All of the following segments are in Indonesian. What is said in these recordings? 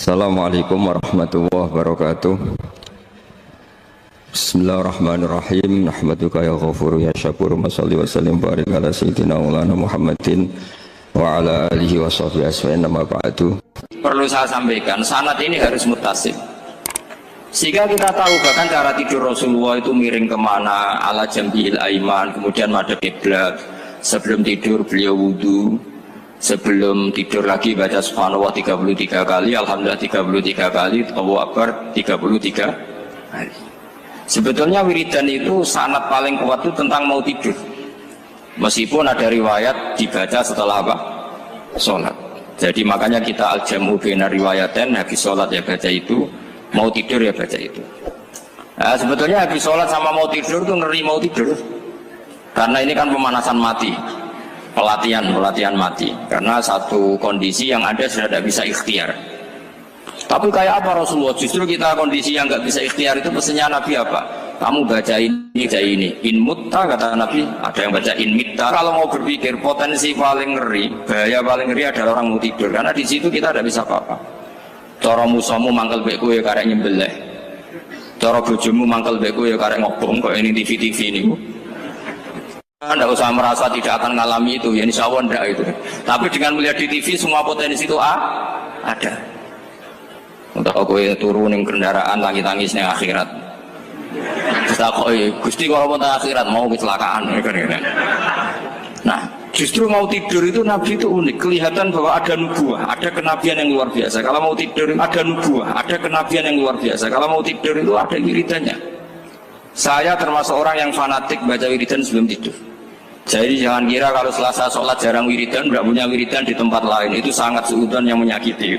Assalamualaikum warahmatullahi wabarakatuh. Bismillahirrahmanirrahim. Nahmaduka ya ghafuru ya syakuru. Mashalli wa sallim barik ala sayyidina maulana Muhammadin wa ala alihi wa sahbihi asma'in. Nama ba'du. Perlu saya sampaikan, sanad ini harus mutasil. Sehingga kita tahu bahkan cara tidur Rasulullah itu miring kemana, ala jambil aiman, kemudian madhab kiblat. Sebelum tidur beliau wudu, sebelum tidur lagi baca subhanallah 33 kali, alhamdulillah 33 kali, Allahu akbar 33 kali. Sebetulnya wiridan itu sanad paling kuat itu tentang mau tidur. Meskipun ada riwayat dibaca setelah apa? Sholat. Jadi makanya kita al-jamu bina riwayaten, habis sholat ya baca itu, mau tidur ya baca itu. Nah, sebetulnya habis sholat sama mau tidur itu ngeri mau tidur. Karena ini kan pemanasan mati, pelatihan mati. Karena satu kondisi yang ada sudah tidak bisa ikhtiar. Tapi kayak apa Rasulullah? Justru kita kondisi yang nggak bisa ikhtiar itu pesannya Nabi apa? Kamu baca ini. In mutta kata Nabi, ada yang baca in mitta. Kalau mau berpikir potensi paling ngeri, bahaya paling ngeri adalah orang mau tidur. Karena di situ kita tidak bisa apa-apa. Cara musuhmu mangkel beku ya karek nyembelih. Cara bojomu mangkel beku ya karek ngobong kok ini TV ini. Anda usah merasa tidak akan mengalami itu, ya insya Allah enggak itu. Tapi dengan melihat di TV semua potensi itu ada. Untuk aku turun yang kendaraan lagi tangis nih akhirat. Kita kok Gusti kalau mau akhirat mau kecelakaan. Nah, justru mau tidur itu Nabi itu unik. Kelihatan bahwa ada nubuah, ada kenabian yang luar biasa. Kalau mau tidur ada nubuah, ada kenabian yang luar biasa. Kalau mau tidur itu ada wiridannya. Saya termasuk orang yang fanatik baca wiridan sebelum tidur. Jadi jangan kira kalau Selasa sholat jarang wiridan, nggak punya wiridan di tempat lain, itu sangat seudon yang menyakiti.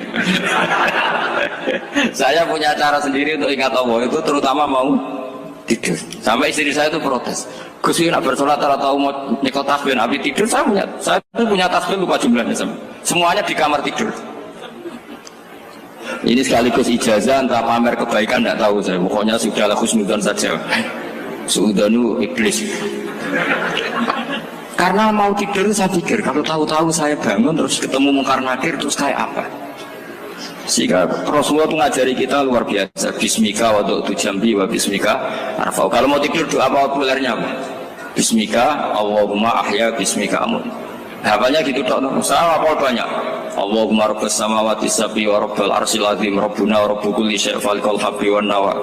Saya punya cara sendiri untuk ingat Allah itu, terutama mau tidur. Sampai istri saya itu protes. Gus nak bersolat atau mau nyekot tasbih, habis tidur saya punya tasbih lupa jumlahnya semuanya di kamar tidur. Ini sekaligus ijazah entah pamer kebaikan tidak tahu saya. Pokoknya sudahlah husnudzon saja. Suudonu iblis. Karena mau tidur saya pikir kalau tahu-tahu saya bangun terus ketemu mungkar nakir terus kayak apa. Sehingga Rasulullah itu ngajari kita luar biasa. Bismika wa du'tu jambi wa bismika arfa'u. Kalau mau tidur doa populernya apa? Bismika Allahumma ahya bismika amun. Hafalnya gitu dok. Saya hafal banyak. Allahumma rabbas samawati sab'i wa rabbal arsyil azim rabbuna wa rabbu kulli syai' falikal habbi wan nawa.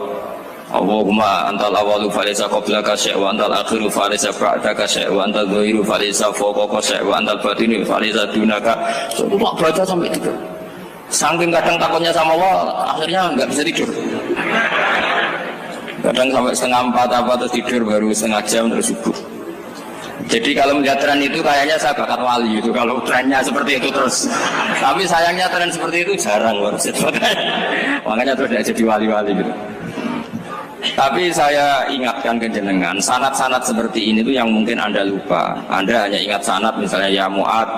Allahumma antal awalu falaysa qablaka syai' wa antal akhiru falaysa ba'daka syai' wa antal dhahiru falaysa fawqaka syai' wa antal batinu falaysa dunaka. So, tak baca sampai tidur. Saking kadang takutnya sama Allah, akhirnya nggak bisa tidur. Kadang sampai setengah 4 apa terus tidur baru setengah jam terus subuh. Jadi kalau melihat tren itu kayaknya saya bakat wali itu kalau trennya seperti itu terus. Tapi sayangnya tren seperti itu jarang harus. Makanya terus tidak jadi wali-wali gitu. Tapi saya ingatkan ke jenengan, sanad-sanad seperti ini tuh yang mungkin Anda lupa. Anda hanya ingat sanad misalnya ya Mu'ad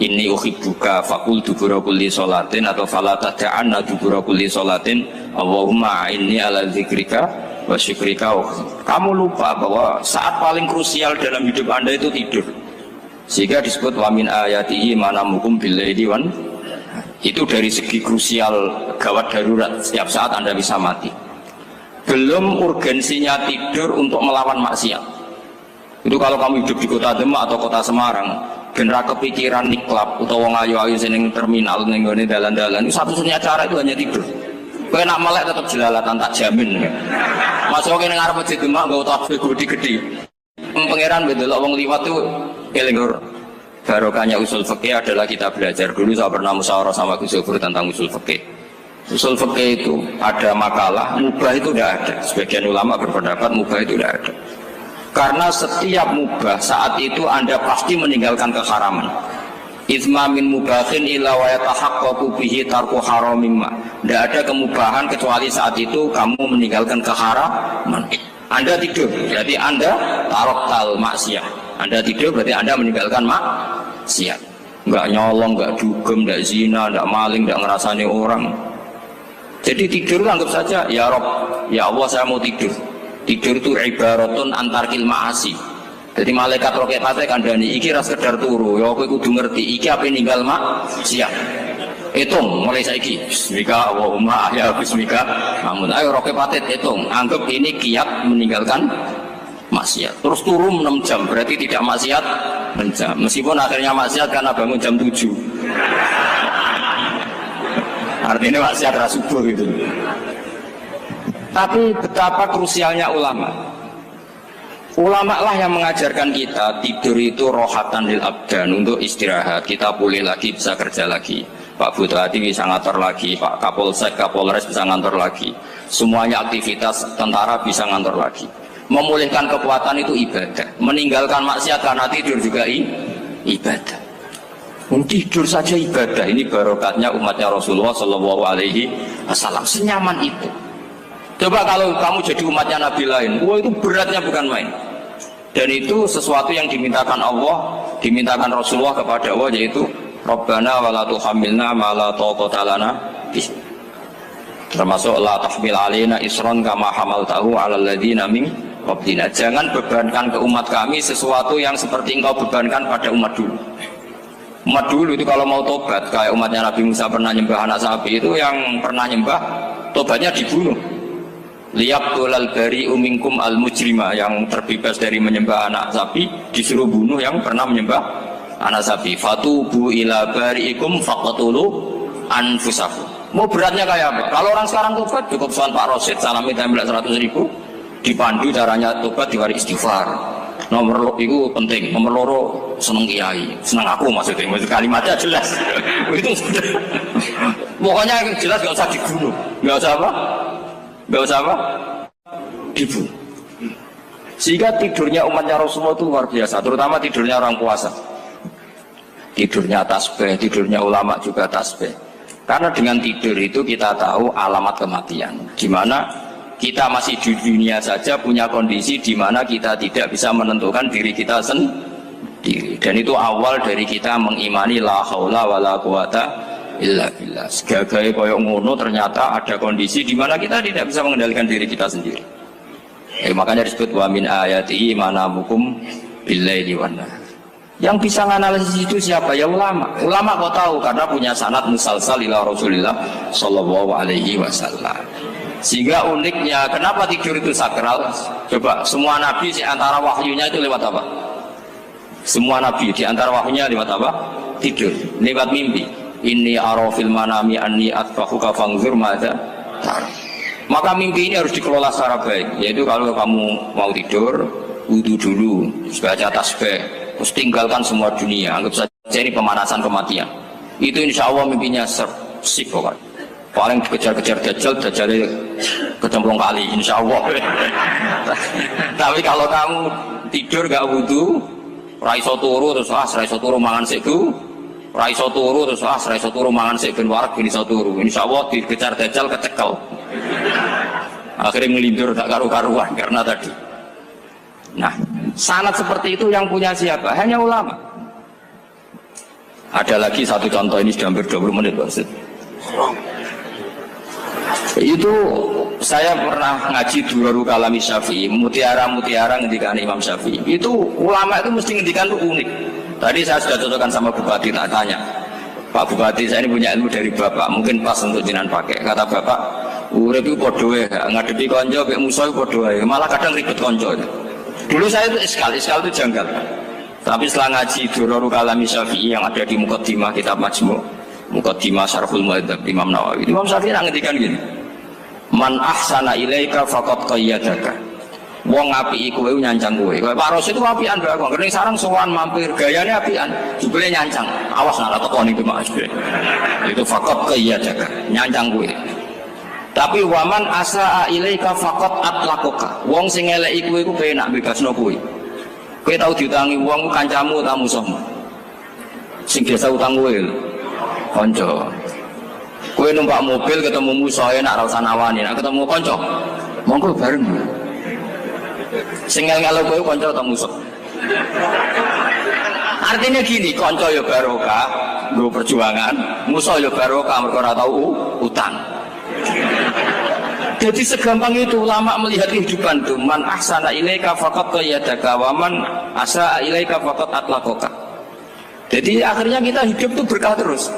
inni uhibbuka faqul dubura kulli sholatin atau fala tad'anna dubura kulli sholatin Allahumma inni ala dzikrika wa syukrika. Kamu lupa bahwa saat paling krusial dalam hidup Anda itu tidur. Sehingga disebut wa min ayatihi manamukum billaili wan. Itu dari segi krusial gawat darurat, setiap saat Anda bisa mati. Belum urgensinya tidur untuk melawan maksiat. Itu kalau kamu hidup di kota Demak atau kota Semarang, genera kepikiran niklap atau wong ayu-ayu seneng terminal ning gone dalan-dalan, itu satu-satunya cara itu hanya tidur. Kowe nak melek tetap jelalatan tak jamin. Masuk kene ngarep masjid Demak nggo tasbih gede-gede. Pangeran bedelok wong liwat tuh eling barokahnya usul fikih adalah kita belajar dulu. Saya pernah musyawarah sama Gus Zufur tentang usul fikih. Usul fikih itu ada makalah, mubah itu tidak ada. Sebagian ulama berpendapat mubah itu tidak ada. Karena setiap mubah saat itu Anda pasti meninggalkan keharaman. Itsma min mubahin illa wa yatahaqqaqu bihi tarku haramimma. Tidak ada kemubahan kecuali saat itu kamu meninggalkan keharaman. Anda tidur, berarti Anda taroktal maksiat. Anda tidur berarti Anda meninggalkan maksiat. Enggak nyolong, enggak dugem, enggak zina, enggak maling, enggak ngerasani orang. Jadi tidur anggap saja ya Rob, ya Allah saya mau tidur. Tidur itu ibaratun antarkil ma'asi. Jadi malaikat roket mate kandhani iki ra sekedar turu, ya kowe kudu ngerti iki ape ninggal maksiat. hitung mulai saiki bismika Allahumma ya bismika namun ayo roke patit hitung anggap ini kiat meninggalkan maksiat terus turun 6 jam berarti tidak maksiat 6 jam meskipun akhirnya maksiat karena bangun jam 7 artinya maksiat rasubuh gitu. Tapi betapa krusialnya ulama. Ulama lah yang mengajarkan kita tidur itu rohatan lil abdan untuk istirahat. Kita pulih lagi bisa kerja lagi. Pak Bupati bisa ngantor lagi, Pak Kapolsek, Kapolres bisa ngantor lagi. Semuanya aktivitas tentara bisa ngantor lagi. Memulihkan kekuatan itu ibadah. Meninggalkan maksiat karena tidur juga ibadah. Tidur saja ibadah. Ini barokatnya umatnya Rasulullah Shallallahu Alaihi Wasallam. Senyaman itu. Coba kalau kamu jadi umatnya Nabi lain, wah itu beratnya bukan main. Dan itu sesuatu yang dimintakan Allah, dimintakan Rasulullah kepada Allah, yaitu Rabbana wa la tuhammilna ma la taqata lana bih. Termasuk la tahmil alaina isran kama hamaltahu 'alal ladzina min qablina. Jangan bebankan ke umat kami sesuatu yang seperti engkau bebankan pada umat dulu. Umat dulu itu kalau mau tobat, kayak umatnya Nabi Musa pernah nyembah anak sapi, itu yang pernah nyembah tobatnya dibunuh. Liyaqtulal bari'u minkum al mujrima, yang terbebas dari menyembah anak sapi disuruh bunuh yang pernah menyembah anak sapi. Fatubu ila bari'ikum faqtulu anfusakum. Mau beratnya kayak apa? Kalau orang sekarang tobat cukup soal Pak Rosid salami tembel 100.000, dipandu caranya tobat diwari istighfar. Nomor itu penting, nomor loro seneng kiai, seneng aku maksudnya kalimatnya jelas. Itu sudah. Pokoknya jelas nggak usah dibunuh, nggak usah apa? Gak usah apa? Dibunuh. Sehingga tidurnya umatnya Rasulullah itu luar biasa, terutama tidurnya orang puasa. Tidurnya tasbih, tidurnya ulama juga tasbih. Karena dengan tidur itu kita tahu alamat kematian. Dimana kita masih di dunia saja punya kondisi di mana kita tidak bisa menentukan diri kita sendiri. Dan itu awal dari kita mengimani la haula wala quwata illa billah. Segagai koyok ngono ternyata ada kondisi di mana kita tidak bisa mengendalikan diri kita sendiri. Makanya disebut wa min ayatihi manamukum billaili wan nahar. Yang bisa menganalisis itu siapa? Ya ulama. Ulama kok tahu karena punya sanad musalsal ila Rasulillah sallallahu alaihi wasallam. Sehingga uniknya kenapa tidur itu sakral? Coba semua nabi di antara wahyunya itu lewat apa? Semua nabi di antara wahyunya lewat apa? Tidur, lewat mimpi. Inni arafil manami anni atbahuka fangzur madza tar. Maka mimpi ini harus dikelola secara baik. Yaitu kalau kamu mau tidur, wudu dulu, baca tasbih, terus tinggalkan semua dunia. Anggap saja ini pemanasan kematian. Itu insya Allah mimpinya sip pokoknya. Paling dikejar-kejar dajjal kecemplung kali, insya Allah. Tapi kalau kamu tidur gak wudu, raiso turu terus raiso turu mangan seku. Raiso turu terus raiso turu mangan sik ben warak ben iso turu. Insyaallah dikejar dajjal kecekel. Akhirnya ngelindur tak karu-karuan karena tadi. Nah, sanad seperti itu yang punya siapa? Hanya ulama. Ada lagi satu contoh, ini sudah hampir 20 menit Pak Ustaz. Itu saya pernah ngaji Duraru Kalami Syafi'i, mutiara-mutiara ngendikan Imam Syafi'i. Itu ulama itu mesti ngendikan itu unik. Tadi saya sudah cocokkan sama Bupati, tak tanya, Pak Bupati saya ini punya ilmu dari Bapak, mungkin pas untuk jenengan pakai. Kata Bapak, urip itu podo ya, ngadepi konco, kayak musuh podo ya, malah kadang ribet konco. Dulu saya itu iskal itu janggal. Tapi setelah ngaji Duraru Kalami Syafi'i yang ada di Muqaddimah kitab Majmu', Muqaddimah Syarhul Muhadzab Imam Nawawi, Imam Syafi'i ngendikan gini, man ahsana ilaika faqad qayyadaka. Wong apiki kowe nyancang kowe. Pak Ros itu apian Mbak Kong. Kene sarang sowan mampir, gayane apian, jebule nyancang. Awas nek teko ning Mas B. Itu faqat qayyadaka, nyancang kowe. Tapi waman asa ilaika faqat atlaqaka. Wong sing eleki kowe iku penak bebasno kowe. Kowe tau diutangi wong kancamu ta musuhmu. Sing biasa utang kowe. Kanca. Kowe numpak mobil ketemu musuh enak ra usah nawani, nek ketemu kanca monggo bareng. Sing ngel-ngelo kowe kanca atau musuh. Artinya gini, kanca ya barokah, nggo perjuangan, musuh ya barokah mergo ora tau utang. Jadi segampang itu ulama melihat kehidupan tuh, man ahsana ilaika faqad qayyadaka wa man asaa ilaika faqad atlaqaka. Jadi akhirnya kita hidup tuh berkah terus.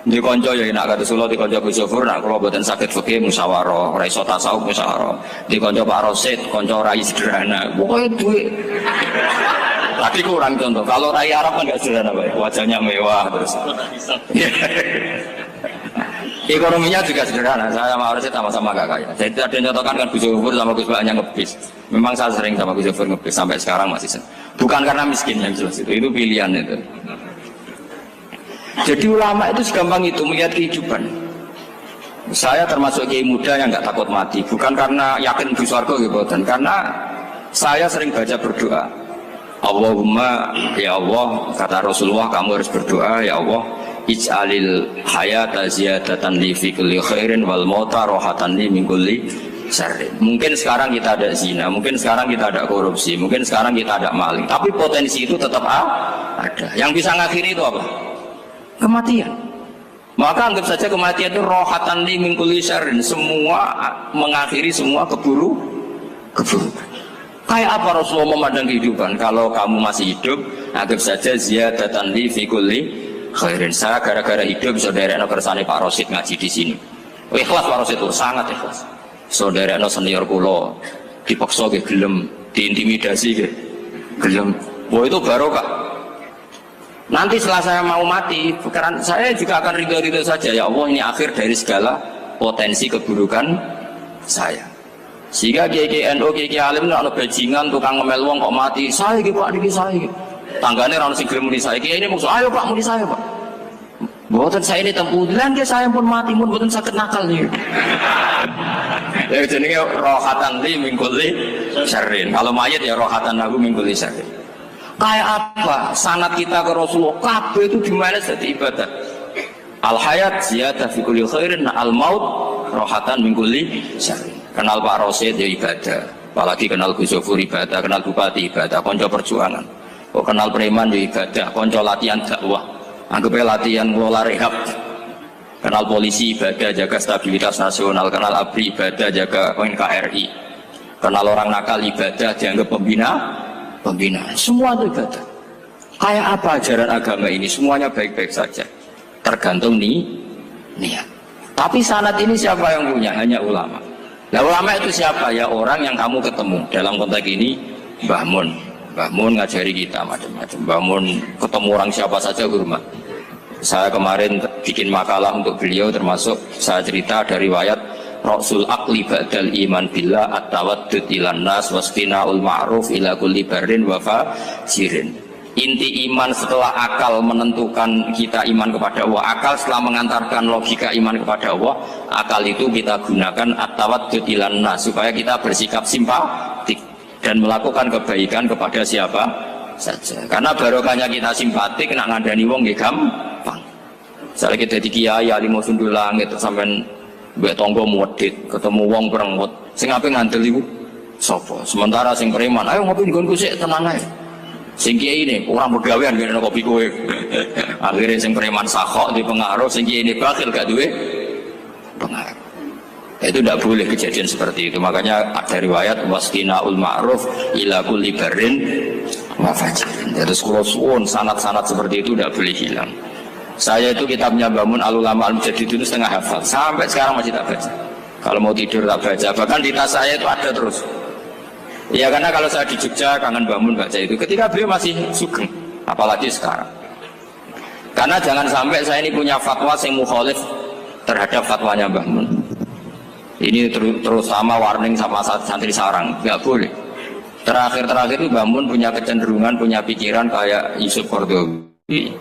Di konco ya nak kata Solo di konco Gus Yofur nak kalau buatan sakit fikih musyawarah, rai sota tasawuf musyawarah. Di konco Pak Rosid, konco rai sederhana. Pokoknya duit. Tadi kurang contoh. Kalau rai Arab kan nggak sederhana, Pak. Wajahnya mewah terus. Ekonominya juga sederhana. Saya sama Rosid sama-sama gak kaya. Jadi ada yang contohkan kan Gus Yofur sama Gus Baknya ngebis. Memang saya sering sama Gus Yofur ngebis sampai sekarang masih sering. Bukan karena miskin yang jelas itu pilihan itu. Jadi ulama itu segampang itu melihat kehidupan. Saya termasuk kiai muda yang nggak takut mati, bukan karena yakin di surga gitu, dan karena saya sering baca berdoa. Allahumma ya Allah, kata Rasulullah, kamu harus berdoa ya Allah, ij'alil hayata ziyadatan li fi kulli khairin wal mauta rohatan li min kulli syarrin. Mungkin sekarang kita ada zina, mungkin sekarang kita ada korupsi, mungkin sekarang kita ada maling, tapi potensi itu tetap ada. Yang bisa ngakhiri itu apa? Kematian. Maka anggap saja kematian itu rohatan li min kulli syarrin, semua mengakhiri semua keburukan. Kayak apa Rasulullah memandang kehidupan? Kalau kamu masih hidup, anggap saja ziyadatan li fi kulli khairin. Saya gara-gara hidup saudara kersane Pak Rosid ngaji di sini. Ikhlas Pak Rosid itu sangat ikhlas. Saudara senior kula dipaksa ke gelem, diintimidasi ke gelem. Wah itu barokah. Nanti setelah saya mau mati, karena saya juga akan ridho-ridho saja. Ya Allah, ini akhir dari segala potensi keburukan saya. Sehingga kiai NU, kiai alim nak bajingan, tukang ngemel wong kok mati. Saya gitu Pak, niki saya gitu. Tanggane ra ono sing gelem muni saya. Kiai ini maksud, ayo Pak muni saya Pak. Mboten saya ini tempulan dia saya pun mati pun mboten saged nakal nih. Ya jenenge rohatan li min kulli syarrin. Kalau mayit ya rohatan lahu min kulli syarrin. Kayak apa sanad kita ke Rasulullah? Kabeh itu dimana jadi ibadah. Al hayat ziyadah fi kulli khairin, al maut rohatan min kulli syarrin. Kenal Pak Rosid ya ibadah, apalagi kenal Gus Yofur ibadah, kenal Bupati ibadah, konco perjuangan. Kok kenal preman ya ibadah, konco latihan dakwah, anggapnya latihan ngelola rehab. Kenal polisi ibadah, jaga stabilitas nasional, kenal ABRI ibadah, jaga NKRI. Kenal orang nakal ibadah, dianggap pembina. Semua itu ibadah. Kayak apa ajaran agama ini? Semuanya baik-baik saja. Tergantung niat. Tapi sanad ini siapa yang punya? Hanya ulama. Nah ulama itu siapa? Ya orang yang kamu ketemu. Dalam konteks ini Mbah Mun. Mbah Mun ngajari kita macam-macam. Mbah Mun ketemu orang siapa saja hormat. Saya kemarin bikin makalah untuk beliau, termasuk saya cerita dari riwayat Rasul Aqli Ba'dal Iman Billah At-Tawaddud ilan nas wasfina'ul ma'ruf ila kulli barrin wa fajirin. Inti iman setelah akal menentukan kita iman kepada Allah, akal setelah mengantarkan logika iman kepada Allah, akal itu kita gunakan at-tawaddud ilan nas supaya kita bersikap simpatik dan melakukan kebaikan kepada siapa saja. Karena barokahnya kita simpatik nak ngandani wong nggih gampang. Misalnya kita di kiai alim sundulang itu sampean mbek tangga modit, ketemu wong perengut, sing ape ngandel iku sapa? Sementara sing preman, ayo ngopi nggonku sik tenang ae. Sing kiai ini orang begawean ngene kopi kowe. Akhirnya sing preman sakok di pengaruh, sing kiai ini bakhil gak duwe pengaruh. Itu tidak boleh kejadian seperti itu. Makanya ada riwayat wasqinaul ma'ruf ila kulli barrin wa fajirin. Terus kula suwun sanad-sanad seperti itu tidak boleh hilang. Saya itu kitabnya Bangun Al-Ulama Al-Mujaddid itu setengah hafal, sampai sekarang masih tak baca. Kalau mau tidur tak baca, bahkan di tas saya itu ada terus. Ya karena kalau saya di Jogja kangen Bangun baca itu, ketika beliau masih sugeng, apalagi sekarang. Karena jangan sampai saya ini punya fatwa yang mukhalif terhadap fatwanya Bangun. Ini terutama warning sama santri sarang, nggak boleh. Terakhir itu Bangun punya kecenderungan, punya pikiran kayak Yusuf Qaradawi.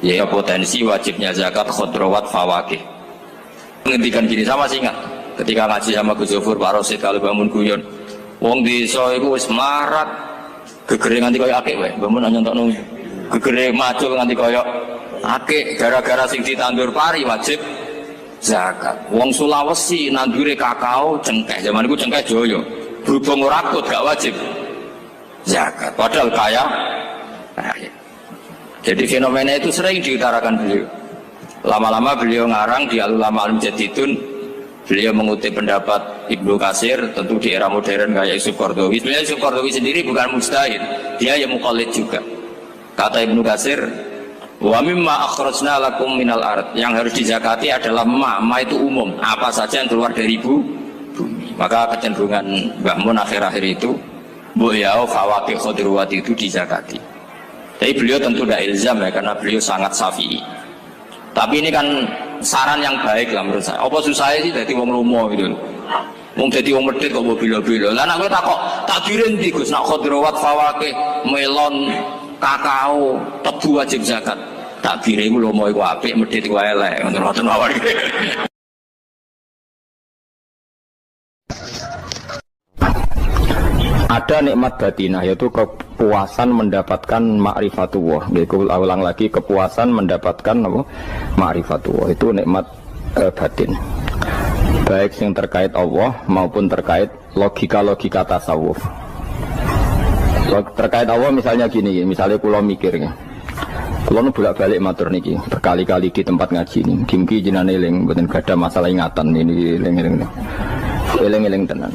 Ya potensi wajibnya zakat khodrowat fawakih. Menghentikan gini sama sih ingat ketika ngaji sama Gus Yofur Pak Rosid kalau Bangun guyon wong desa iku wis melarat gegere nganti koyo akeh wae Bangun nyontokno gegere macul nganti koyo akeh gara-gara sing ditandur pari wajib zakat. Wong Sulawesi nandure kakao cengkeh zaman iku cengkeh joyo berhubung ora akut gak wajib zakat padahal kaya raya. Jadi fenomena itu sering diutarakan beliau. Lama-lama beliau ngarang di Al-Ulama Al-Mujaddidun. Beliau mengutip pendapat Ibnu Katsir, tentu di era modern kayak Yusuf Qaradawi. Sebenarnya Yusuf Qaradawi sendiri bukan mujtahid, dia yang muqallid juga. Kata Ibnu Katsir, Wa mimma akhrajna lakum minal ard. Yang harus dizakati adalah ma itu umum, apa saja yang keluar dari bumi. Maka kecenderungan Mbah Mun akhir-akhir itu Bu Yao Fawaqih Khudruwat itu dizakati. Tapi beliau tentu tidak ilzam ya, karena beliau sangat syafi'i. Tapi ini kan saran yang baik lah menurut saya. Apa susahnya sih jadi wong lomo gitu. Wong jadi wong medhit kok bila-bila. Lah nek kowe takok takdirin ndi Gus, nak khudrawat fawaqih, melon, kakao, tebu wajib zakat. Takdire iku lomo iku apik, medhit iku elek. Ngoten mawon. Ada nikmat batinah, yaitu kepuasan mendapatkan ma'rifatullah. Yaitu ulang lagi, kepuasan mendapatkan apa? Ma'rifatullah. Itu nikmat batin. Baik yang terkait Allah maupun terkait logika-logika tasawuf. Terkait Allah misalnya gini, misalnya kulo mikirnya. Kulo nu bolak-balik matur niki, berkali-kali di tempat ngaji ini. Kimki jinan eling, mboten gadah masalah ingatan ini eling-eling. Eling-eling tenan.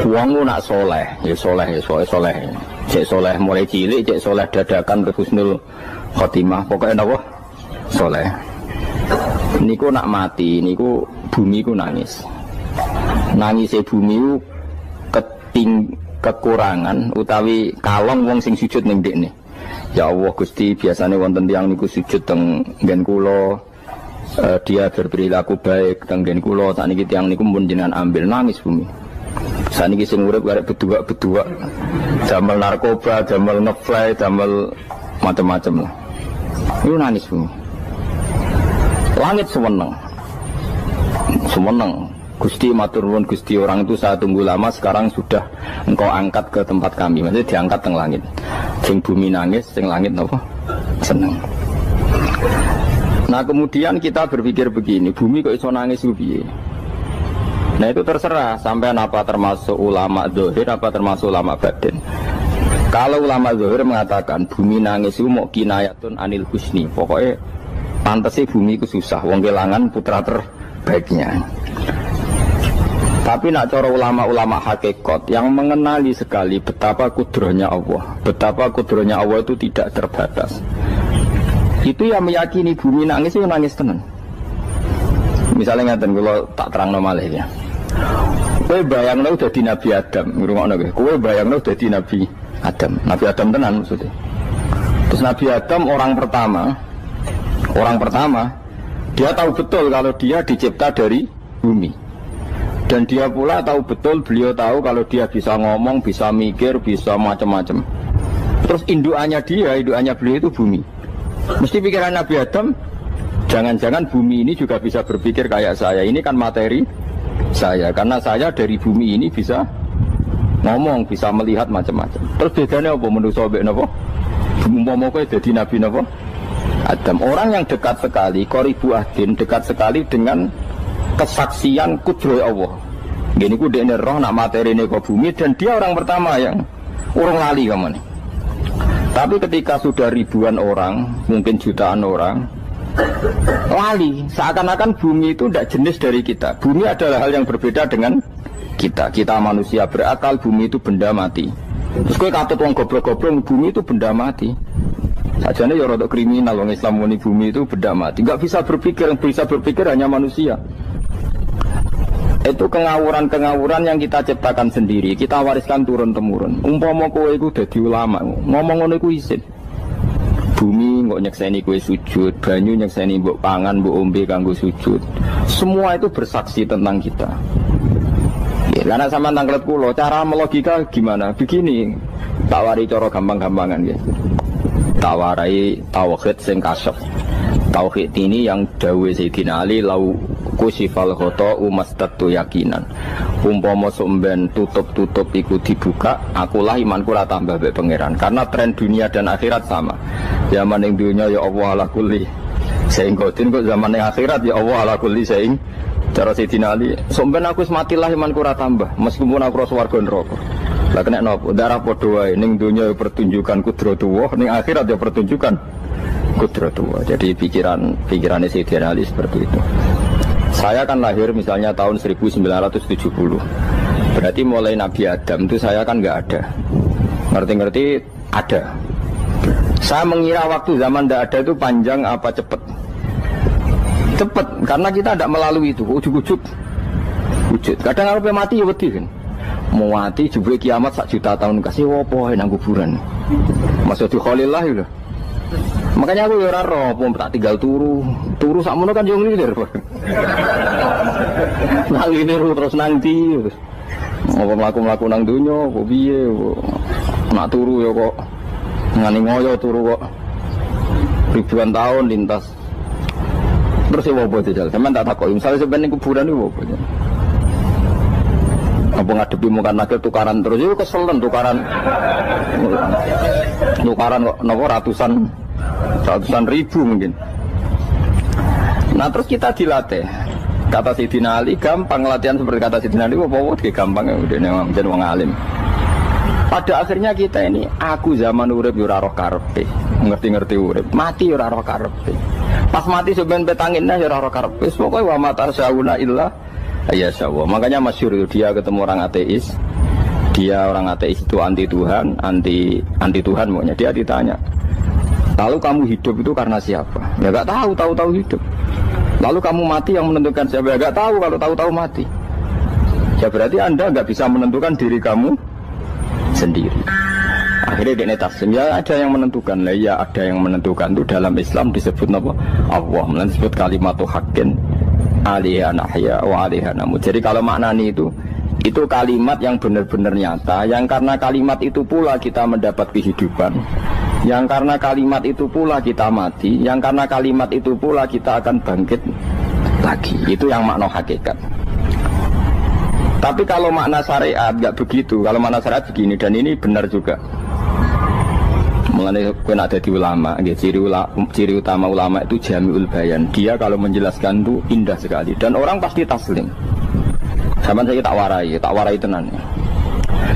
Wong nak soleh, ya soleh, ya soleh. Cek soleh mulai cilik, cek soleh dadakan ke husnul khotimah. Pokoknya apa? Soleh. Niku nak mati, niku bumi ku nangis. Nangisnya bumi ku kekurangan utawi kalong wong sing sujud ning ndekne. Ya Allah Gusti, biasanya wonten tiyang niku sujud teng nggen kula. Dia berperilaku baik teng nggen kula, sakniki tiyang niku pun jenengan ambil, nangis bumi. Saniki sing urip arek bedua-bedua. Jamal narkoba, jamal ngefly, jamal macam-macam lah. Itu nangis bumi. Langit seweneng. Seweneng. Gusti matur nuwun Gusti, orang itu saya tunggu lama, sekarang sudah engkau angkat ke tempat kami. Maksudnya diangkat teng langit. Sing bumi nangis, sing langit napa? Seneng. Nah, kemudian kita berpikir begini, bumi kok iso nangis ku piye? Nah itu terserah sampean apa termasuk ulama zahir apa termasuk ulama batin. Kalau ulama zahir mengatakan bumi nangis itu mau kinayatun anil husni, pokoknya pantasnya bumi itu susah, wong kelangan putra terbaiknya. Tapi nak cara ulama-ulama hakikat yang mengenali sekali betapa kudrohnya Allah, betapa kudrohnya Allah itu tidak terbatas. Itu yang meyakini bumi nangis itu nangis tenan. Misalnya ngaten kalau tak terang normal ya. Kowe bayangno dadi Nabi Adam, ngrungokno kowe. Kowe bayangno dadi Nabi Adam. Nabi Adam tenan maksudnya. Terus Nabi Adam orang pertama, dia tahu betul kalau dia dicipta dari bumi. Dan dia pula tahu betul, beliau tahu kalau dia bisa ngomong, bisa mikir, bisa macam-macam. Terus indukannya beliau itu bumi. Mesti pikiran Nabi Adam, jangan-jangan bumi ini juga bisa berpikir kayak saya. Ini kan materi saya, karena saya dari bumi ini bisa ngomong, bisa melihat macam-macam. Terus bedanya apa menurut sobek napa? Umpama kowe dadi nabi napa? Adam, orang yang dekat sekali, qoribu ahdin, dekat sekali dengan kesaksian kudroh Allah. Gini ku dekne roh nak materi ini ke bumi, dan dia orang pertama yang urung lali kamane. Tapi ketika sudah ribuan orang, mungkin jutaan orang, lali, seakan-akan bumi itu tidak jenis dari kita. Bumi adalah hal yang berbeda dengan kita. Kita manusia berakal, bumi itu benda mati. Terus kowe katut wong goblok-goblok, bumi itu benda mati. Sajane ya rada kriminal wong Islam muni bumi itu benda mati. Enggak bisa berpikir, yang bisa berpikir hanya manusia. Itu kengawuran-kengawuran yang kita ciptakan sendiri, kita wariskan turun-temurun. Umpama kowe iku dadi ulama, ngomong ngono iku isin. Bumi nggak nyekseni kue sujud, banyu nyekseni mbok pangan, mbok ombe kanggo sujud. Semua itu bersaksi tentang kita. Ya, karena sama tanglet kulo, cara melogika gimana? Begini, tak wari coro gampang-gampangan ya. Tawarai tauhid sing kasep. Tauhid ini yang dawe Sayyidina Ali lau kusifal khoto umastatu yakinan. Umpama somben tutup-tutup iku dibuka, akulah imanku ora tambah mbek pangeran. Karena tren dunia dan akhirat sama. Zaman yang dunia ya Allah ala kulli saing kodin, kok zaman yang akhirat ya Allah ala kulli saing. Cara Sayyidina Ali, somben aku sematilah imanku ora tambah, meskipun aku ora swarga neraka. Lah kena napa? Darah padha wae ning dunia pertunjukan kudratullah, ning akhirat ya pertunjukan kudratullah. Jadi pikirannya Sayyidina Ali seperti itu. Saya kan lahir misalnya tahun 1970. Berarti mulai Nabi Adam itu saya kan nggak ada. Ngerti-ngerti ada. Saya mengira waktu zaman tidak ada itu panjang apa cepat? Cepat, karena kita tidak melalui itu. Ujuk-ujuk wujud. Kadang kalau mati ya wedi kan. Mau mati jebule kiamat 1 juta tahun kasih apa nang kuburan. Maksud Khalillah itu. Makanya aku ya ora roh, tak tinggal turu sakmono kan yo nglilir. Nang nglilir terus nanti. Apa mlaku-mlaku nang donya, apa piye? Nak turu ya kok ngani ngoyo turu kok ribuan tahun lintas. Terus ya apa jajal? Sampeyan tak takoki, misale sampeyan ning kuburan iku apa? Apa ngadepi muka nakil tukaran terus itu keselen tukaran kok nopo ratusan ribu mungkin. Nah terus kita dilatih. Kata Sidina Ali gampang latihan seperti kata Sidina Ali, apa gampang ya udah jadi wong alim. Pada akhirnya kita ini aku zaman urip yo ora roh karepe, ngerti-ngerti urip, mati yo ora roh karepe. Pas mati sebenarnya petangin yo ora roh karepe. Pokoke wa mata sauna illa ya syawa. Makanya masyhur dia ketemu orang ateis. Dia orang ateis itu anti Tuhan, anti Tuhan maunya. Dia ditanya, lalu kamu hidup itu karena siapa? Ya gak tahu hidup. Lalu kamu mati yang menentukan siapa? Ya gak tahu, kalau tahu mati. Ya berarti Anda gak bisa menentukan diri kamu sendiri. Akhirnya dia taslim, ya ada yang menentukan. Lah ya ada yang menentukan itu dalam Islam disebut apa? Allah, disebut kalimatu haqqin alaiha nahya wa alaiha namut. Jadi kalau maknanya itu kalimat yang benar-benar nyata, yang karena kalimat itu pula kita mendapat kehidupan, yang karena kalimat itu pula kita mati, yang karena kalimat itu pula kita akan bangkit lagi. Itu yang makna hakikat. Tapi kalau makna syariat nggak begitu. Kalau makna syariat begini, dan ini benar juga. Mengenai kena ada di ulama, ciri utama ulama itu jami'ul bayan. Dia kalau menjelaskan itu indah sekali, dan orang pasti taslim. Zaman saya tak warai tenan.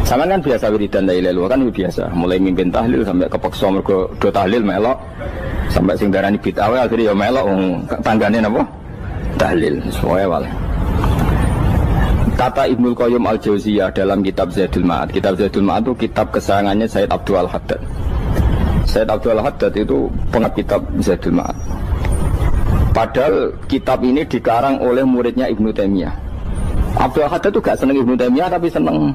Zaman kan biasa wiridan la ilaha illallah kan biasa, mulai mimpin tahlil sampai kepeksa mergo do tahlil melok, sampai sing darani bid'ah akhirnya ya melok tanggane napa? Tahlil. Soale wae. Kata Ibnul Qayyim Al-Jauziyah dalam kitab Zadul Ma'ad. Kitab Zadul Ma'ad itu kitab kesayangannya Sayyid Abdul Al-Haddad. Sayyid Abdul Al-Haddad itu pengarang kitab Zadul Ma'ad. Padahal kitab ini dikarang oleh muridnya Ibnu Taimiyah. Abdul Al-Haddad itu gak seneng Ibnu Taimiyah tapi seneng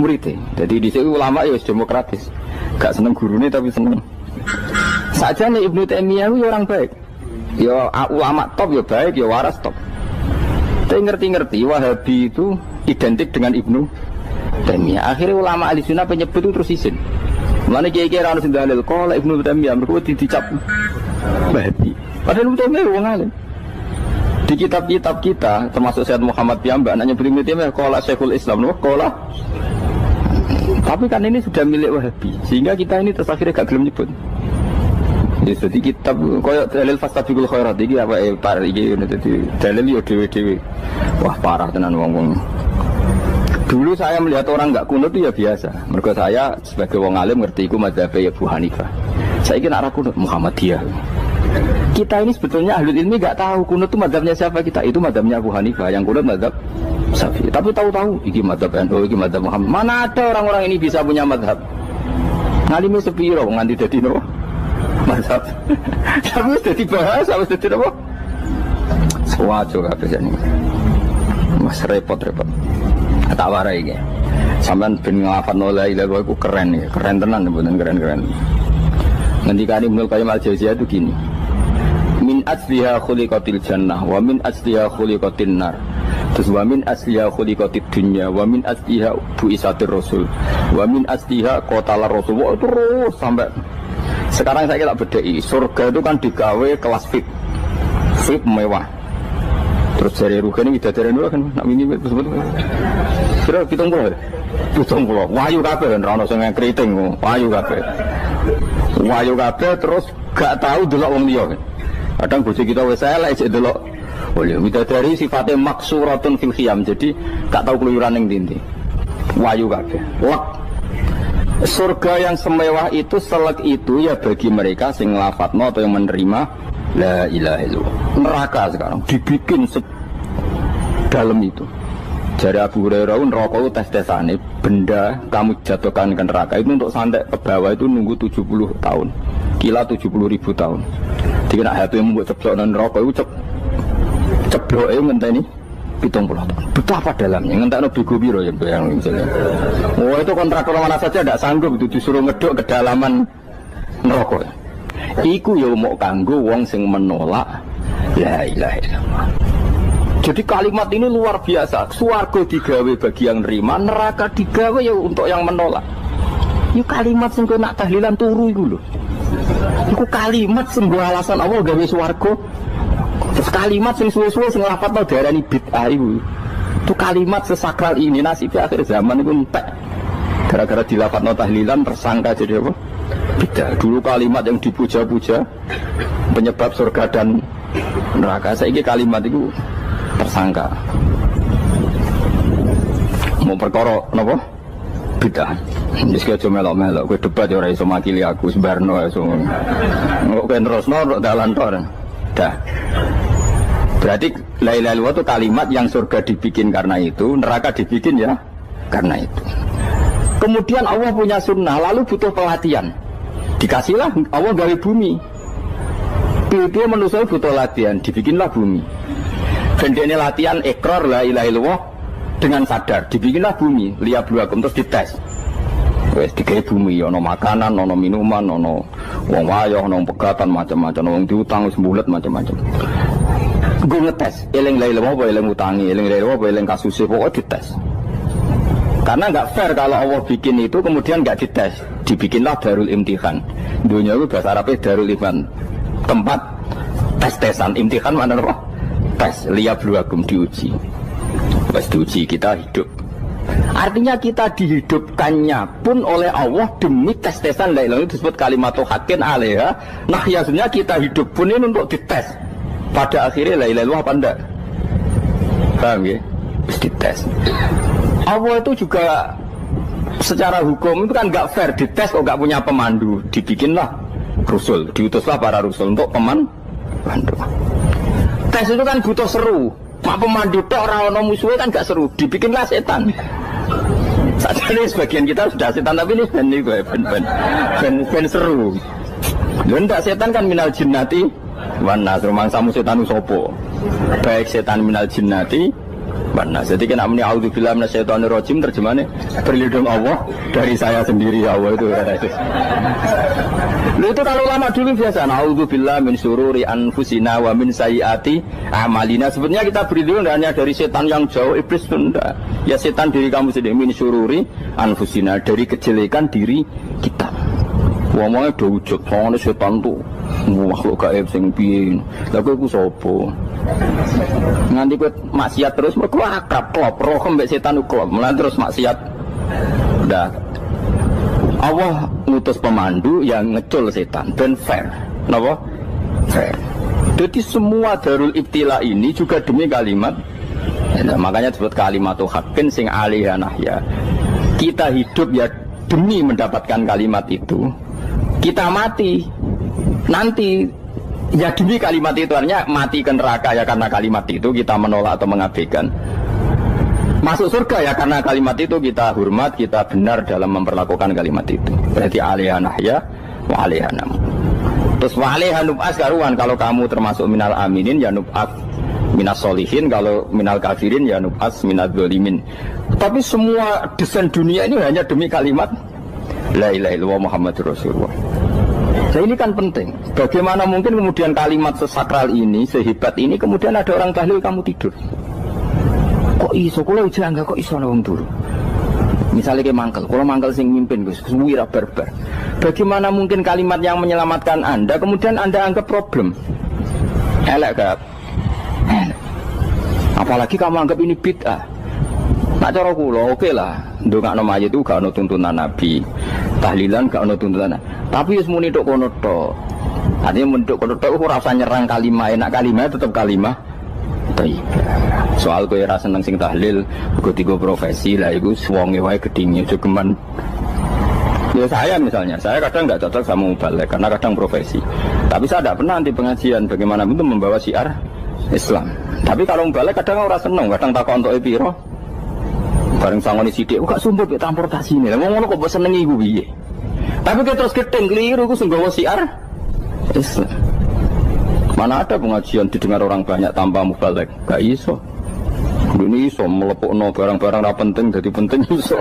muridnya. Jadi di sini ulama ya demokratis. Gak seneng gurunya tapi seneng. Saja nih Ibnu Taimiyah itu orang baik. Ya ulama top ya baik, ya waras top. Tapi ngerti-ngerti Wahabi itu identik dengan Ibnu Taimiyah. Akhirnya ulama ahli sunnah penyebut itu terus isin. Mulane kiai-kiai ra ono sing dalil kok Ibnu Taimiyah mergo dicap Wahabi. Padahal Ibnu Taimiyah wong alim. Di kitab-kitab kita termasuk Syekh Muhammad Piyambak nanya Ibnu Taimiyah qala Syekhul Islam no qala. Tapi kan ini sudah milik Wahabi sehingga kita ini terus akhirnya gak gelem nyebut. Jadi kitab koyo dalil fastabiqul khairat iki apa par iki dadi dalil yo dhewe-dhewe. Wah parah tenan wong-wong. Dulu saya melihat orang enggak kunut itu ya biasa. Mergo saya sebagai wong alim ngerti iku mazhab Abu Hanifah. Saiki nek ora kunut Muhammadiyah. Kita ini sebetulnya ahli ilmi enggak tahu kunut itu mazhabnya siapa kita. Itu mazhabnya Abu Hanifah, yang kunut mazhab Syafi'i. Tapi tahu-tahu iki mazhab NU, iki mazhab Muhammad. Mana ada orang-orang ini bisa punya mazhab? Ngalime sepiro nganti dadi no? Mazhab. Tapi sudah dibahas, harus jadi apa? Sewajo kabeh jane. Mas repot-repot. Tak warai iki. Sampeyan ben nglafadzno la ilaha illallah iku keren ya, keren tenan mboten keren-keren. Ngendikane Ibnu Qayyim Al-Jauziyah itu gini. Min asliha khuliqatil jannah wa min asliha khuliqatin nar. Terus wa min asliha khuliqatid dunya wa min asliha bu'isatir rasul wa min asliha qatalar rasul. Terus sampai sekarang saya tak bedai, surga itu kan digawe kelas VIP mewah. Terus dari Rugen ini bidadari dulu kan, nak mini sebut. Kira pitung pulau, wayu kafe kan, rano sengai keriting, wayu kafe, terus gak tahu delok wong liya kan. Kadang bojo kita wis elek cek delok. Oh iya, bidadari sifatnya maksuratun fil khiyam, jadi gak tahu keluyuran ning ndi. Wayu kafe, lek. Surga yang semewah itu selek itu ya bagi mereka sing lafadzno atau yang menerima la ilaha illallah. Neraka sekarang dibikin dalam itu. Jari Abu Hurairah neraka itu tes-tesane benda kamu jatuhkan ke neraka itu untuk sampai ke bawah itu nunggu 70 tahun. Kila 70.000 tahun. Jadi nak hati yang membuat ceblok neraka itu ceblok itu ngenteni 70 tahun. Betapa dalamnya ngenteni bigo biro ya yang misalnya. Oh itu kontraktor mana saja tidak sanggup itu disuruh ngeduk kedalaman neraka. Iku ya mau kanggo wong sing menolak la ilaha illallah. Jadi kalimat ini luar biasa. Swarga digawe bagi yang nerima, neraka digawe ya untuk yang menolak. Itu kalimat sing nak tahlilan turu iku lho. Iku kalimat sing alasan Allah gawe swarga. Terus kalimat sing suwe-suwe sing lafadzno darani bid'ah iku. Itu kalimat sesakral ini nasibnya akhir zaman iku entek. Gara-gara dilafadzno tahlilan tersangka jadi apa? Bid'ah. Dulu kalimat yang dipuja-puja penyebab surga dan neraka. Saiki kalimat itu tersangka. Mau perkara napa? Bid'ah. Wis aja melok-melok kowe debat ya ora iso makili aku sebarno iso. Kok terusno dalan tor. Dah. Berarti la ilaha illallah itu kalimat yang surga dibikin karena itu, neraka dibikin ya karena itu. Kemudian Allah punya sunnah, lalu butuh pelatihan. Dikasihlah Allah gawe bumi. Dia manusia butuh latihan, dibikinlah bumi. Gendene latihan ikrar la ilaha illallah dengan sadar, dibikinlah bumi, liyabluwakum terus dites. Wes digawe bumi, ono makanan, ono minuman, ono wong wayah, ono pegatan macam-macam, wong diutang wis mbulet macam-macam. Gue ngetes, eling la ilaha illallah apa eling utangi, eling la ilaha illallah apa eling kasuse, pokoknya dites. Karena nggak fair kalau Allah bikin itu kemudian nggak dites, dibikinlah darul imtihan. Dunia itu bahasa Arabnya darul imtihan, tempat tes-tesan. Imtihan mana apa? Tes, liyabluwakum, diuji. Pas diuji kita hidup. Artinya kita dihidupkannya pun oleh Allah demi tes-tesan la ilaha illallah, disebut kalimatul haqqin alaiha. Nah biasanya kita hidup pun ini untuk dites. Pada akhirnya la ilaha illallah apa enggak? Paham ya? Terus dites. Allah itu juga secara hukum itu kan nggak fair, dites kok nggak punya pemandu, dibikinlah rusul, diutuslah para rusul untuk pemandu. Tes itu kan butuh seru, mak pemandu tok ora ono musuhe kan gak seru, dibikinlah setan. Saat ini sebagian kita sudah setan tapi ini ben seru. Lho ndak setan kan minal jinnati wan nas, rumangsamu setan usopo. Baik setan minal jinnati Nah, jadi kena muni auzubillahi minasyaitonir rajim, terjemahnya berlindung Allah dari saya sendiri. Allah itu Lu itu kalau lama dulu biasa auzubillahi min syururi anfusina wa min sayyiati a'malina. Sebenarnya kita berlindung hanya dari setan yang jauh, iblis itu enggak. Ya setan diri kamu sendiri, min syururi anfusina, dari kejelekan diri kita. Ngomongnya do wujud, soalnya setan tuh makhluk gaib sing piye. Lah kowe ku sapa? Nganti kowe maksiat terus mergo akrab klop, roh mbek setan klop, mulai terus maksiat. Udah. Allah ngutus pemandu yang ngecul setan dan fair. Napa? Fair. Jadi semua darul ibtila ini juga demi kalimat. Nah, makanya disebut kalimatul haqqin sing alaiha nahya. Kita hidup ya demi mendapatkan kalimat itu. Kita mati nanti ya demi kalimat itu, artinya mati ke neraka ya karena kalimat itu kita menolak atau mengabaikan. Masuk surga ya karena kalimat itu kita hormat, kita benar dalam memperlakukan kalimat itu. Berarti alaiha nahya wa alaiha nam. Terus wa alaiha nub'as karuan, kalau kamu termasuk minal aminin ya nub'as minas solihin, kalau minal kafirin ya nub'as minal zalimin. Tapi semua desain dunia ini hanya demi kalimat la ilaha illallah Muhammadur Rasulullah. Nah ini kan penting. Bagaimana mungkin kemudian kalimat sesakral ini, sehebat ini, kemudian ada orang tahlil kamu tidur. Kok iso? Kalau jangga kok iso nawang turu? Misalnya kayak mangkel, kalau mangkel sing mimpin Gus, wira barbar. Bagaimana mungkin kalimat yang menyelamatkan Anda, kemudian Anda anggap problem? Elek gak? Apalagi kamu anggap ini bid'ah. Nak cara kula oke lah, ndongakno mayit itu gak ono tuntunan Nabi. Tahlilan gak ono tuntunan. Tapi wis muni tok kono tok. Artinya menduk kono tok ora usah nyerang kalimah, enak kalimah tetap kalimah thayyibah. Soal kowe ora seneng sing tahlil, uga tiga profesi lah iku wonge wae gedhinge jogeman. Ya saya misalnya, saya kadang nggak cocok sama mubalek karena kadang profesi. Tapi saya tidak pernah anti pengajian, bagaimana itu membawa syiar Islam. Tapi kalau mubalek kadang orang seneng, kadang takut untuk piro Bareng sangoni sithik, gak sumpah mek transportasi ini. Lah ngono kok mbok senengi iku piye? Tapi kita terus gedeng keliru iku sing gawa siar Islam. Mana ada pengajian didengar orang banyak tanpa mubalek? Gak iso. Ini iso melepukno barang-barang ra penting jadi penting iso.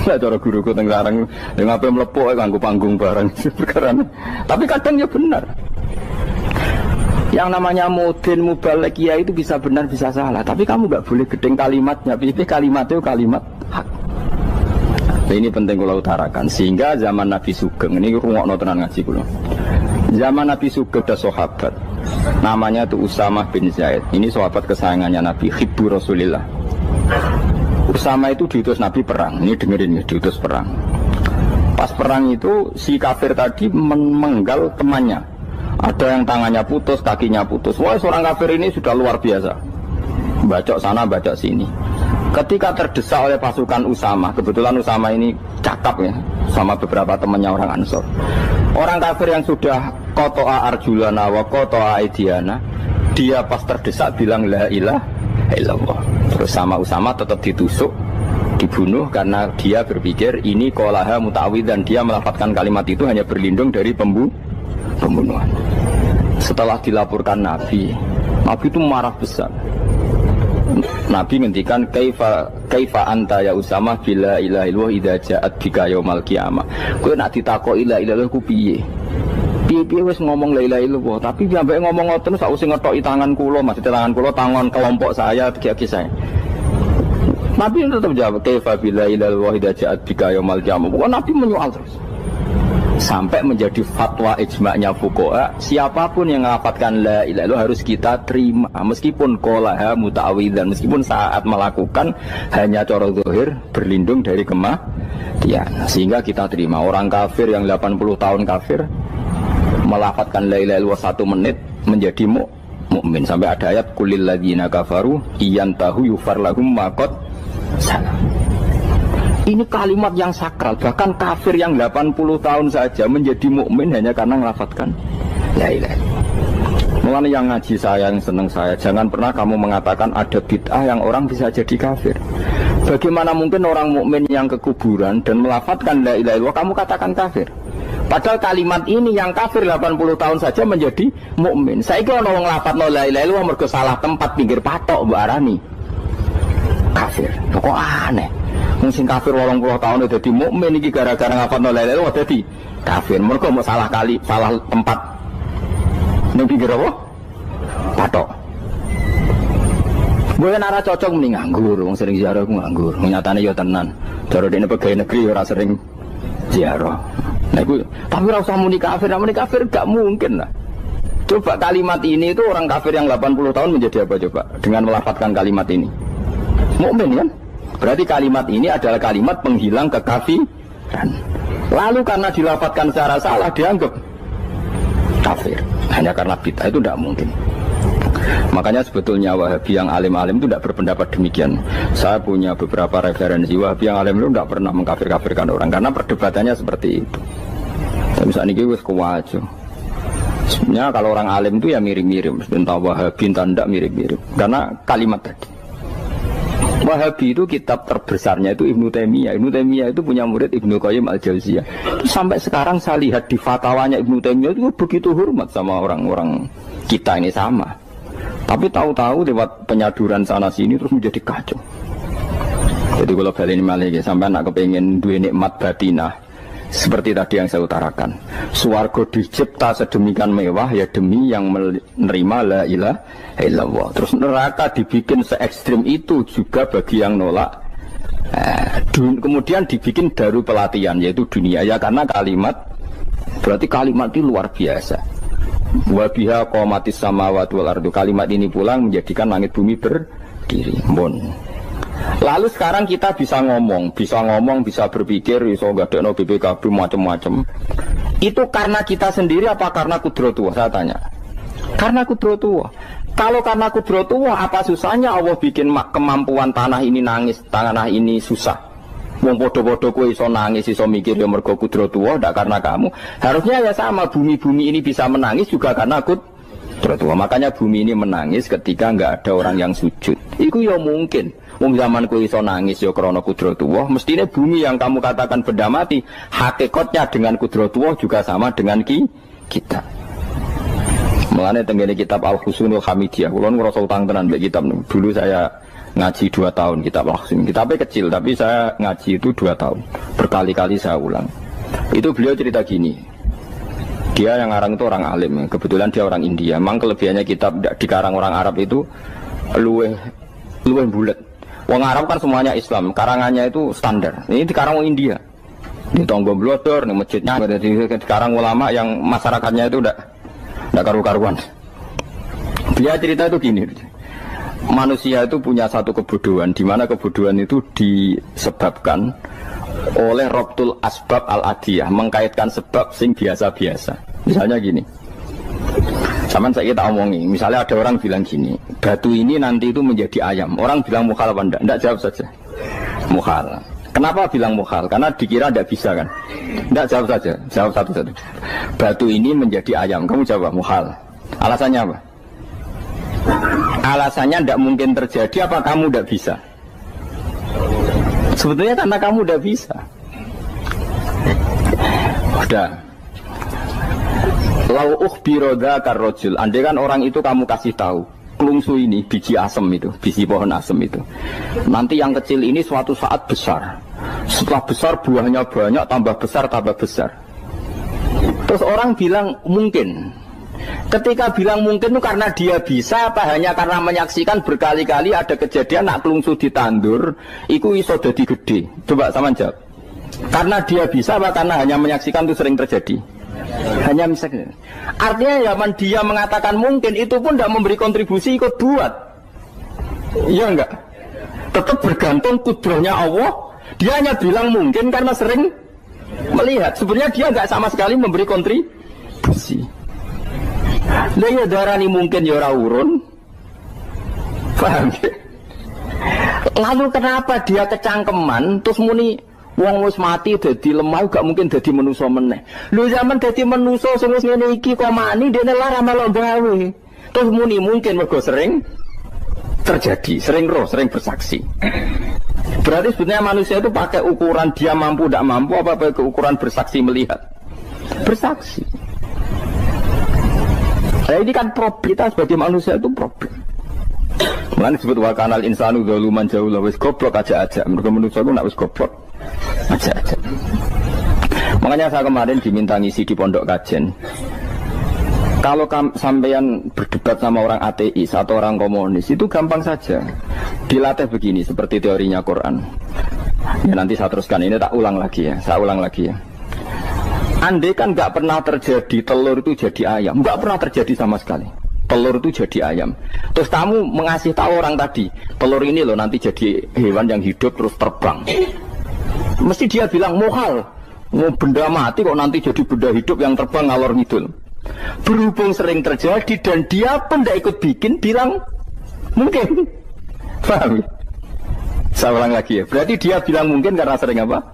Lah cara guruku teng larang ngapain melepuk kanggo panggung barang perkara. Tapi kadang ya benar. Yang namanya mudin mubalek ya itu bisa benar bisa salah. Tapi kamu gak boleh gedeng kalimatnya. Pilih kalimat itu kalimat hak. Nah, ini penting kalau utarakan. Sehingga zaman Nabi Sugeng ini rungokno tenan ngaji kula. Zaman Nabi Sugeng ada sahabat. Namanya itu Usamah bin Zaid. Ini sahabat kesayangannya Nabi, hibbu Rasulillah. Usamah itu diutus Nabi perang. Ini dengerin ya, diutus perang. Pas perang itu si kafir tadi menggal temannya. Ada yang tangannya putus, kakinya putus. Wah, seorang kafir ini sudah luar biasa. Bacok sana, bacok sini. Ketika terdesak oleh pasukan Usamah, kebetulan Usamah ini cakap ya, sama beberapa temannya orang Ansor. Orang kafir yang sudah kotoa arjulana wa kotoa aidiana, dia pas terdesak bilang la ilaha illallah. Terus sama Usamah tetap ditusuk, dibunuh karena dia berpikir ini qolaha muta'awid dan dia melafadzkan kalimat itu hanya berlindung dari pembunuhan. Setelah dilaporkan Nabi itu marah besar. Nabi ngendikan kaifa anta ya Usamah bila ilaha illallah idza ja'at bika yaumal qiyamah. Kowe nak ditakoki la ilaha illallah ku piye? Piye wis ngomong la ilaha illallah, tapi sampai ngomong ngoten sak usih ngetoki tangan kula, maksud tangan kula tangan kelompok saya, kaki saya. Nabi tetap jawab kaifa bila ilaha illallah idza ja'at bika yaumal qiyamah. Bukan Nabi menyoal terus. Sampai menjadi fatwa ijma'nya fuqaha, siapapun yang melafatkan la ilaha illallah harus kita terima meskipun qolaha muta'awidzan, meskipun saat melakukan hanya cara zahir berlindung dari kematian, sehingga kita terima. Orang kafir yang 80 tahun kafir melafatkan la ilaha illallah 1 menit menjadi mukmin. Sampai ada ayat qulil ladzina kafaru iyantahu yufar lahum ma qad salam. Ini kalimat yang sakral, bahkan kafir yang 80 tahun saja menjadi mukmin hanya karena melafatkan la ilaha illallah. Mulane yang ngaji saya, yang seneng saya, jangan pernah kamu mengatakan ada bid'ah yang orang bisa jadi kafir. Bagaimana mungkin orang mukmin yang ke kuburan dan melafatkan la ilaha illallah kamu katakan kafir? Padahal kalimat ini yang kafir 80 tahun saja menjadi mukmin. Saiki ana wong nglafadzno la ilaha illallah mergo salah tempat pinggir patok mbok arani kafir. Kok aneh. Mungkin kafir 80 tahun udah dadi mukmin iki gara-gara ngapalno la ilaha illallah dadi kafir. Mergo mau salah tempat. Ning pinggir apa? Patok. Gue nara cocok mending nganggur, wong sering ziarah ku nganggur. Nyatane ya tenan. Cara dene pegawai negeri ora sering ziarah. Nah gue, tapi ora usah muni kafir gak mungkin lah. Coba kalimat ini itu orang kafir yang 80 tahun menjadi apa coba dengan melafadzkan kalimat ini? Mukmin kan? Berarti kalimat ini adalah kalimat penghilang kekafiran. Lalu karena dilafadzkan secara salah dianggap kafir. Hanya karena bid'ah itu tidak mungkin. Makanya sebetulnya Wahabi yang alim-alim itu tidak berpendapat demikian. Saya punya beberapa referensi Wahabi yang alim itu tidak pernah mengkafir-kafirkan orang karena perdebatannya seperti itu. Misalnya ini wis kuwajo. Sebenarnya kalau orang alim itu ya mirip-mirip, entah Wahabi entah tidak mirip-mirip. Karena kalimat tadi. Wahabi itu kitab terbesarnya itu Ibnu Taimiyah. Ibnu Taimiyah itu punya murid Ibnu Qayyim Al-Jauziyah. Sampai sekarang saya lihat di fatwanya Ibnu Taimiyah itu begitu hormat sama orang-orang kita ini sama. Tapi tahu-tahu lewat penyaduran sana sini terus menjadi kacau. Jadi kalau balik ini malah sampai nak kepengen dua nikmat batinah. Seperti tadi yang saya utarakan, swarga dicipta sedemikian mewah ya demi yang menerima la ilaha illallah. Terus neraka dibikin se-ekstrim itu juga bagi yang nolak. Kemudian dibikin daru pelatihan yaitu dunia ya karena kalimat, berarti kalimat itu luar biasa. Wa biha qamatis samawati wal ardu. Kalimat ini pulang menjadikan langit bumi berdiri. Lalu sekarang kita bisa ngomong, bisa berpikir, bisa ngadekno BPKB macam-macam. Itu karena kita sendiri apa karena kudratullah? Saya tanya. Karena kudratullah. Kalau karena kudratullah, apa susahnya Allah bikin kemampuan tanah ini nangis, tanah ini susah. Wong podo-podo kowe iso nangis, iso mikir ya mergo kudratullah, ndak karena kamu. Harusnya ya sama, bumi-bumi ini bisa menangis juga karena kudratullah. Makanya bumi ini menangis ketika nggak ada orang yang sujud. Itu ya mungkin. Wong zaman kowe iso nangis ya krana kudratullah, mestine bumi yang kamu katakan benda mati, hakikatnya dengan kudratullah juga sama dengan kita. Mulane tengene kitab Al-Husunul Hamidiyah, kula ngrasa utang tenan mbek kitab niku. Dulu saya ngaji 2 tahun kitab Al-Husun. Kitabnya kecil tapi saya ngaji itu 2 tahun. Berkali-kali saya ulang. Itu beliau cerita gini. Dia yang ngarang itu orang alim, kebetulan dia orang India. Memang kelebihannya kitab dikarang orang Arab itu luweh bulet. Wong Arab kan semuanya Islam, karangannya itu standar. Ini dikarang orang India. Di Tonggo Blodor, di masjidnya, dikarang ulama yang masyarakatnya itu udah karu-karuan. Dia cerita itu gini. Manusia itu punya satu kebodohan, di mana kebodohan itu disebabkan oleh Robtul Asbab Al-Adiyah, mengkaitkan sebab sing biasa-biasa. Misalnya gini. Sama saya kita omongi, misalnya ada orang bilang gini, batu ini nanti itu menjadi ayam. Orang bilang mukhal apa enggak? Enggak, jawab saja. Mukhal. Kenapa bilang mukhal? Karena dikira enggak bisa kan? Enggak, jawab saja. Jawab satu-satu. Batu ini menjadi ayam. Kamu jawab mukhal. Alasannya apa? Alasannya enggak mungkin terjadi apa kamu enggak bisa? Sebetulnya karena kamu enggak bisa. Udah. Lau ukhbiro dzakar rajul, andai kan orang itu kamu kasih tahu, kelungsu ini biji asem itu, biji pohon asem itu. Nanti yang kecil ini suatu saat besar. Setelah besar buahnya banyak, tambah besar. Terus orang bilang mungkin. Ketika bilang mungkin itu karena dia bisa apa hanya karena menyaksikan berkali-kali ada kejadian nak kelungsu ditandur, iku iso dadi gede. Coba sama jawab. Karena dia bisa apa karena hanya menyaksikan itu sering terjadi? Hanya misalnya. Artinya zaman dia mengatakan mungkin itu pun tidak memberi kontribusi ikut buat. Iya enggak? Tetap bergantung kudrahnya Allah. Dia hanya bilang mungkin karena sering melihat. Sebenarnya dia enggak sama sekali memberi kontribusi. Lah ya darani mungkin ya ora urun. Paham ya? Lalu kenapa dia kecangkeman terus muni wong wis mati dadi lemah gak mungkin dadi manusa meneh. Lho zaman dadi manusa sing wis ngene iki kok mani dene lara melok gawe. Terus muni mungkin mergo sering terjadi, sering roh, sering bersaksi. Berarti sebenarnya manusia itu pakai ukuran dia mampu tidak mampu apa pakai ukuran bersaksi melihat. Bersaksi. Nah ini kan problem kita sebagai manusia itu problem. Mulane disebut wa kanal insanu zaluman jahula wis goblok aja. Mergo manusia itu nak wis goblok. Aja. Makanya saya kemarin diminta ngisi di pondok kajen. Kalau sampean berdebat sama orang ateis atau orang komunis itu gampang saja. Dilatih begini seperti teorinya Quran. Ya nanti saya teruskan ini tak ulang lagi ya. Saya ulang lagi ya. Andai kan nggak pernah terjadi telur itu jadi ayam, nggak pernah terjadi sama sekali. Telur itu jadi ayam. Terus kamu mengasih tahu orang tadi, telur ini loh nanti jadi hewan yang hidup terus terbang. Mesti dia bilang muhal, benda mati kok nanti jadi benda hidup yang terbang ngalor ngidul. Berhubung sering terjadi dan dia pun tidak ikut bikin, bilang mungkin. Paham? Saya ulang lagi ya. Berarti dia bilang mungkin karena sering apa?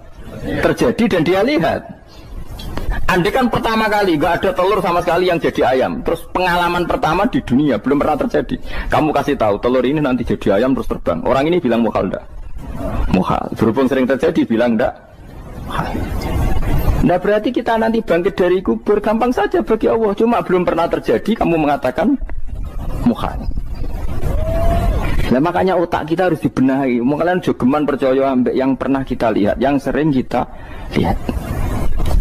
Terjadi dan dia lihat. Andai kan pertama kali nggak ada telur sama sekali yang jadi ayam, terus pengalaman pertama di dunia belum pernah terjadi. Kamu kasih tahu telur ini nanti jadi ayam terus terbang. Orang ini bilang muhal enggak? Muhal. Berhubung sering terjadi bilang enggak? Nah berarti kita nanti bangkit dari kubur gampang saja bagi Allah. Cuma belum pernah terjadi kamu mengatakan muhal. Nah makanya otak kita harus dibenahi. Kalian jogeman percaya ambek yang pernah kita lihat, yang sering kita lihat.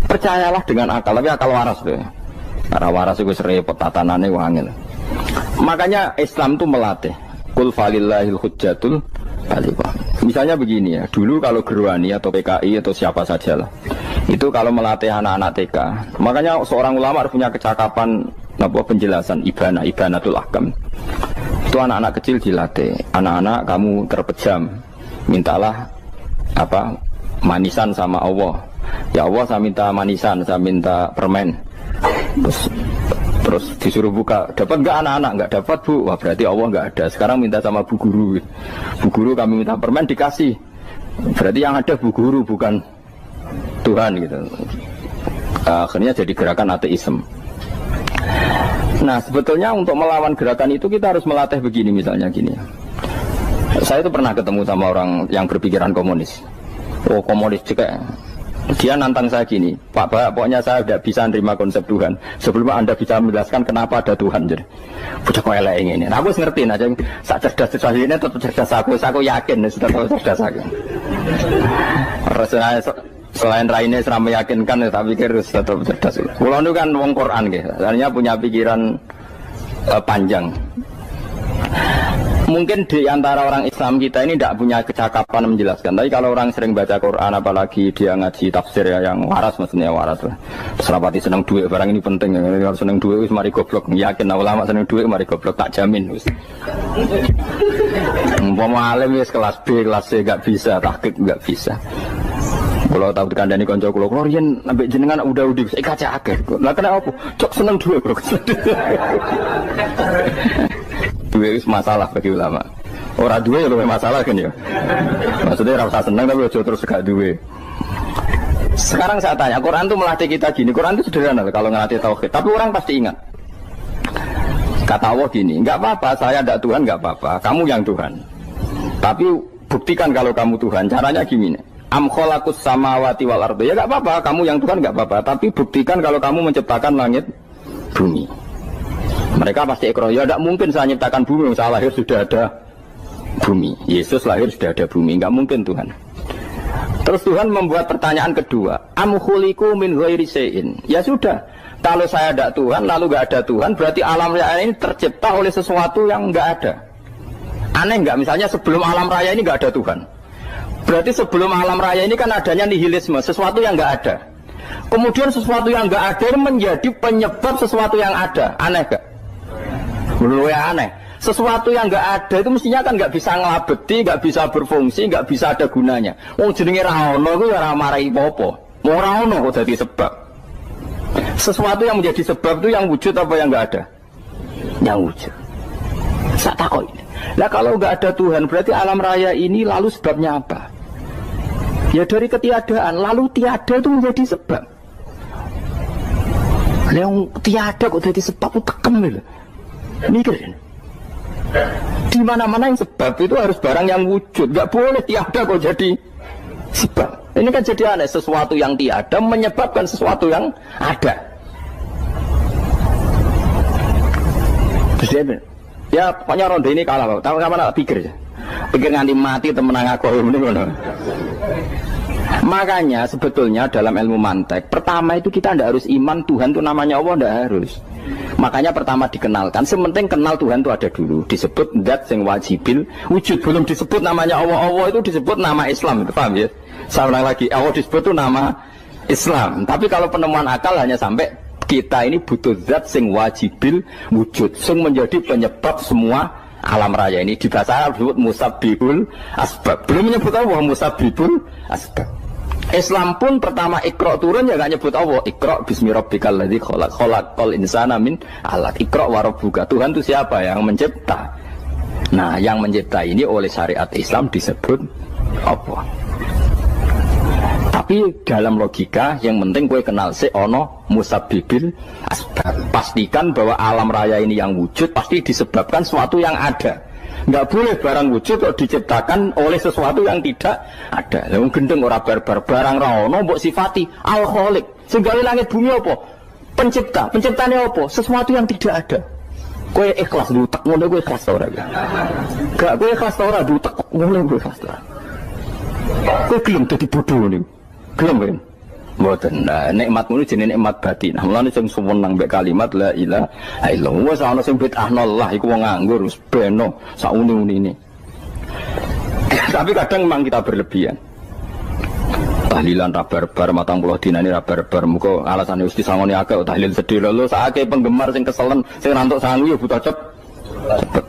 Percayalah dengan akal, tapi akal waras deh. Karena waras itu serempet tatanannya wangil. Makanya Islam itu melatih. Qul falillahil hujjatul baligha. Misalnya begini ya, dulu kalau Gerwani atau PKI atau siapa saja lah, itu kalau melatih anak-anak TK, makanya seorang ulama harus punya kecakapan penjelasan ibanatul ahkam. Itu anak-anak kecil dilatih. Anak-anak kamu terpejam, mintalah manisan sama Allah. Ya Allah saya minta manisan, saya minta permen. Terus disuruh buka, dapat nggak anak-anak? Nggak dapat bu. Wah berarti Allah nggak ada. Sekarang minta sama bu guru. Bu guru kami minta permen dikasih. Berarti yang ada bu guru bukan Tuhan gitu. Akhirnya jadi gerakan ateisme. Nah sebetulnya untuk melawan gerakan itu kita harus melatih begini misalnya gini. Saya itu pernah ketemu sama orang yang berpikiran komunis. Oh komunis juga. Dia nantang saya gini, Pak, pokoknya saya tidak bisa menerima konsep Tuhan sebelum Anda bisa menjelaskan kenapa ada Tuhan. Jadi, bocah kok elek ini. Nah, aku ngerti aja, sak cerdas ini tetap cerdas aku yakin tetap cerdas aku. Selain raine seram meyakinkan, saya pikir tetap cerdas. Kulo itu kan wong Quran gitu, artinya punya pikiran panjang. Mungkin di antara orang Islam kita ini tidak punya kecakapan menjelaskan. Tapi kalau orang sering baca Quran, apalagi dia ngaji tafsir ya, yang waras maksudnya waras lah. Serapati senang duit, barang ini penting. Kalau senang duit, mari goblok. Yakin ulama senang duit, mari goblok. Tak jamin. Umpama alim ya kelas B, kelas C gak bisa, tahqiq gak bisa. Kalau tahu kandani konco kulo riyen ambek jenengan udah saya kaca akeh. Lah kena apa? Cok seneng duit, Bro. Duit itu masalah bagi ulama. Orang duit ya lebih masalah kan ya. Maksudnya rasa seneng tapi ojo terus gak duit. Sekarang saya tanya, Quran itu melatih kita gini. Quran itu sederhana kalau ngelatih tauhid. Tapi orang pasti ingat. Kata Allah gini, nggak apa-apa, saya tidak Tuhan, nggak apa-apa. Kamu yang Tuhan. Tapi buktikan kalau kamu Tuhan. Caranya gini. Am khalaqus samawati wal ardi. Ya enggak apa-apa, kamu yang Tuhan enggak apa-apa, tapi buktikan kalau kamu menciptakan langit bumi. Mereka pasti ikrar, ya enggak mungkin saya menciptakan bumi, saya lahir sudah ada bumi. Yesus lahir sudah ada bumi, enggak mungkin Tuhan. Terus Tuhan membuat pertanyaan kedua, am khuliqu min ghairi syai'in. Ya sudah, kalau saya tidak Tuhan lalu enggak ada Tuhan, berarti alam raya ini tercipta oleh sesuatu yang enggak ada. Aneh enggak, misalnya sebelum alam raya ini enggak ada Tuhan. Berarti sebelum alam raya ini kan adanya nihilisme, sesuatu yang enggak ada. Kemudian sesuatu yang enggak ada menjadi penyebab sesuatu yang ada. Aneh gak? Menurut ya aneh. Sesuatu yang enggak ada itu mestinya kan enggak bisa ngelabeti, enggak bisa berfungsi, enggak bisa ada gunanya. Wong jenenge ra ono iku ya ora marai apa-apa. Ora ono kok dadi sebab. Sesuatu yang menjadi sebab itu yang wujud apa yang enggak ada? Yang wujud. Sak takoi. Lah kalau enggak ada Tuhan berarti alam raya ini lalu sebabnya apa? Ya dari ketiadaan, lalu tiada itu menjadi sebab. Yang tiada kok jadi sebab itu tekem gitu. Mikirin. Di mana-mana yang sebab itu harus barang yang wujud, nggak boleh tiada kok jadi sebab. Ini kan jadi aneh, sesuatu yang tiada menyebabkan sesuatu yang ada. Terus ya pokoknya ronde ini kalah, Pak. Tahu kapan tak pikir ya? Pikir nganti mati temenang aku ini ngono. Makanya sebetulnya dalam ilmu mantek pertama itu kita tidak harus iman Tuhan itu namanya Allah, tidak harus. Makanya pertama dikenalkan, sementing kenal Tuhan itu ada dulu. Disebut zat sing wajibil wujud, belum disebut namanya Allah. Allah itu disebut nama Islam, itu paham ya? Saya ulang lagi, Allah disebut itu nama Islam. Tapi kalau penemuan akal hanya sampai kita ini butuh zat sing wajibil wujud, sing menjadi penyebab semua alam raya ini. Di bahasa Arab disebut musabbibul asbab. Belum menyebut Allah musabbibul asbab. Islam pun pertama Iqra turun ya gak nyebut Allah. Iqra bismi rabbikal ladzi khalaq, khalaqal insana min 'alaq. Iqra wa rabbuka. Tuhan itu siapa? Yang mencipta. Nah, yang mencipta ini oleh syariat Islam disebut apa? Tapi dalam logika yang penting gue kenal si ono musabbibil asbab. Pastikan bahwa alam raya ini yang wujud pasti disebabkan sesuatu yang ada. Nggak boleh barang wujud kok diciptakan oleh sesuatu yang tidak ada. Yang gendeng ora barbar barang ra ono mbok sifati al-khaliq. Sing gawe langit bumi apa? Pencipta. Penciptane apa? Sesuatu yang tidak ada. Kowe ikhlas dutek ngono kowe ikhlas ora ya? Gak kowe ikhlas ora dutek ngono kowe ikhlas ora. Kowe gelem dadi bodoh niku. Gelem kan? Mboten. Nah, nikmat ngono jenenge nikmat batin. Mulane sing suwenang mbek kalimat la ilaha illallah. Wes ana sing bid'ahno Allah iku wong nganggur wis beno sauni-unine. Tapi kadang memang kita berlebihan. Tahlilan ra barbar 40 dinane ra barbar. Muga alasane wis disangoni akeh tahlil sedih lho sakake penggemar sing keselen sing rantuk sangu ya buta cepet.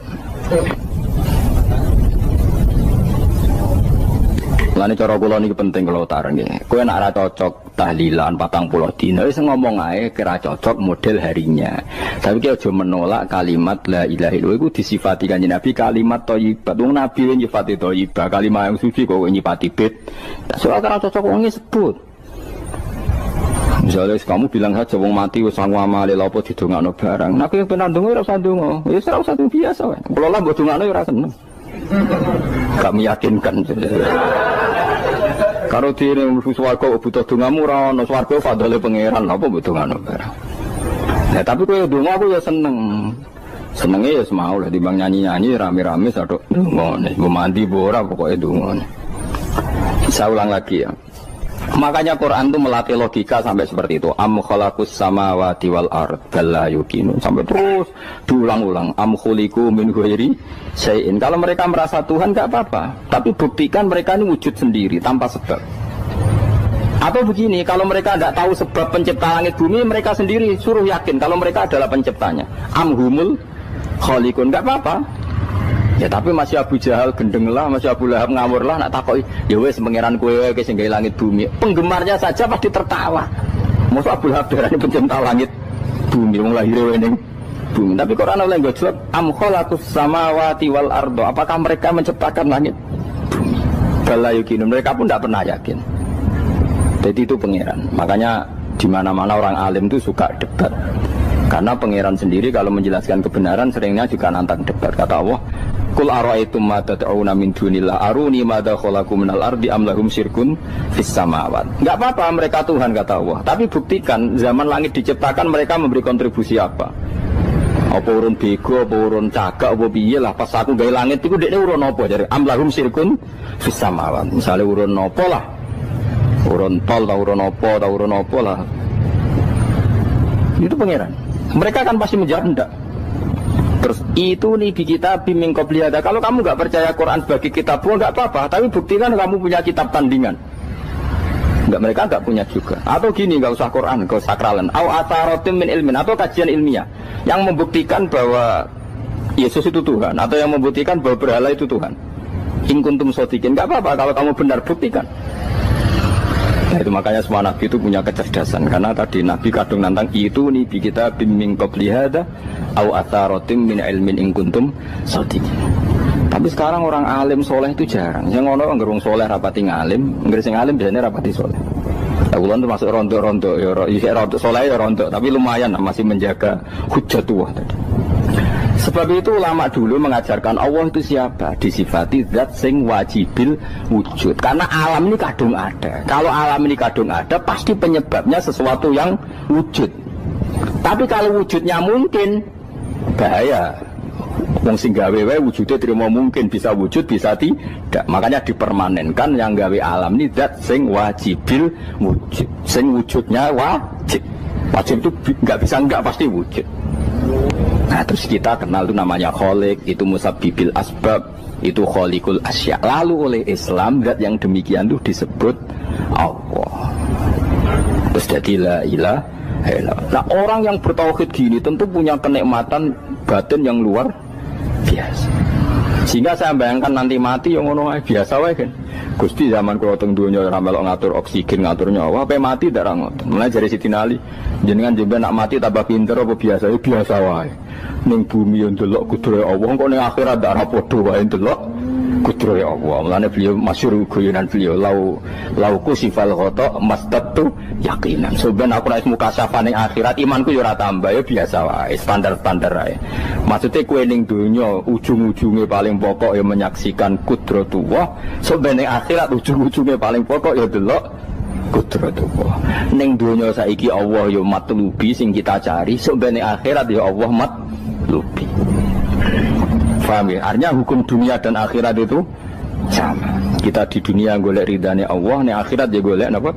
Lani cara kula niki penting kula utarane. Kowe nek ora cocok tahlilan 40 dina wis ngomong ae kira cocok model harinya. Tapi ki aja menolak kalimat la ilaha illallah iku disifati Kanjeng Nabi kalimat thayyibah. Wong Nabi nyifati thayyibah, kalimat yang suci kok nyifati bid. Soal kira cocok wong sebut. Misalnya kamu bilang saja wong mati wis sangu amale lha apa didongakno barang. Nek kowe penandunge ora usah ndonga. Wis ora usah biasa wae. Kula lah mbok dongakno ora seneng. Gak meyakinkan. Kalau di swarga butuh dongamu ora ono swarga fadhole pangeran apa butuh ngono barang. Ya tapi kowe donga aku ya seneng. Senenge ya semau lah timbang nyanyi-nyanyi rame-rame sadok ngono. Mbok mandi ora pokoke donga. Saya ulang lagi ya. Makanya Quran itu melatih logika sampai seperti itu. Am khalaqus samawati wal ard bala yuqinu sampai terus diulang-ulang. Am khuliqu min ghairi syai'in. Kalau mereka merasa Tuhan enggak apa-apa, tapi buktikan mereka ini wujud sendiri tanpa sebab. Atau begini, kalau mereka tidak tahu sebab pencipta langit bumi, mereka sendiri suruh yakin kalau mereka adalah penciptanya. Am humul khaliqun, enggak apa-apa. Ya tapi masih Abu Jahal gendeng lah, masih Abu Lahab ngawur lah, nak takoki, ya wes pangeran kowe ke sing gawe langit bumi. Penggemarnya saja pasti tertawa. Mosok Abu Lahab darane pencipta langit bumi, wong lahir ning bumi. Tapi Quran oleh nggo jawab, am khalaqus samawati wal ardo. Apakah mereka menciptakan langit bumi? Bala yuqinu, mereka pun tidak pernah yakin. Jadi itu pangeran. Makanya di mana-mana orang alim itu suka debat. Karena pangeran sendiri kalau menjelaskan kebenaran seringnya juga nantang debat. Kata Allah, Qul ara'aytum ma tad'una min dunillah aruni madza khalaqu minal ardi am lahum syirkun fis samawat. Enggak apa-apa mereka Tuhan kata Allah, tapi buktikan zaman langit diciptakan mereka memberi kontribusi apa? Apa urun bego, apa urun cagak, apa piye lah pas aku gawe langit iku dekne urun apa jare am lahum syirkun fis samawat. Misale urun apa lah? Urun tol ta urun apa lah. Itu pangeran. Mereka kan pasti menjawab enggak. Terus itu nih di kitab min qabli hada. Kalau kamu nggak percaya Quran sebagai kitab, nggak apa-apa. Tapi buktikan kamu punya kitab tandingan. Enggak, mereka nggak punya juga. Atau gini, nggak usah Quran, nggak usah sakralan. Au atharotim min ilmin, atau kajian ilmiah yang membuktikan bahwa Yesus itu Tuhan, atau yang membuktikan bahwa berhala itu Tuhan. In kuntum shodiqin, nggak apa-apa kalau kamu benar, buktikan. Nah itu makanya semua Nabi itu punya kecerdasan. Karena tadi Nabi kadung nantang itu nih di kita min qabli hada au atharotim min ilmin in kuntum shodiqin. Tapi sekarang orang alim soleh itu jarang. Yang ngono ngerung soleh rapati ngalim, nggak sing alim biasanya rapati soleh. Bulan itu masuk rontok-rontok, ya rontok soleh ya rontok, tapi lumayan masih menjaga hujjatullah tadi. Sebab itu ulama dulu mengajarkan Allah itu siapa? Disifati zat sing wajibil wujud. Karena alam ini kadung ada. Kalau alam ini kadung ada, pasti penyebabnya sesuatu yang wujud. Tapi kalau wujudnya mungkin, bahaya. Wong sing gawe wae wujudnya terima mungkin, bisa wujud bisa tidak. Makanya dipermanenkan yang gawe alam ini zat sing wajibil wujud. Sing wujudnya wajib. Wajib itu nggak bisa nggak, pasti wujud. Nah terus kita kenal itu namanya Khaliq, itu musabbibil asbab, itu Khaliqul asya. Lalu oleh Islam zat yang demikian itu disebut Allah. Terus jadi la ilaha illallah. Nah orang yang bertauhid gini tentu punya kenikmatan batin yang luar biasa. Sehingga saya bayangkan nanti mati yang ngono biasa wae kan. Gusti zaman kula teng donya ora melok ngatur oksigen, ngatur nyawa, ape mati ndak ngoten. Mulai dari Siti Nali, jenengan jemben nak mati tambah pinter apa biasa? Ya biasa wae. Ning bumi yo ndelok kudrohe Allah, kok ning akhirat ndak ora padha wae ndelok kudrohe Allah. Mulane beliau masyhur guyonan beliau lauku sifal ghata mastatu yaqinan. Soben aku nek mukasyafah ning akhirat imanku yo ora tambah, ya biasa wae, standar-standar wae. Maksudnya kowe ning donya ujung-ujunge paling pokok ya menyaksikan kudratullah, soben ning akhirat ujung-ujunge paling pokok ya delok kudratullah. Ning donya saiki Allah ya matlubi sing kita cari, soben ning akhirat ya Allah matlubi. Paham ya? Artinya hukum dunia dan akhirat itu sama. Kita di dunia golek ridhanya Allah, ning akhirat ya golek napa?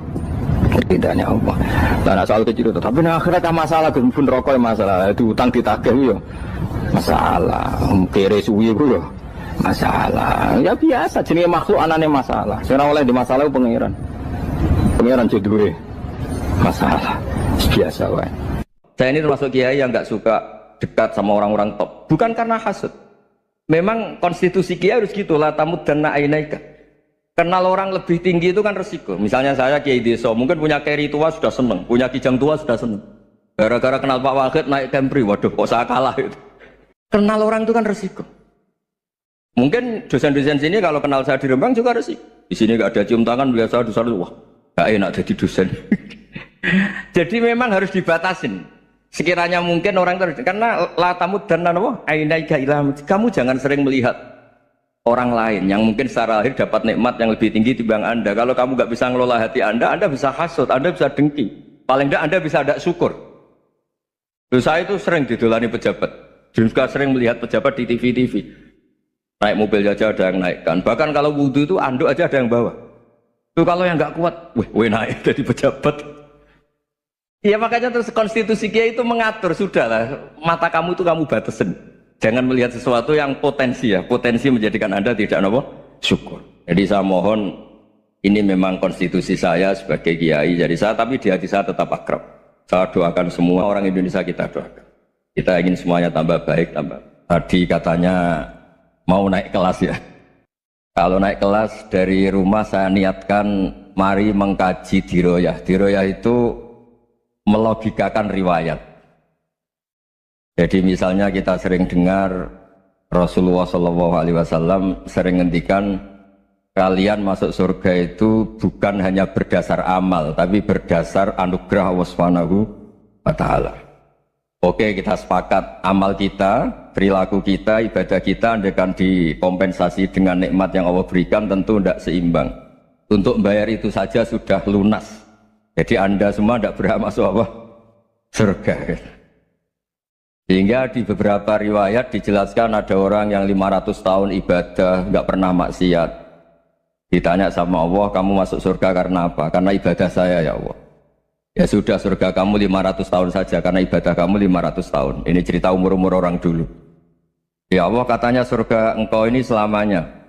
Ridhanya Allah. Lah soal kecil itu, tapi ning akhirat ada masalah, pun rokok masalah, itu utang ditagih yo masalah, kere suwi ku yo masalah. Ya biasa, jenenge makhluk anane masalah. Sing ora oleh di masalah pangeran. Pangeran jodohe masalah. Biasa wae. Saya ini termasuk kiai yang enggak suka dekat sama orang-orang top. Bukan karena hasud. Memang konstitusi kiai harus gitu, la tamuddanna ainaika. Kenal orang lebih tinggi itu kan resiko. Misalnya saya kiai desa, mungkin punya keri tua sudah seneng, punya kijang tua sudah seneng. Gara-gara kenal Pak Wahid naik Kempri, waduh kok saya kalah itu. Kenal orang itu kan resiko. Mungkin dosen-dosen sini kalau kenal saya di Rembang juga resiko. Di sini gak ada cium tangan, biasa dosen, wah gak enak jadi dosen. Jadi memang harus dibatasin. Sekiranya mungkin orang terus, karena la tamuddanna ainaika ila, kamu jangan sering melihat orang lain yang mungkin secara lahir dapat nikmat yang lebih tinggi dibanding Anda. Kalau kamu nggak bisa ngelola hati Anda bisa hasut, Anda bisa dengki. Paling tidak Anda bisa ada syukur. Loh, saya itu sering didolani pejabat. Juga sering melihat pejabat di TV. Naik mobil aja ada yang naikkan. Bahkan kalau wudhu itu anduk aja ada yang bawa. Tuh kalau yang nggak kuat, weh naik jadi pejabat. Ya makanya terus konstitusi Kiai itu mengatur, sudahlah mata kamu itu kamu batasin. Jangan melihat sesuatu yang potensi menjadikan Anda tidak syukur. Jadi saya mohon, ini memang konstitusi saya sebagai Kiai, jadi saya tapi di hati saya tetap akrab. Saya doakan semua orang Indonesia, kita doakan. Kita ingin semuanya tambah baik, tambah. Tadi katanya mau naik kelas ya. Kalau naik kelas dari rumah saya niatkan mari mengkaji diroyah. Diroyah itu melogikakan riwayat. Jadi misalnya kita sering dengar Rasulullah SAW sering ngendikan kalian masuk surga itu bukan hanya berdasar amal, tapi berdasar anugerah Allah Subhanahu wa Ta'ala. Oke, kita sepakat amal kita, perilaku kita, ibadah kita andaikan dikompensasi dengan nikmat yang Allah berikan tentu tidak seimbang. Untuk bayar itu saja sudah lunas. Jadi Anda semua tidak berhak masuk surga. Sehingga di beberapa riwayat dijelaskan ada orang yang 500 tahun ibadah nggak pernah maksiat. Ditanya sama Allah, kamu masuk surga karena apa? Karena ibadah saya ya Allah. Ya sudah, surga kamu 500 tahun saja karena ibadah kamu 500 tahun. Ini cerita umur-umur orang dulu. Ya Allah, katanya surga engkau ini selamanya.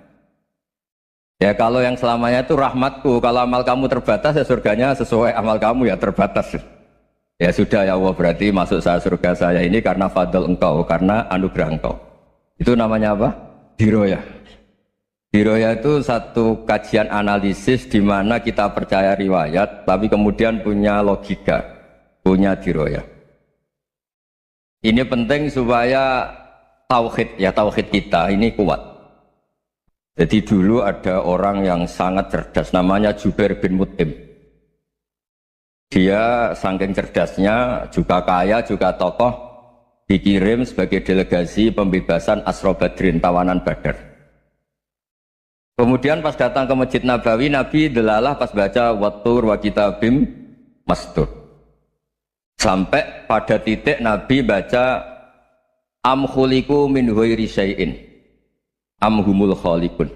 Ya kalau yang selamanya itu rahmatku, kalau amal kamu terbatas ya surganya sesuai amal kamu ya terbatas. Ya sudah ya Allah, berarti masuk saya surga saya ini karena fadl engkau, karena anugerah engkau. Itu namanya apa? Diroyah. Diroyah itu satu kajian analisis di mana kita percaya riwayat, tapi kemudian punya logika, punya diroyah. Ini penting supaya tauhid kita ini kuat. Jadi dulu ada orang yang sangat cerdas, namanya Jubair bin Mut'im. Dia saking cerdasnya, juga kaya, juga tokoh, dikirim sebagai delegasi pembebasan Asra Badrin, tawanan Badar. Kemudian pas datang ke Masjid Nabawi, Nabi delalah pas baca Wattur wa kitabim mastur. Sampai pada titik Nabi baca Am khuliqu min ghairi syai'in am humul khaliqun.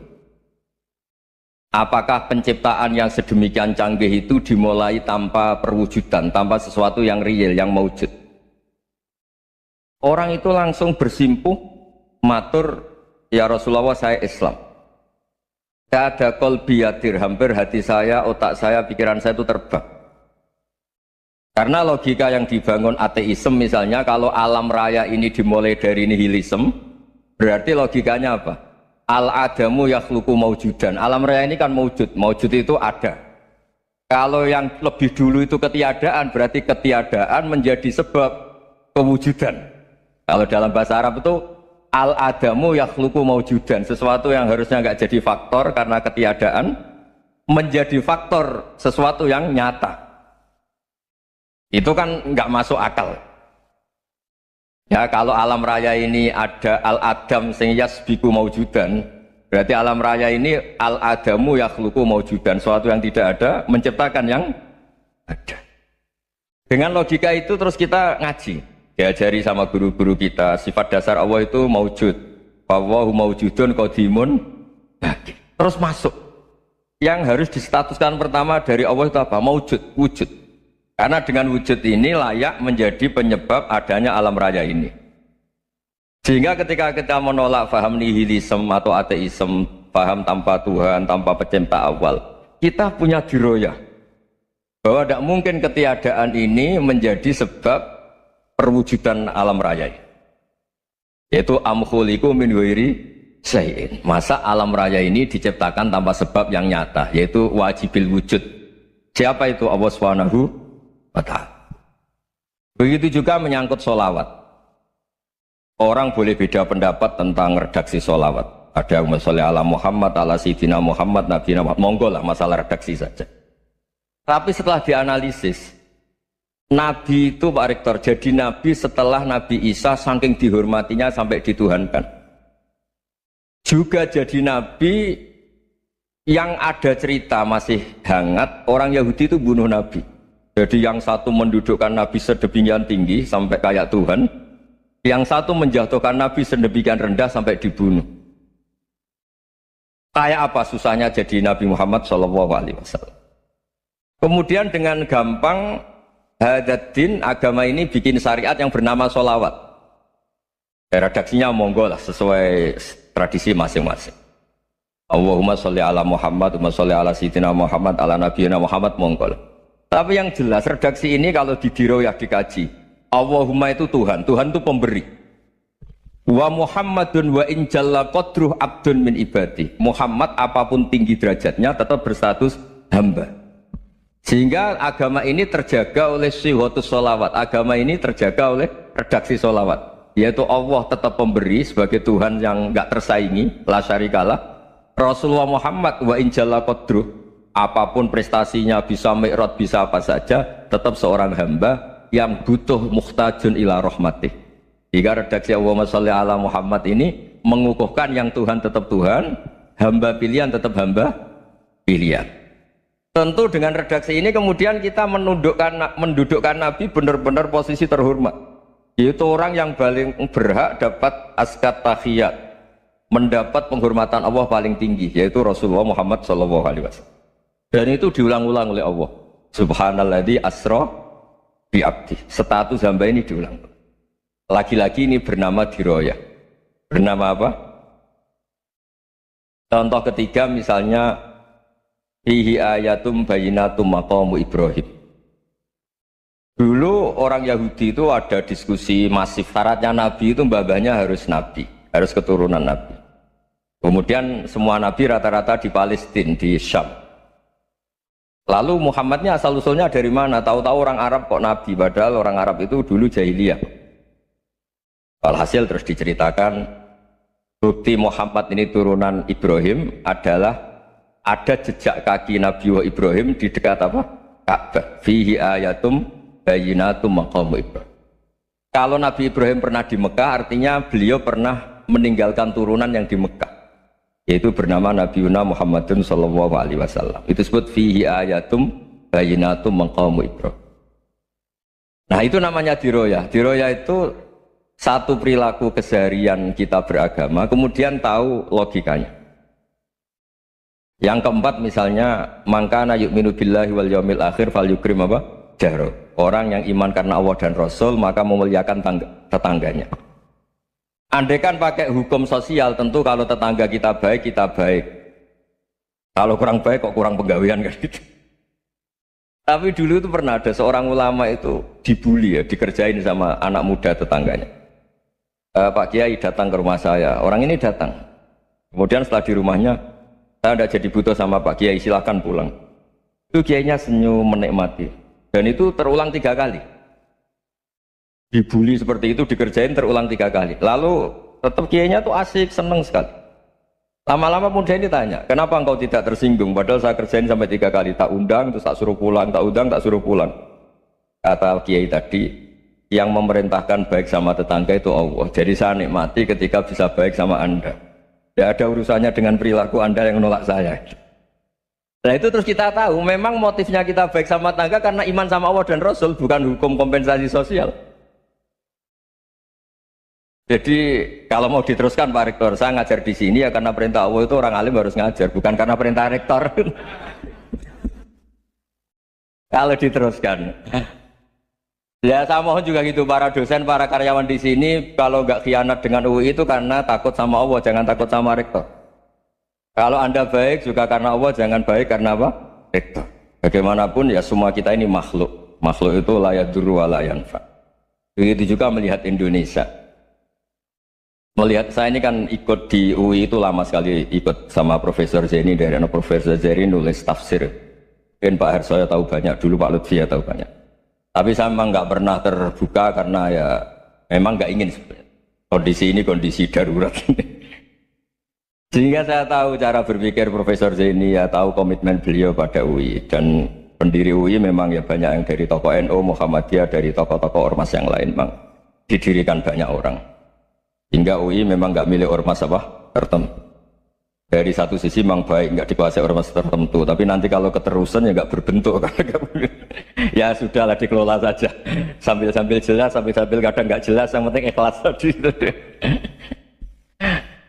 Apakah penciptaan yang sedemikian canggih itu dimulai tanpa perwujudan, tanpa sesuatu yang real, yang maujud? Orang itu langsung bersimpuh, matur, ya Rasulullah saya Islam. Ada qalbi yatir, hampir hati saya, otak saya, pikiran saya itu terbang. Karena logika yang dibangun ateisme misalnya, kalau alam raya ini dimulai dari nihilisme, berarti logikanya apa? Al-adamu yakhluqu maujudan. Alam raya ini kan maujud. Maujud itu ada. Kalau yang lebih dulu itu ketiadaan, berarti ketiadaan menjadi sebab kewujudan. Kalau dalam bahasa Arab itu al-adamu yakhluqu maujudan. Sesuatu yang harusnya nggak jadi faktor karena ketiadaan menjadi faktor sesuatu yang nyata. Itu kan nggak masuk akal. Ya kalau alam raya ini ada al-adam sing yasbiku maujudan, berarti alam raya ini al-adamu yakhluqu maujudan, sesuatu yang tidak ada menciptakan yang ada. Dengan logika itu terus kita ngaji, diajari sama guru-guru kita, sifat dasar Allah itu maujud, Wallahu maujudun qadimun. Terus masuk. Yang harus distatuskan pertama dari Allah itu apa? Maujud, wujud. Karena dengan wujud ini layak menjadi penyebab adanya alam raya ini. Sehingga ketika kita menolak faham nihilisme atau ateisme, faham tanpa Tuhan, tanpa pencipta awal, kita punya diroyah bahwa tidak mungkin ketiadaan ini menjadi sebab perwujudan alam raya ini. Yaitu am khuliqu min ghairi syai'in. Masa alam raya ini diciptakan tanpa sebab yang nyata, yaitu wajibil wujud. Siapa itu? Allah Subhanahu wa ta'ala. Begitu juga menyangkut sholawat. Orang boleh beda pendapat tentang redaksi sholawat. Ada yang sholli ala Muhammad, ala Sayyidina Muhammad, Nabi Muhammad. Monggo lah, masalah redaksi saja. Tapi setelah dianalisis, Nabi itu Pak Rektor, jadi Nabi setelah Nabi Isa saking dihormatinya sampai dituhankan. juga jadi nabi yang ada cerita masih hangat, orang Yahudi itu bunuh nabi. Jadi yang satu mendudukkan nabi sedemikian tinggi sampai kayak Tuhan, yang satu menjatuhkan nabi sedemikian rendah sampai dibunuh. Kayak apa susahnya jadi Nabi Muhammad SAW. Kemudian dengan gampang Hadaddin agama ini bikin syariat yang bernama sholawat. Redaksinya monggo lah sesuai tradisi masing-masing. Allahumma sholli ala Muhammad, Allahumma sholli ala Sayyidina Muhammad, ala Nabiyina Muhammad, monggo lah. Tapi yang jelas redaksi ini kalau di diroyah dikaji, Allahumma itu Tuhan, Tuhan itu pemberi. Wa Muhammadun wa in jalla qadruh abdun min ibadi. Muhammad apapun tinggi derajatnya tetap berstatus hamba. Sehingga agama ini terjaga oleh sihotus sholawat. Agama ini terjaga oleh redaksi sholawat. Yaitu Allah tetap pemberi sebagai Tuhan yang enggak tersaingi, la syarikalah. Rasulullah Muhammad wa in jalla qadruh, apapun prestasinya, bisa mi'raj, bisa apa saja, tetap seorang hamba yang butuh muhtajun ila rahmatih. Jika redaksi Allahumma sholli ala Muhammad ini mengukuhkan yang Tuhan tetap Tuhan, hamba pilihan tetap hamba pilihan. Tentu dengan redaksi ini kemudian kita mendudukkan Nabi benar-benar posisi terhormat. Yaitu orang yang paling berhak dapat askat tahiyat, mendapat penghormatan Allah paling tinggi, yaitu Rasulullah Muhammad SAW. Dan itu diulang-ulang oleh Allah. Subhanalladzi asra bi abdi. Status hamba ini diulang. Lagi-lagi ini bernama diroyah. Bernama apa? Contoh ketiga misalnya fihi ayatum bayyinatum maqamu Ibrahim. Dulu orang Yahudi itu ada diskusi masif, syaratnya Nabi itu mbah-mbahnya harus Nabi, harus keturunan Nabi. Kemudian semua Nabi rata-rata di Palestina, di Syam. Lalu Muhammadnya asal-usulnya dari mana? Tahu-tahu orang Arab kok Nabi, padahal orang Arab itu dulu jahiliyah. Alhasil terus diceritakan bukti Muhammad ini turunan Ibrahim adalah ada jejak kaki Nabi Ibrahim di dekat apa? Ka'bah. Fihi ayatum bayyinatum maqamu Ibrahim. Kalau Nabi Ibrahim pernah di Mekah, artinya beliau pernah meninggalkan turunan yang di Mekah, yaitu bernama Nabiuna Muhammadun sallallahu alaihi wasallam. Itu disebut fihi ayatum bayyinatum maqamu Ibrahim. Nah, itu namanya diroyah. Diroyah itu satu perilaku keseharian kita beragama, kemudian tahu logikanya. Yang keempat misalnya, mangkana yu'minu billahi wal yaumil akhir fal yukrim apa? Jahro. Orang yang iman karena Allah dan Rasul, maka memuliakan tetangganya. Andaikan pakai hukum sosial, tentu kalau tetangga kita baik, kita baik. Kalau kurang baik, kok kurang penggawean kan gitu. Tapi dulu itu pernah ada seorang ulama itu dibully ya, dikerjain sama anak muda tetangganya. Pak Kiai datang ke rumah saya, orang ini datang. Kemudian setelah di rumahnya, saya tidak jadi butuh sama Pak Kiai, silahkan pulang. Itu Kiainya senyum menikmati. Dan itu terulang 3 kali. Dibully seperti itu, dikerjain terulang 3 kali. Lalu tetap Kiainya tuh asik, seneng sekali. Lama-lama muda ini tanya, kenapa engkau tidak tersinggung? Padahal saya kerjain sampai 3 kali, tak undang, terus tak suruh pulang, tak undang, tak suruh pulang. Kata Kiai tadi, yang memerintahkan baik sama tetangga itu Allah. Jadi saya nikmati ketika bisa baik sama Anda. Tidak ada urusannya dengan perilaku Anda yang menolak saya. Nah itu terus kita tahu, memang motifnya kita baik sama tetangga karena iman sama Allah dan Rasul, bukan hukum kompensasi sosial. Jadi kalau mau diteruskan Pak Rektor, saya ngajar di sini ya karena perintah Allah, itu orang alim harus ngajar, bukan karena perintah Rektor. Kalau diteruskan. Ya saya mohon juga gitu, para dosen, para karyawan di sini kalau nggak khianat dengan UI itu karena takut sama Allah, jangan takut sama rektor. Kalau Anda baik juga karena Allah, jangan baik karena apa? Rektor. Bagaimanapun ya semua kita ini makhluk. Makhluk itu la yadurru wa la yanfa. Begitu juga melihat Indonesia. Melihat saya ini kan ikut di UI itu lama sekali, ikut sama Profesor Zeni, dari anak Profesor Zeni nulis tafsir. Mungkin Pak Hersoyo tahu banyak, dulu Pak Lutfi ya tahu banyak. Tapi saya memang nggak pernah terbuka karena ya memang nggak ingin sebenarnya. Kondisi ini kondisi darurat. Sehingga saya tahu cara berpikir Profesor Zaini, ya tahu komitmen beliau pada UI. Dan pendiri UI memang ya banyak yang dari tokoh NU, Muhammadiyah, dari tokoh-tokoh ormas yang lain memang didirikan banyak orang. Hingga UI memang nggak milik ormas apa tertentu. Dari satu sisi memang baik, nggak dikuasai ormas tertentu, tapi nanti kalau keterusan ya nggak berbentuk. Ya sudahlah dikelola saja, sambil jelas, sambil kadang nggak jelas, yang penting ikhlas tadi.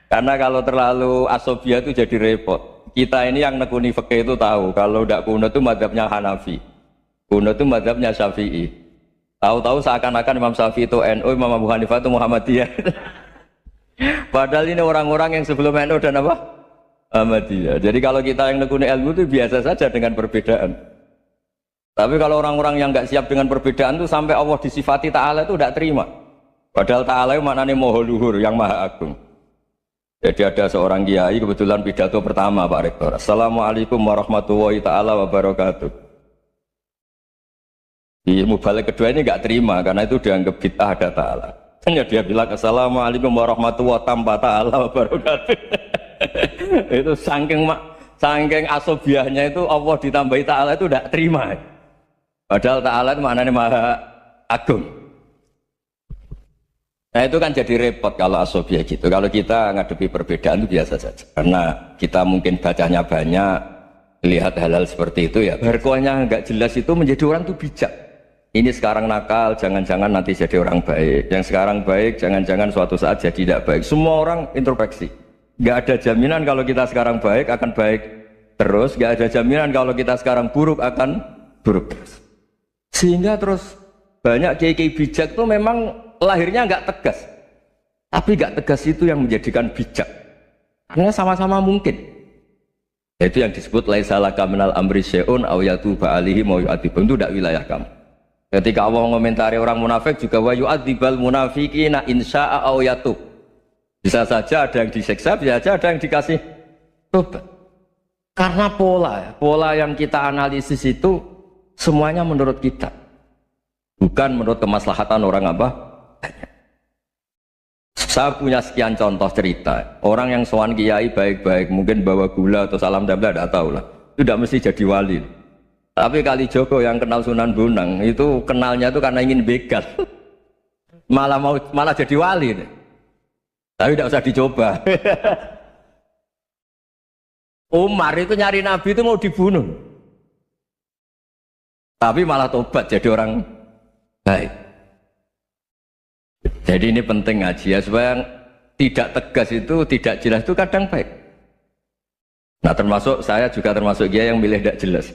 Karena kalau terlalu asobia itu jadi repot. Kita ini yang nekuni fikih itu tahu, kalau tidak kunut itu madhabnya Hanafi, kunut itu madhabnya Syafi'i. Tahu-tahu seakan-akan Imam Syafi'i itu NU, Imam Abu Hanifah itu Muhammadiyah. Padahal ini orang-orang yang sebelum NU dan apa? Ahmadiyah. Jadi kalau kita yang nekuni ilmu itu biasa saja dengan perbedaan. Tapi kalau orang-orang yang nggak siap dengan perbedaan itu sampai Allah disifati Ta'ala itu tidak terima. Padahal Ta'ala itu maknanya Maha Luhur, yang Maha Agung. Jadi ada seorang kiai kebetulan pidato pertama Pak Rektor. Assalamualaikum warahmatullahi ta'ala wabarakatuh. Di mubalik kedua ini nggak terima karena itu dianggap bid'ah ada Ta'ala. Hanya dia bilang Assalamualaikum warahmatullahi tanpa Ta'ala wabarakatuh. Itu saking asobiahnya itu Allah ditambahi Ta'ala itu tidak terima. Padahal Ta'ala itu maknanya Maha Agung. Nah itu kan jadi repot kalau asobiah gitu. Kalau kita ngadepi perbedaan itu biasa saja. Karena kita mungkin bacanya banyak, lihat hal-hal seperti itu ya. Berkuahnya nggak jelas itu menjadi orang tuh bijak. Ini sekarang nakal, jangan-jangan nanti jadi orang baik. Yang sekarang baik, jangan-jangan suatu saat jadi tidak baik. Semua orang introspeksi. Nggak ada jaminan kalau kita sekarang baik akan baik terus. Nggak ada jaminan kalau kita sekarang buruk akan buruk terus. Sehingga terus banyak kiai-kiai bijak itu memang lahirnya nggak tegas, tapi nggak tegas itu yang menjadikan bijak. Karena sama-sama mungkin. Itu yang disebut laisa laka minal amri syai'un aw yatuba alaihim wa yu'adzibum, itu tidak wilayah kamu. Ketika Allah mengomentari orang munafik juga wa yu'adzibal munafiqina insya'a aw yatub. Bisa saja ada yang disiksa, bisa saja ada yang dikasih tobat. Karena pola yang kita analisis itu semuanya menurut kita, bukan menurut kemaslahatan orang apa. Saya punya sekian contoh cerita orang yang sowan kiai baik-baik, mungkin bawa gula atau salam dabla, tidak tahu lah, itu tidak mesti jadi wali. Tapi kali Joko yang kenal Sunan Bonang itu kenalnya itu karena ingin begal, malah jadi wali. Tapi tidak usah dicoba. Umar itu nyari Nabi itu mau dibunuh, tapi malah tobat jadi orang baik. Jadi ini penting ngaji ya, supaya tidak tegas itu, tidak jelas itu kadang baik. Nah termasuk saya juga termasuk dia yang milih tidak jelas.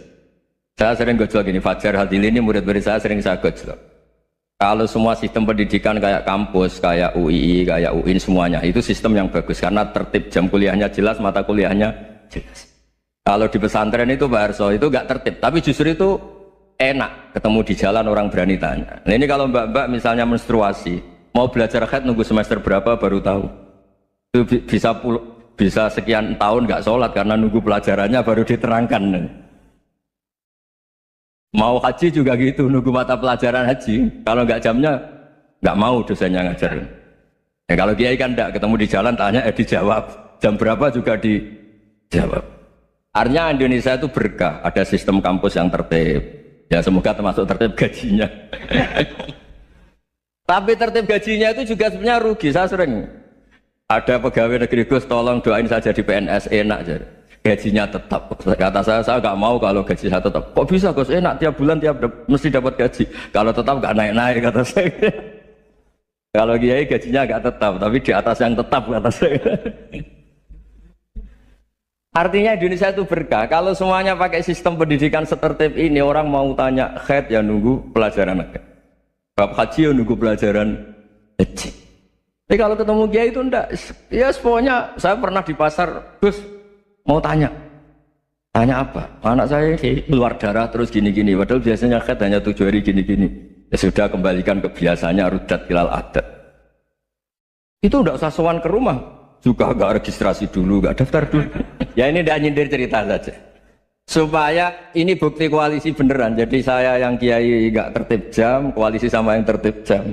Saya sering gojol gini, Fajar Hadili ini murid-murid saya sering saya gojol. Kalau semua sistem pendidikan kayak kampus, kayak UII, kayak UIN semuanya, itu sistem yang bagus karena tertib, jam kuliahnya jelas, mata kuliahnya jelas. Kalau di pesantren itu Pak Arso itu gak tertib, tapi justru itu enak ketemu di jalan orang berani tanya. Nah ini kalau mbak-mbak misalnya menstruasi, mau belajar haid nunggu semester berapa baru tahu. Itu bisa sekian tahun nggak sholat karena nunggu pelajarannya baru diterangkan. Mau haji juga gitu, nunggu mata pelajaran haji. Kalau nggak jamnya nggak mau dosennya ngajarin. Ya, kalau kiai kan enggak, ketemu di jalan tanya dijawab. Jam berapa juga dijawab. Artinya Indonesia itu berkah, ada sistem kampus yang tertib. Ya semoga termasuk tertib gajinya. Tapi tertib gajinya itu juga sebenarnya rugi. Saya sering ada pegawai negeri Gus, tolong doain saja di PNS enak jadi. Gajinya tetap. Kata saya nggak mau kalau gaji saya tetap. Kok bisa Gus enak tiap bulan mesti dapat gaji. Kalau tetap nggak naik-naik kata saya. Kalau kiai gajinya nggak tetap, tapi di atas yang tetap kata saya. Artinya Indonesia itu berkah. Kalau semuanya pakai sistem pendidikan setertib ini, orang mau tanya haid ya nunggu pelajaran haid. Bab haji ya nunggu pelajaran haji. Tapi kalau ketemu kiai itu enggak. Ya pokoknya saya pernah di pasar, Gus mau tanya apa? Anak saya keluar darah terus gini-gini. Padahal biasanya haid hanya 7 hari gini-gini. Ya sudah kembalikan ke biasanya, rudat ilal adat. Itu enggak usah sowan ke rumah. Juga enggak registrasi dulu, enggak daftar dulu. Ya ini enggak nyindir cerita saja. Supaya ini bukti koalisi beneran. Jadi saya yang kiai enggak tertib jam, koalisi sama yang tertib jam.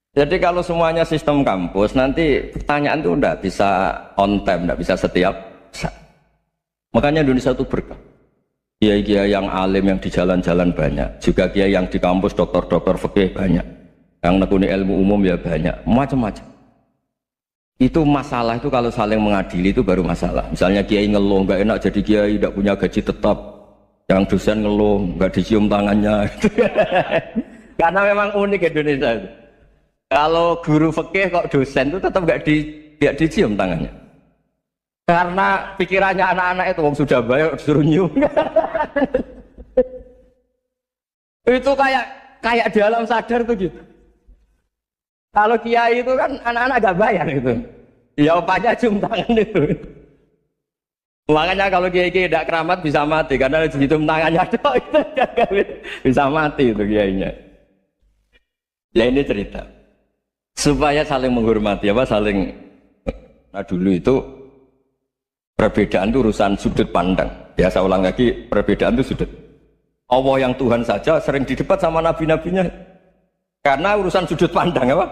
Jadi kalau semuanya sistem kampus, nanti pertanyaan itu enggak bisa on time, enggak bisa setiap saat. Makanya Indonesia itu berkah. Kiai-kiai yang alim yang di jalan-jalan banyak. Juga kiai yang di kampus, dokter-dokter fikih banyak. Yang nekuni ilmu umum ya banyak. Macam-macam. Itu masalah itu kalau saling mengadili itu baru masalah. Misalnya kiai ngeluh nggak enak jadi kiai, tidak punya gaji tetap. Yang dosen ngeluh nggak dicium tangannya. Karena memang unik Indonesia itu. Kalau guru fikih kok dosen itu tetap nggak dicium tangannya. Karena pikirannya anak-anak itu wong sudah bayar disuruh nyium. Itu kayak di alam sadar tuh gitu. Kalau kiai itu kan anak-anak gak bayar gitu. Ya opanya cium tangan itu. Makanya kalau kiai tidak keramat bisa mati karena cium tangannya itu bisa mati itu kiainya. Ya ini cerita supaya saling menghormati saling. Nah dulu itu perbedaan itu urusan sudut pandang. Ya saya ulang lagi, perbedaan itu sudut. Allah yang Tuhan saja sering didebat sama nabi-nabinya karena urusan sudut pandang apa?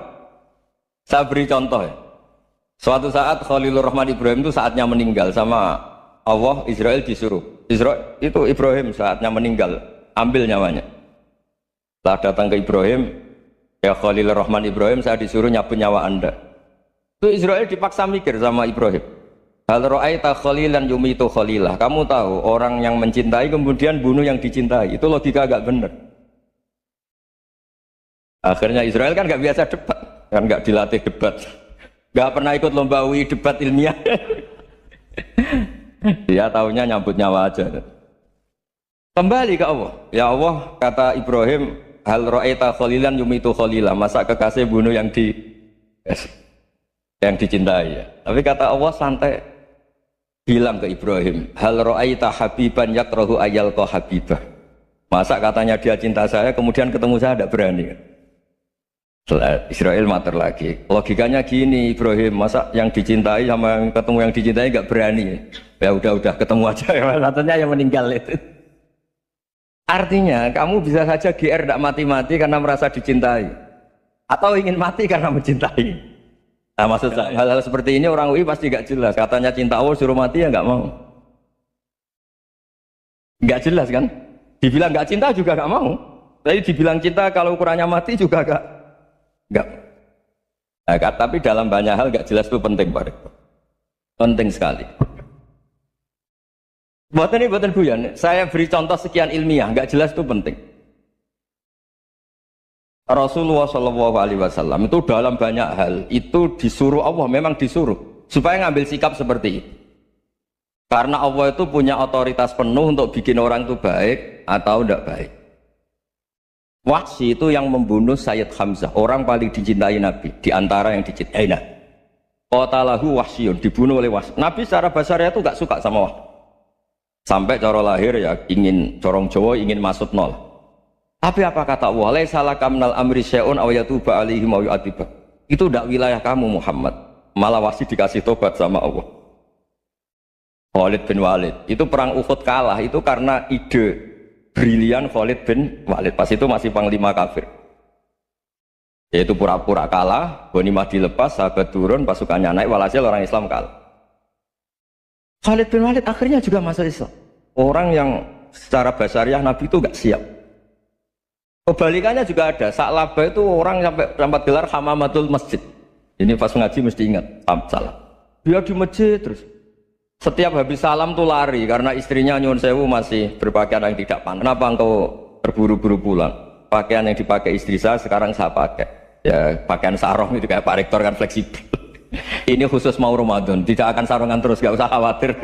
Saya beri contoh ya. Suatu saat Khalilur Rahman Ibrahim itu saatnya meninggal sama Allah, Israel disuruh. Israel itu Ibrahim saatnya meninggal, ambil nyawanya. Setelah datang ke Ibrahim, ya Khalilur Rahman Ibrahim, saya disuruh nyabut nyawa Anda. Itu Israel dipaksa mikir sama Ibrahim. Hal ra'aita khalilan yumitu khalilah. Kamu tahu orang yang mencintai kemudian bunuh yang dicintai. Itu logika agak benar. Akhirnya Israel kan gak biasa debat, kan gak dilatih debat, gak pernah ikut lomba UI debat ilmiah. Dia taunya nyambut nyawa aja. Kembali ke Allah. Ya Allah, kata Ibrahim, hal ra'aita khalilan yumitu khalilah. Masa kekasih bunuh yang dicintai ya. Tapi kata Allah santai. Bilang ke Ibrahim, hal ra'aita habiban yakrahu ayyalqa habibah. Masa katanya dia cinta saya, kemudian ketemu saya tidak berani. Israel mater lagi. Logikanya gini Ibrahim, masa yang dicintai sama yang ketemu yang dicintai nggak berani? Ya udah ketemu aja. Katanya yang meninggal itu. Artinya kamu bisa saja GR tidak mati-mati karena merasa dicintai, atau ingin mati karena mencintai. Nah maksud saya, hal-hal seperti ini orang UI pasti gak jelas. Katanya cinta Allah suruh mati ya gak mau. Gak jelas kan? Dibilang gak cinta juga gak mau. Tapi dibilang cinta kalau ukurannya mati juga gak. Nah, tapi dalam banyak hal gak jelas itu penting Pak. Penting sekali. Buatan guyon. Saya beri contoh sekian ilmiah, gak jelas itu penting. Rasulullah SAW itu dalam banyak hal itu disuruh Allah, memang disuruh supaya ngambil sikap seperti itu. Karena Allah itu punya otoritas penuh untuk bikin orang itu baik atau tidak baik. Wahsy itu yang membunuh Sayyid Hamzah, orang paling dicintai Nabi di antara yang dicintai Nabi. Qatalahu Wahsyun, dibunuh oleh Wahsy. Nabi secara basarnya itu gak suka sama Wahsy. Sampai cara lahir ya ingin corong Jawa ingin masuk nol. Tapi apa kata Allah? Laisa laka minal amri syai'un aw yatuba alaihim aw yu'adziba. Itu tidak wilayah kamu Muhammad. Malah Wahsy dikasih tobat sama Allah. Khalid bin Walid. Itu perang Uhud kalah itu karena ide brilian Khalid bin Walid. Pas itu masih panglima kafir. Yaitu pura-pura kalah, ghanimah dilepas, sahabat turun, pasukannya naik, walhasil orang Islam kalah. Khalid bin Walid akhirnya juga masuk Islam. Orang yang secara basariah Nabi itu gak siap. Kebalikannya juga ada. Sa'labah itu orang sampai gelar hamamatul masjid. Ini pas ngaji mesti ingat. Salah. Dia di masjid terus. Setiap habis salam tuh lari karena istrinya nyuwun sewu masih berpakaian yang tidak pantas. Kenapa engkau terburu-buru pulang? Pakaian yang dipakai istri saya sekarang saya pakai. Ya pakaian sarung itu kayak Pak Rektor kan fleksibel. Ini khusus mau Ramadan. Tidak akan sarungan terus, gak usah khawatir.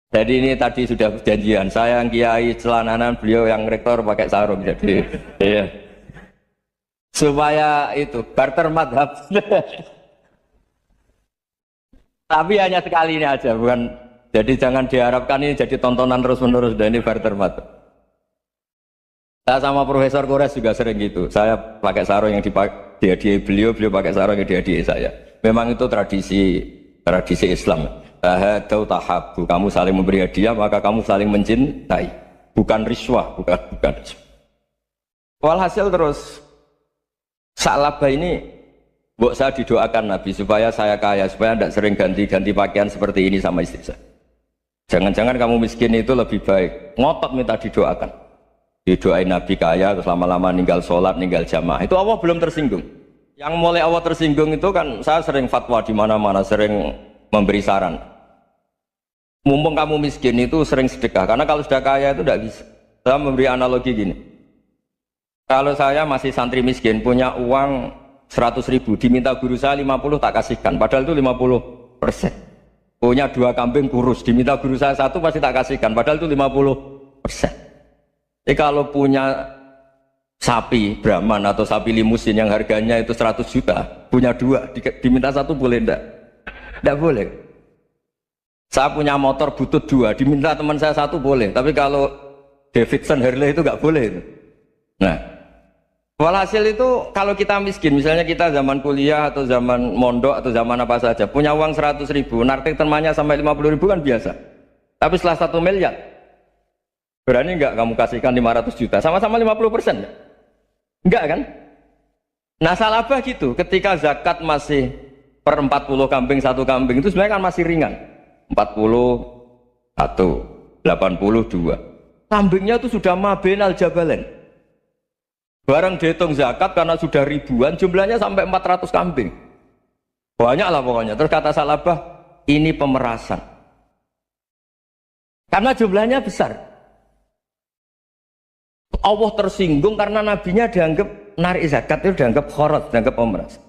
Jadi ini tadi sudah perjanjian, saya yang kiai celananan, beliau yang rektor pakai sarung. Jadi iya. Supaya itu barter madhab. Tapi hanya sekali ini aja, bukan. Jadi jangan diharapkan ini jadi tontonan terus menerus. Dan ini barter madhab. Saya sama Profesor Kores juga sering gitu. Saya pakai sarung yang dihadiahi beliau, beliau pakai sarung yang dihadiahi saya. Memang itu tradisi Islam. Tahadau tahabu, kamu saling memberi hadiah maka kamu saling mencintai, bukan riswah, bukan. Walhasil terus Sa'labah ini mbok saya didoakan Nabi supaya saya kaya, supaya tidak sering ganti-ganti pakaian seperti ini sama istri saya. Jangan-jangan kamu miskin itu lebih baik. Ngotot minta didoakan. Didoain Nabi kaya terus lama-lama ninggal sholat, ninggal jamaah. Itu Allah belum tersinggung. Yang mulai awal tersinggung itu kan saya sering fatwa di mana-mana, sering memberi saran. Mumpung kamu miskin itu sering sedekah, karena kalau sudah kaya itu tidak bisa. Saya memberi analogi gini. Kalau saya masih santri miskin, punya uang 100.000, diminta guru saya 50 tak kasihkan, padahal itu 50%. Punya 2 kambing kurus, diminta guru saya 1 pasti tak kasihkan, padahal itu 50%. Jadi kalau punya sapi Brahman atau sapi limusin yang harganya itu 100 juta, punya 2, diminta 1 boleh enggak? Enggak boleh. Saya punya motor butut 2, diminta teman saya 1 boleh, tapi kalau Davidson Harley itu enggak boleh. Nah, walhasil itu kalau kita miskin, misalnya kita zaman kuliah atau zaman mondok atau zaman apa saja, punya uang 100.000, narik temannya sampai 50.000 kan biasa. Tapi setelah 1 miliar, berani enggak kamu kasihkan 500 juta? Sama-sama 50%? Enggak kan? Nah salahnya gitu, ketika zakat masih per 40 kambing 1 kambing itu sebenarnya kan masih ringan. 41, 82. Kambingnya itu sudah mabenal jabalen. Barang dihitung zakat karena sudah ribuan, jumlahnya sampai 400 kambing. Banyak lah pokoknya. Terus kata Salabah, ini pemerasan. Karena jumlahnya besar. Allah tersinggung karena nabinya dianggap narik zakat itu dianggap khorat, dianggap pemeras.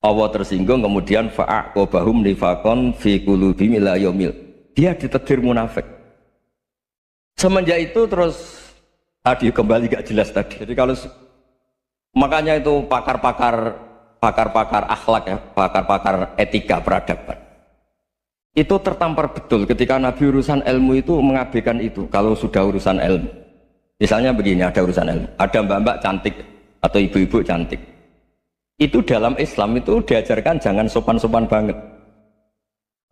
Allah tersinggung kemudian fa'aqobahum nifakon fi qulubihim ila yaumil. Dia ditegur munafik. Semenjak itu terus tadi kembali gak jelas tadi. Jadi kalau makanya itu pakar-pakar akhlak ya, pakar-pakar etika peradaban. Itu tertampar betul ketika Nabi urusan ilmu itu mengabaikan itu. Kalau sudah urusan ilmu, misalnya begini, ada urusan ilmu, ada mbak-mbak cantik atau ibu-ibu cantik. Itu dalam Islam itu diajarkan jangan sopan-sopan banget.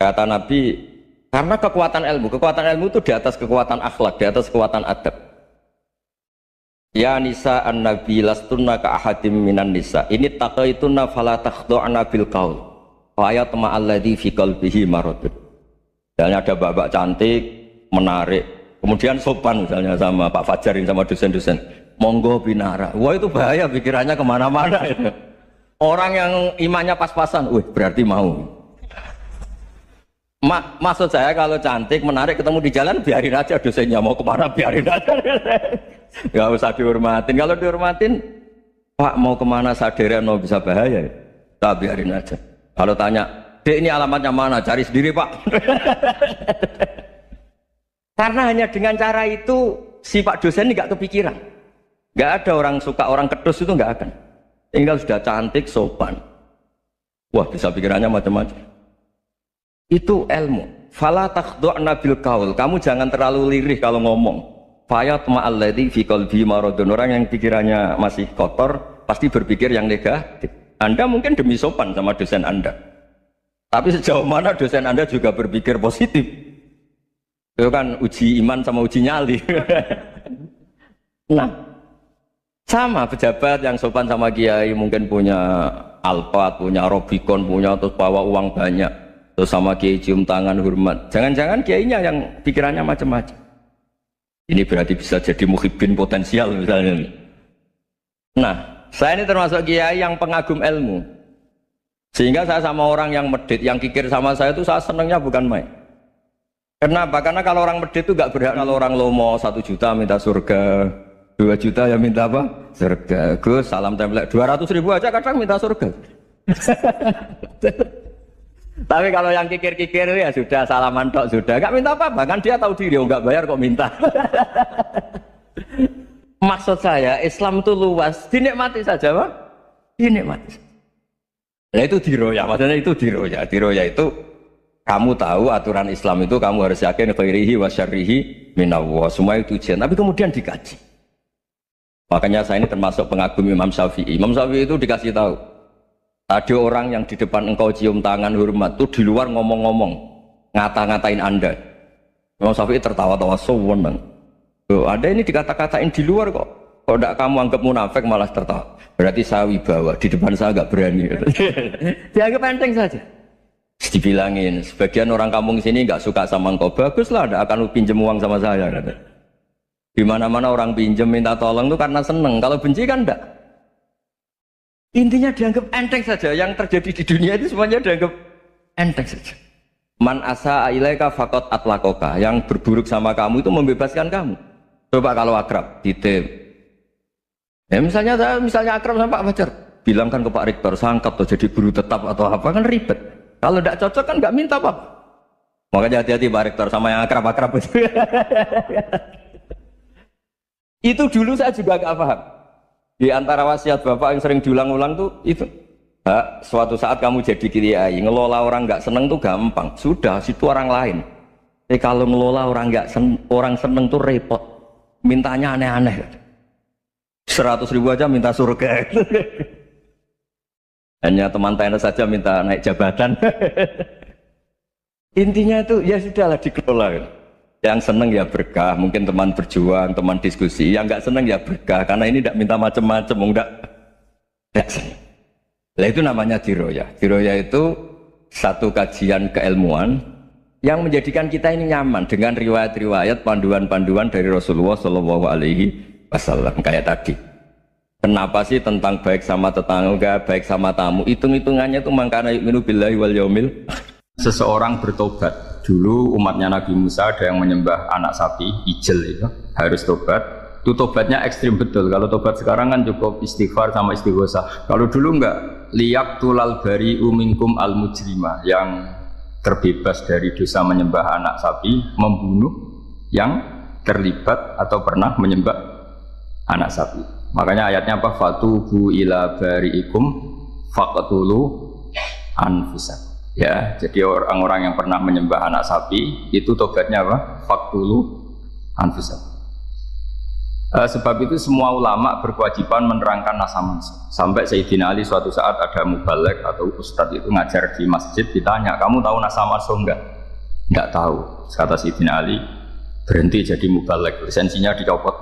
Kata Nabi, karena kekuatan ilmu itu di atas kekuatan akhlak, di atas kekuatan adab. Ya nisa an-nabi lastunna ka ahadim minan nisa. Ini taqaitunna fala takhdu'na bil qaul. Wa yatma alladhi fi qalbihi maradun. Misalnya ada babak cantik, menarik, kemudian sopan misalnya sama Pak Fajarin sama dosen-dosen. Monggo binara. Wah itu bahaya, pikirannya kemana-mana itu. Orang yang imannya pas-pasan, berarti mau. Maksud saya kalau cantik, menarik, ketemu di jalan, biarin aja dosennya mau kemana, biarin aja. Gak usah dihormatin. Kalau dihormatin, Pak mau kemana sadarian mau bisa bahaya, tak biarin aja. Kalau tanya, Dek ini alamatnya mana? Cari sendiri Pak. Karena hanya dengan cara itu si Pak dosen ini gak kepikiran. Gak ada orang suka orang kedus itu gak akan. Tinggal sudah cantik, sopan. Wah bisa pikirannya macam-macam. Itu ilmu. Fala takhdu'na bil qaul. Kamu jangan terlalu lirih kalau ngomong. Fayat ma'alladzi fi qalbi maradun. Orang yang pikirannya masih kotor pasti berpikir yang negatif. Anda mungkin demi sopan sama dosen Anda. Tapi sejauh mana dosen Anda juga berpikir positif. Itu kan uji iman sama uji nyali. Nah, sama pejabat yang sopan sama kiai mungkin punya Alphard, punya Robicon, punya terus bawa uang banyak. Terus sama kiai cium tangan hormat. Jangan-jangan kiainya yang pikirannya macam-macam. Ini berarti bisa jadi muhibbin potensial misalnya. Nah, saya ini termasuk kiai yang pengagum ilmu. Sehingga saya sama orang yang medit, yang kikir sama saya itu saya senangnya bukan main. Kenapa? Karena kalau orang medit itu gak berhak. Kalau orang lomo 1 juta minta surga, 2 juta ya minta apa? Surga. Gus salam template 200.000 aja kadang minta surga. Tapi kalau yang kikir-kikir ya sudah salaman tok sudah, gak minta apa-apa kan dia tahu diri, nggak bayar kok minta. Maksud saya Islam itu luas, dinikmati saja Pak, dinikmati. Nah itu diroya, maksudnya itu diroya. Diroya itu kamu tahu aturan Islam itu kamu harus yakin khairihi wa syarrihi minallah, semua itu ujian, tapi kemudian dikaji. Makanya saya ini termasuk pengagum Imam Syafi'i. Imam Syafi'i itu dikasih tahu, ada orang yang di depan engkau cium tangan hormat, tuh di luar ngomong-ngomong, ngata-ngatain Anda. Imam Syafi'i tertawa-tawa sewenang. Ada ini dikata-katain di luar kok. Kok tidak kamu anggap munafik malah tertawa. Berarti saya wibawa, di depan saya nggak berani. Dianggap enteng saja. Dibilangin, sebagian orang kampung sini nggak suka sama engkau. Baguslah, tidak akan pinjam uang sama saya. Di mana-mana orang pinjam minta tolong itu karena seneng. Kalau benci kan enggak. Intinya dianggap enteng saja. Yang terjadi di dunia itu semuanya dianggap enteng saja. Man asa ilaika faqat atlakoka. Yang berburuk sama kamu itu membebaskan kamu. Coba kalau akrab, titip. Ya misalnya akrab sama Pak Fajar, bilangkan ke Pak Rektor, sangkap atau jadi guru tetap atau apa, kan ribet. Kalau tidak cocok kan nggak minta apa. Makanya hati-hati Pak Rektor sama yang akrab-akrab itu. Itu dulu saya juga nggak paham. Di antara wasiat Bapak yang sering diulang-ulang tuh itu. Suatu saat kamu jadi kiai, ngelola orang nggak seneng tuh gampang. Sudah, situ orang lain. Tapi kalau ngelola orang nggak orang seneng tuh repot. Mintanya aneh-aneh. 100.000 aja minta surga. Hanya teman tenis saja minta naik jabatan. Intinya itu ya sudahlah dikelola. Yang seneng ya berkah, mungkin teman berjuang, teman diskusi. Yang nggak seneng ya berkah, karena ini tidak minta macam-macam, enggak seneng. Nah itu namanya diroya. Diroya itu satu kajian keilmuan yang menjadikan kita ini nyaman dengan riwayat-riwayat, panduan-panduan dari Rasulullah Shallallahu Alaihi Wasallam kayak tadi. Kenapa sih tentang baik sama tetangga, baik sama tamu? Hitung-hitungannya itu mangkana yu'minu billahi wal yaumil. Seseorang bertobat. Dulu umatnya Nabi Musa ada yang menyembah anak sapi, ijel itu harus tobat. Itu tobatnya ekstrim betul. Kalau tobat sekarang kan cukup istighfar sama istighosah. Kalau dulu enggak, liyak tulal bari uminkum al mujrimah, yang terbebas dari dosa menyembah anak sapi, membunuh yang terlibat atau pernah menyembah anak sapi. Makanya ayatnya apa? Fatubu ila bariikum faqtulu anfusakum. Ya, jadi orang-orang yang pernah menyembah anak sapi itu tobatnya apa? Faqtulu anfusakum. Sebab itu semua ulama berkewajiban menerangkan nasa manusia. Sampai Sayyidina Ali suatu saat ada mubalek atau ustadz itu ngajar di masjid, ditanya, kamu tahu nasa manusia enggak? Enggak tahu. Kata Sayyidina Ali, berhenti jadi mubalek, lisensinya dicopot.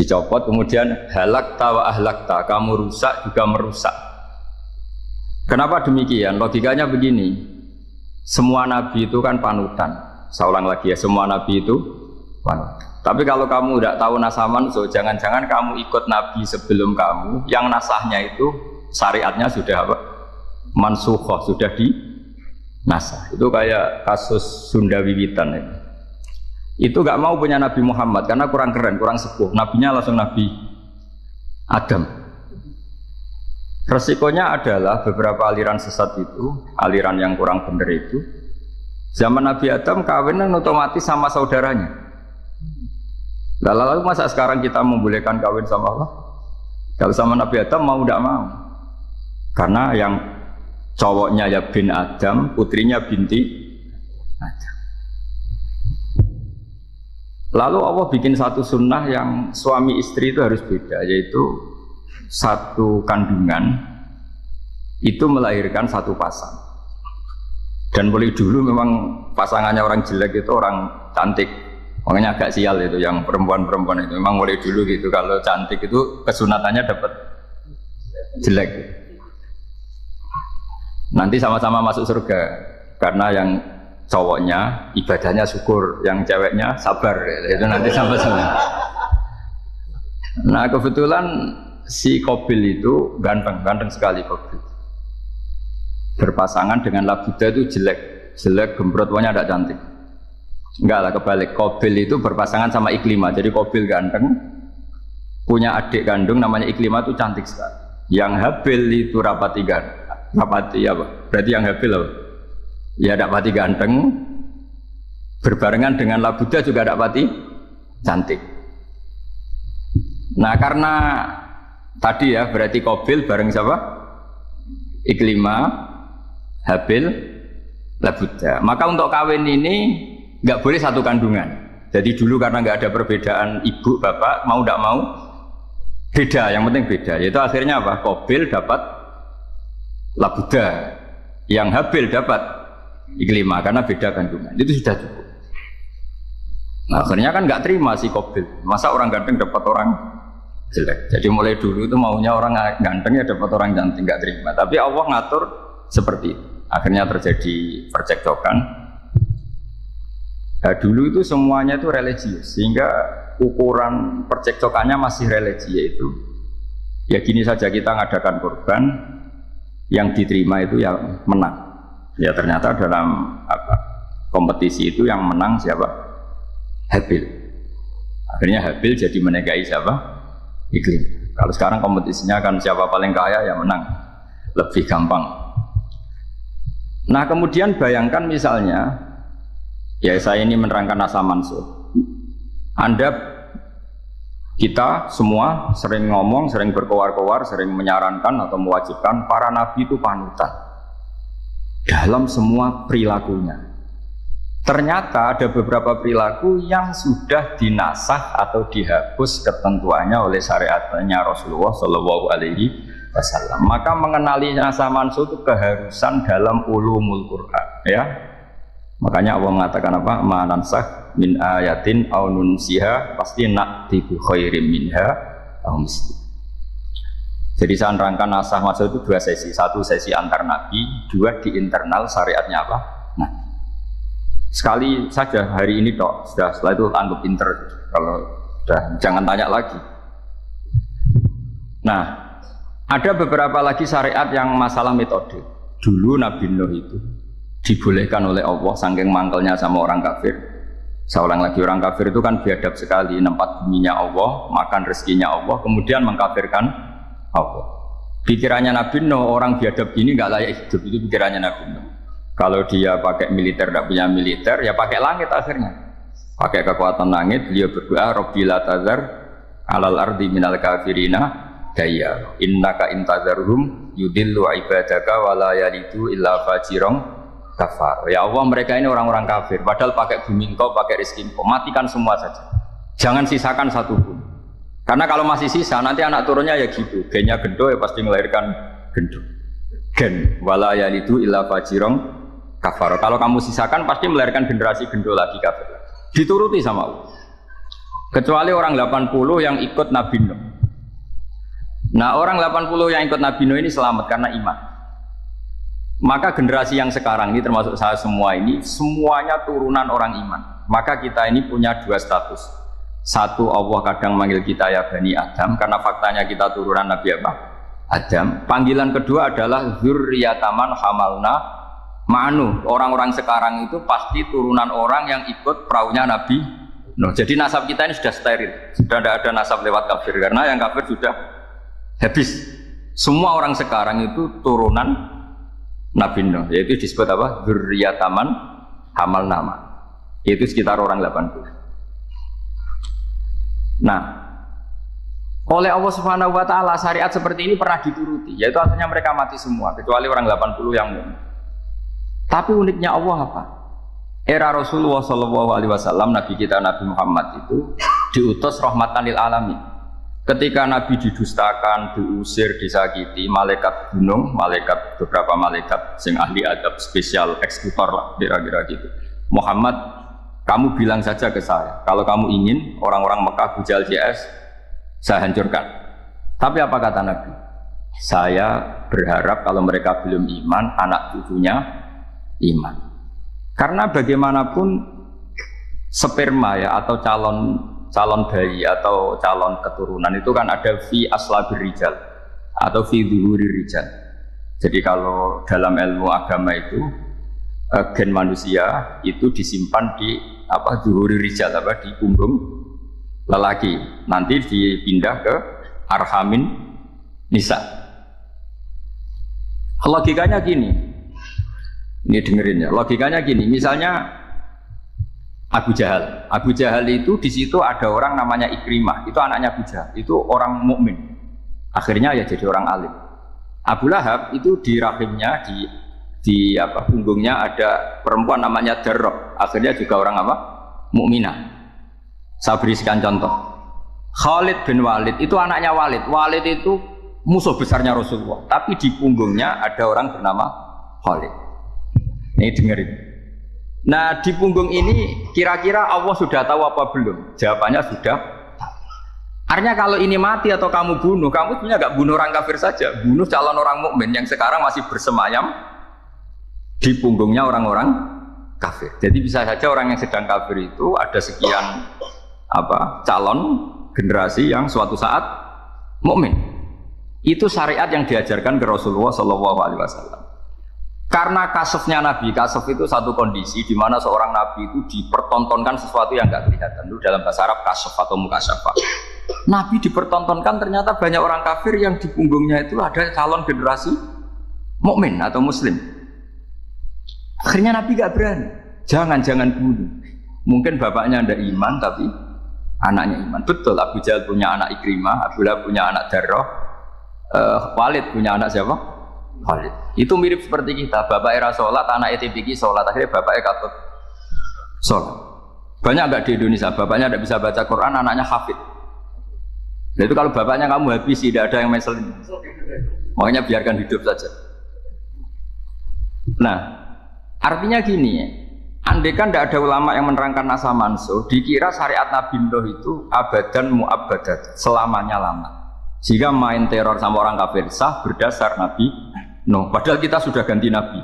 Dicopot, kemudian halakta wa ahlakta, kamu rusak juga merusak. Kenapa demikian? Logikanya begini, semua nabi itu kan panutan. Saya ulang lagi ya, semua nabi itu panutan. Tapi kalau kamu tidak tahu nasaman, so jangan-jangan kamu ikut nabi sebelum kamu, yang nasahnya itu syariatnya sudah apa? Mansukhoh, sudah di nasah. Itu kayak kasus Sunda Wiwitan ya. Itu gak mau punya Nabi Muhammad karena kurang keren, kurang sepuh. Nabinya langsung Nabi Adam. Resikonya adalah beberapa aliran sesat itu, aliran yang kurang benar itu, zaman Nabi Adam kawin otomatis sama saudaranya. Lalu masa sekarang kita membolehkan kawin sama Allah? Kalau sama Nabi Adam mau tidak mau, karena yang cowoknya ya bin Adam, putrinya binti Adam. Lalu Allah bikin satu sunnah yang suami istri itu harus beda, yaitu satu kandungan itu melahirkan satu pasang. Dan boleh dulu memang pasangannya orang jelek itu orang cantik. Makanya agak sial itu yang perempuan-perempuan itu memang mulai dulu gitu, kalau cantik itu kesunatannya dapat jelek. Nanti sama-sama masuk surga karena yang cowoknya ibadahnya syukur, yang ceweknya sabar, itu nanti sama-sama. Nah kebetulan si Qabil itu ganteng sekali Qabil. Berpasangan dengan Labuda itu jelek gembrot, pokoknya tidak cantik. Enggak lah, kebalik. Qabil itu berpasangan sama Iklimah. Jadi Qabil ganteng, punya adik kandung namanya Iklimah, itu cantik sekali. Yang Habil itu rapati apa? Berarti yang Habil apa? Ya rapati ganteng, berbarengan dengan Labuda juga rapati cantik. Nah karena tadi ya berarti Qabil bareng siapa? Iklimah, Habil, Labuda. Maka untuk kawin ini nggak boleh satu kandungan. Jadi dulu karena nggak ada perbedaan ibu bapak, mau tidak mau beda, yang penting beda. Yaitu akhirnya apa? Qabil dapat Labuda, yang Habil dapat Iklimah karena beda kandungan. Itu sudah cukup. Nah, akhirnya kan nggak terima si Qabil. Masa orang ganteng dapat orang jelek? Jadi mulai dulu itu maunya orang ganteng ya dapat orang cantik, nggak terima. Tapi Allah ngatur seperti itu. Akhirnya terjadi percekcokan. Nah, dulu itu semuanya itu religius, sehingga ukuran percekcokannya masih religi, yaitu Ya gini saja, kita ngadakan korban, yang diterima itu yang menang. Ya ternyata dalam kompetisi itu yang menang siapa? Habil. Akhirnya Habil jadi menikahi siapa? Iklim. Kalau sekarang kompetisinya kan siapa paling kaya ya menang. Lebih gampang. Nah kemudian bayangkan misalnya, ya saya ini menerangkan asa mansur. Kita semua sering ngomong, sering berkoar-koar, sering menyarankan atau mewajibkan para nabi itu panutan dalam semua perilakunya. Ternyata ada beberapa perilaku yang sudah dinasah atau dihapus ketentuannya oleh syariatnya Rasulullah Shallallahu Alaihi Wasallam. Maka mengenali asa mansur itu keharusan dalam ulumul Quran, ya. Makanya Allah mengatakan apa? Manansah min ayatin aw nunsiha pasti na'ti bi khairim minha aw misli. Jadi saya nerangkan nasah mansur itu dua sesi. Satu sesi antar nabi, dua di internal syariatnya apa? Nah, sekali saja hari ini toh, sudah setelah itu anggap pinter. Kalau sudah jangan tanya lagi. Nah, ada beberapa lagi syariat yang masalah metode. Dulu Nabi Nuh itu dibolehkan oleh Allah saking mangkelnya sama orang kafir. Seorang lagi, orang kafir itu kan biadab sekali, nempat buminya Allah, makan rezekinya Allah, kemudian mengkafirkan Allah. Pikirannya Nabi Nuh, orang biadab gini nggak layak hidup, itu pikirannya Nabi Nuh. Kalau dia pakai militer, tidak punya militer, ya pakai langit akhirnya. Pakai kekuatan langit, beliau berdoa, Rabbi la tazar alal ardi minal kafirina daya. Innaka intazarhum yudillu ibadaka wala yalidu illa fajirong kafar. Ya Allah, mereka ini orang-orang kafir, padahal pakai bumi engkau, pakai rezeki engkau, matikan semua saja, jangan sisakan satu pun. Karena kalau masih sisa, nanti anak turunnya ya gitu, gennya gendo ya pasti melahirkan gendo, gen wala yalidu illa fajirong kafar. Kalau kamu sisakan pasti melahirkan generasi gendo lagi kafir, dituruti sama Allah. Kecuali orang 80 yang ikut Nabi Nuh. Nah orang 80 yang ikut Nabi Nuh ini selamat karena iman. Maka generasi yang sekarang ini termasuk saya semua ini semuanya turunan orang iman. Maka kita ini punya dua status. Satu, Allah kadang manggil kita ya Bani Adam karena faktanya kita turunan Nabi apa? Adam. Panggilan kedua adalah dzurriyyataman hamalna ma'nu. Orang-orang sekarang itu pasti turunan orang yang ikut perahunya Nabi Nuh. Jadi nasab kita ini sudah steril. Sudah tidak ada nasab lewat kafir karena yang kafir sudah habis. Semua orang sekarang itu turunan Nabi Nuh, yaitu disebut apa? Dzurriyyataman hamal nama. Itu sekitar orang 80. Nah, oleh Allah Subhanahu wa taala syariat seperti ini pernah dituruti, yaitu akhirnya mereka mati semua kecuali orang 80 yang mukmin. Tapi uniknya Allah apa? Era Rasulullah Shallallahu Alaihi Wasallam, Nabi kita Nabi Muhammad itu diutus rahmatan lil alamin. Ketika Nabi didustakan, diusir, disakiti, malaikat gunung, beberapa malaikat sing ahli adab spesial eksekutor lah kira-kira gitu. Muhammad, kamu bilang saja ke saya, kalau kamu ingin orang-orang Mekah Bujal JS saya hancurkan. Tapi apa kata Nabi? Saya berharap kalau mereka belum iman, anak cucunya iman. Karena bagaimanapun sperma ya atau calon bayi atau calon keturunan itu kan ada fi aslabir rijal atau fi dhuhuri rijal. Jadi kalau dalam ilmu agama itu gen manusia itu disimpan di dhuhuri rijal di punggung lelaki, nanti dipindah ke arhamin nisa. Logikanya gini, ini dengerin ya, logikanya gini, misalnya Abu Jahal itu di situ ada orang namanya Ikrimah, itu anaknya Abu Jahal, itu orang mukmin. Akhirnya ya jadi orang alim. Abu Lahab itu di rahimnya di punggungnya ada perempuan namanya Darrah, akhirnya juga orang mukminah. Saya berikan contoh. Khalid bin Walid itu anaknya Walid. Walid itu musuh besarnya Rasulullah, tapi di punggungnya ada orang bernama Khalid. Ini dengerin. Nah di punggung ini kira-kira Allah sudah tahu apa belum? Jawabannya sudah. Artinya kalau ini mati atau kamu bunuh, kamu sebenarnya nggak bunuh orang kafir saja, bunuh calon orang mukmin yang sekarang masih bersemayam di punggungnya orang-orang kafir. Jadi bisa saja orang yang sedang kafir itu ada sekian calon generasi yang suatu saat mukmin. Itu syariat yang diajarkan ke Rasulullah Shallallahu Alaihi Wasallam. Karena kasofnya Nabi, kasof itu satu kondisi di mana seorang Nabi itu dipertontonkan sesuatu yang nggak kelihatan. Itu dalam bahasa Arab kasof atau mukasyafa. Nabi dipertontonkan ternyata banyak orang kafir yang di punggungnya itu ada calon generasi mukmin atau Muslim. Akhirnya Nabi gak berani. Jangan bunuh. Mungkin bapaknya ada iman tapi anaknya iman. Betul, Abu Jahal punya anak Ikrimah, Abu Lahab punya anak Darrah, Walid punya anak siapa? Walid. Itu mirip seperti kita. Bapak era sholat, anak ETPK sholat, akhirnya bapaknya katut sholat. Banyak nggak di Indonesia? Bapaknya tidak bisa baca Quran, anaknya hafid. Nah, itu kalau bapaknya kamu habisi, tidak ada yang meselin. Makanya biarkan hidup saja. Nah, artinya gini ya. Andai kan tidak ada ulama yang menerangkan nasa mansuh, dikira syariat Nabi Nuh itu abadan mu'abbadat, selamanya lama. Sehingga main teror sama orang kafir sah berdasar Nabi Nuh. Padahal kita sudah ganti Nabi.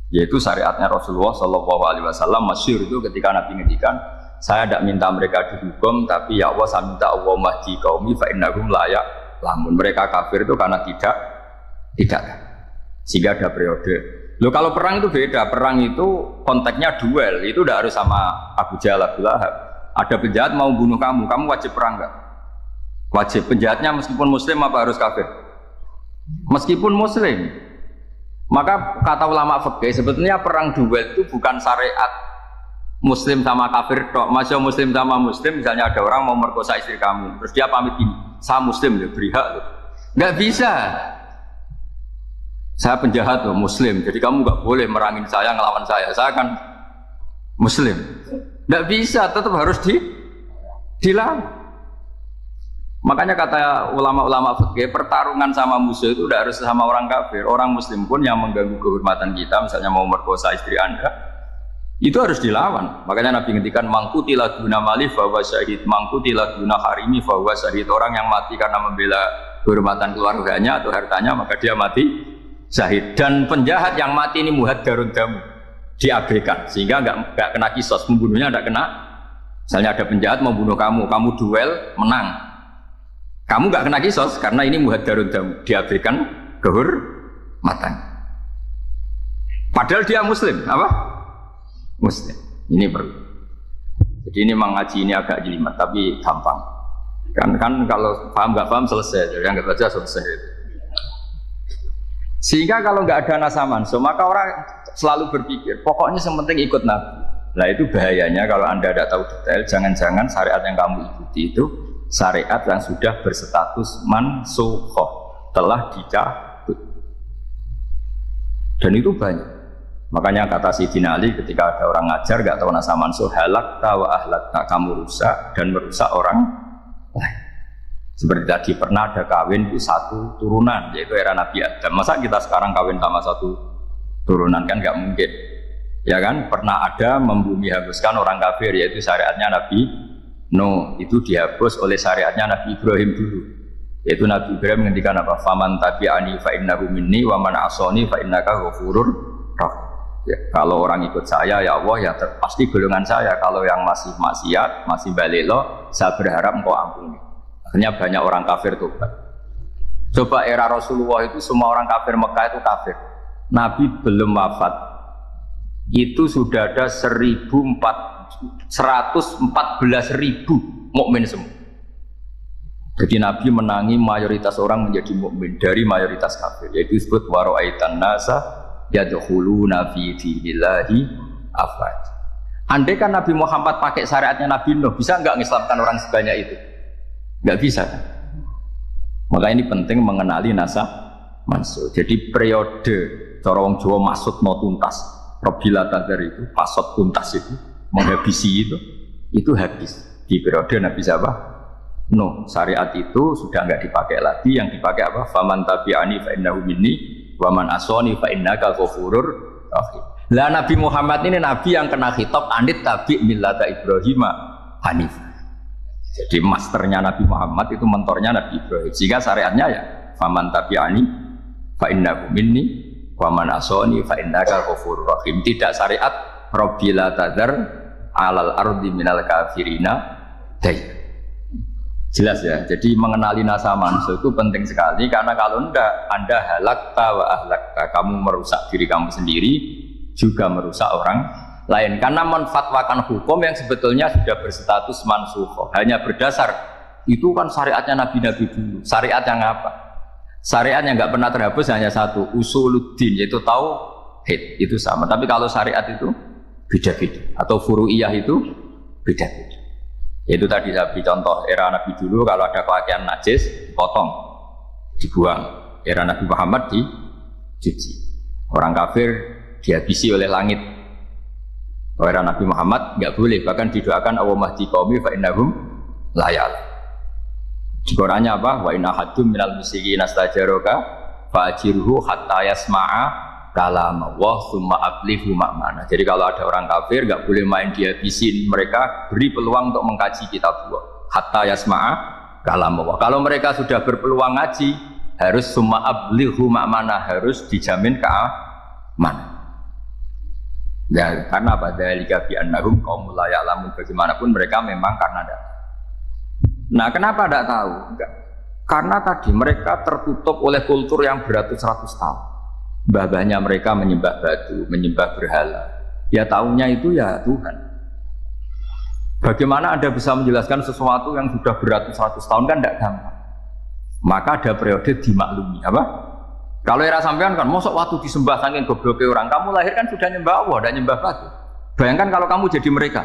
Yaitu syariatnya Rasulullah Shallallahu Alaihi Wasallam masyhur itu ketika Nabi ngendikan, saya tidak minta mereka dihukum, tapi ya Allah saya minta Allah mahdi qaumi fa innahum la ya'lamun. Mereka kafir itu karena tidak. Sehingga ada periode. Loh kalau perang itu beda, perang itu konteksnya duel, itu tidak harus sama Abu Jahal, Abu Lahab. Ada penjahat mau bunuh kamu wajib perang enggak? Wajib. Penjahatnya meskipun Muslim apa harus kafir? Meskipun Muslim. Maka kata ulama fikih sebetulnya perang duel itu bukan syariat Muslim sama kafir tok. Masya Muslim sama Muslim, misalnya ada orang mau merkosa istri kamu, terus dia pamit gini, saya Muslim ya beri hak loh. Nggak bisa. Saya penjahat loh Muslim, jadi kamu nggak boleh merangin saya, ngelawan saya kan Muslim. Nggak bisa, tetap harus dilawan. Makanya kata ulama-ulama fikih, pertarungan sama musuh itu tidak harus sama orang kafir. Orang Muslim pun yang mengganggu kehormatan kita, misalnya mau merkosa istri Anda, itu harus dilawan. Makanya Nabi ngendikan mangkutila guna mali fahuwa syahid, mangkutila guna harimi fahuwa syahid. Orang yang mati karena membela kehormatan keluarganya atau hartanya, maka dia mati syahid. Dan penjahat yang mati ini muhaddarun damu, diabaikan sehingga nggak kena kisos, membunuhnya nggak kena. Misalnya ada penjahat mau bunuh kamu duel menang, kamu nggak kena kisos karena ini muhaddarun damu, diabaikan kehormatan. Padahal dia Muslim, apa? Muslim. Ini perlu. Jadi ini mengaji ini agak jelimet tapi gampang. Kan kalau paham nggak paham selesai, jadi nggak baca selesai. Sehingga kalau nggak ada nasa mansuh, maka orang selalu berpikir pokoknya yang penting ikut Nabi. Nah itu bahayanya kalau Anda tidak tahu detail, jangan-jangan syariat yang kamu ikuti itu syariat yang sudah berstatus mansukhoh, telah dicabut. Dan itu banyak. Makanya kata Sayyidina Ali ketika ada orang ngajar gak tahu nasa mansuh, halakta wa ahlakta, kamu rusak dan merusak orang lain. Seperti tadi pernah ada kawin itu satu turunan, yaitu era Nabi Adam. Masa kita sekarang kawin sama satu turunan, kan gak mungkin. Ya kan, pernah ada membumi hanguskan orang kafir, yaitu syariatnya Nabi Nuh, itu dihapus oleh syariatnya Nabi Ibrahim dulu. Yaitu Nabi Ibrahim menghentikan apa? Faman tabi'ani fa innahu minni wa man asani fa innaka ghafurur rahim. Ya, kalau orang ikut saya ya Allah ya pasti golongan saya. Kalau yang masih maksiat, masih balelo, saya berharap engkau ampuni. Akhirnya banyak orang kafir tobat. Coba era Rasulullah itu semua orang kafir Mekah itu kafir. Nabi belum wafat, itu sudah ada 114.000 mukmin semua. Jadi Nabi menangi mayoritas orang menjadi mukmin dari mayoritas kafir. Yaitu disebut wara'aitan nasa yadkhuluna fi dinillahi afwaj. Andai kan Nabi Muhammad pakai syariatnya Nabi Nuh, bisa nggak mengislamkan orang sebanyak itu? Nggak bisa kan? Maka ini penting mengenali nasa mansuh. Jadi periode cara wong Jawa maksud no tuntas, Robila Tadar itu pasot tuntas itu menghabisi itu habis di periode Nabi siapa? Nuh. Syariat itu sudah nggak dipakai lagi, yang dipakai apa? Faman tabi'ani fa innahu minni wa man asani fa innaka ghafurur rahim. Lah Nabi Muhammad ini nabi yang kena khitab anit tabi' millata Ibrahim hanif. Jadi masternya Nabi Muhammad itu mentornya Nabi Ibrahim. Sehingga syariatnya ya faman tabi'ani fa innahu minni wa man asani fa innaka ghafurur rahim. Tidak syariat Rabbila tadar alal ardi minal kafirina day. Jelas ya. Jadi mengenali nasa manusia itu penting sekali karena kalau enggak Anda halakta wa ahlakta, kamu merusak diri kamu sendiri juga merusak orang lain karena menfatwakan hukum yang sebetulnya sudah berstatus mansukh. Hanya berdasar itu kan syariatnya nabi-nabi dulu. Syariat yang apa? Syariat yang enggak pernah terhapus hanya satu, usuluddin, yaitu tauhid. Itu sama. Tapi kalau syariat itu beda-beda atau furu'iyah itu beda-beda. Itu tadi saya beri contoh era Nabi dulu kalau ada pakaian najis dipotong, dibuang. Era Nabi Muhammad dicuci. Orang kafir dihabisi oleh langit. Era Nabi Muhammad nggak boleh, bahkan didoakan Allahumma hdi qaumi fa innahum la ya'lamun. Di Qur'annya apa? Wa inna haddum minal musyrikin astajaraka fa'ajirhu hatta yasma'a kalam Allah summa ablihu makmana. Jadi kalau ada orang kafir nggak boleh main dihabisin, mereka beri peluang untuk mengkaji kitab Allah hatta yasma'a kalam Allah. Kalau mereka sudah berpeluang ngaji harus summa ablihu makmana, harus dijamin keamanan. Ya, karena pada liga bi annahum qaumul la ya'lamun, bagaimanapun mereka memang karena ada. Nah, kenapa tidak tahu? Enggak. Karena tadi mereka tertutup oleh kultur yang beratus-ratus tahun. Mbah-mbahnya mereka menyembah batu, menyembah berhala. Ya taunya itu ya Tuhan. Bagaimana Anda bisa menjelaskan sesuatu yang sudah beratus-ratus tahun kan tidak gampang. Maka ada periode dimaklumi, apa? Kalau era sampean kan, mosok waktu disembah saking gobloknya orang, kamu lahir kan sudah nyembah Allah, tidak nyembah batu. Bayangkan kalau kamu jadi mereka.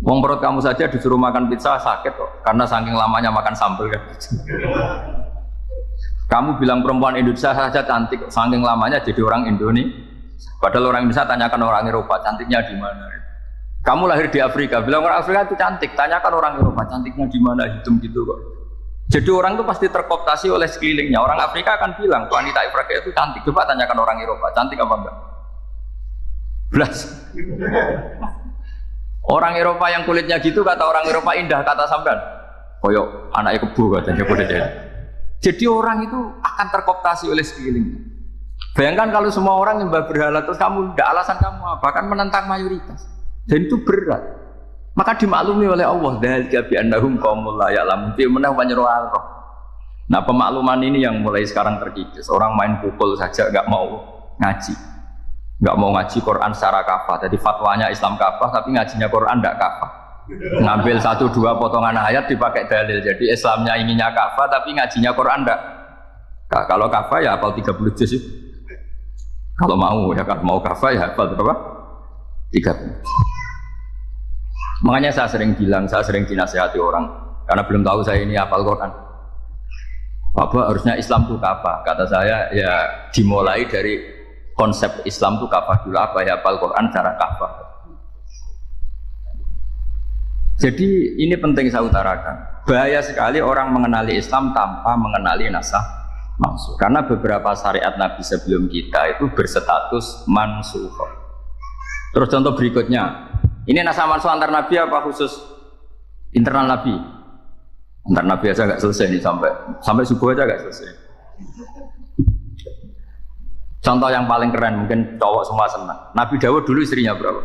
Wong perut kamu saja disuruh makan pizza sakit kok, karena saking lamanya makan sambal kan. Kamu bilang perempuan Indonesia saja cantik, saking lamanya jadi orang Indonesia. Padahal orang Indonesia tanyakan orang Eropa, cantiknya di mana? Kamu lahir di Afrika, bilang orang Afrika itu cantik, tanyakan orang Eropa, cantiknya di mana? Hitam gitu kok. Jadi orang itu pasti terkooptasi oleh sekelilingnya. Orang Afrika akan bilang wanita Afrika itu cantik. Coba tanyakan orang Eropa, cantik apa enggak? Belas. Orang Eropa yang kulitnya gitu kata orang Eropa indah, kata sampean. Koyok anaknya kebo katanya boleh jadi. Jadi orang itu akan terkooptasi oleh sekelilingnya. Bayangkan kalau semua orang yang berhala terus kamu tidak alasan kamu apa, kan menentang mayoritas. Dan itu berat. Maka dimaklumi oleh Allah. Dzalika bi annahum qaumul la ya'lamun. Nah, pemakluman ini yang mulai sekarang terkikis. Orang main pukul saja nggak mau ngaji. Nggak mau ngaji Quran secara kafah. Jadi fatwanya Islam kafah tapi ngajinya Quran tidak kafah. Ngambil 1-2 potongan ayat dipakai dalil. Jadi Islamnya inginnya kafah tapi ngajinya Quran enggak. Nah, kalau kafah ya hafal 30 juz. Kalau mau ya, kalau mau kafah ya hafal berapa? 30. Makanya saya sering bilang, saya sering dinasihati orang karena belum tahu saya ini hafal Quran. Apa harusnya Islam itu kafah? Kata saya ya dimulai dari konsep Islam itu kafah dulu, apa ya hafal Quran secara kafah. Jadi ini penting saya utarakan. Bahaya sekali orang mengenali Islam tanpa mengenali nasah mansukh. Karena beberapa syariat Nabi sebelum kita itu berstatus mansukh. Terus contoh berikutnya, ini nasah mansukh antar Nabi apa khusus internal Nabi? Antar Nabi aja nggak selesai nih sampai subuh aja nggak selesai. Contoh yang paling keren mungkin cowok semua senang. Nabi Dawud dulu istrinya berapa?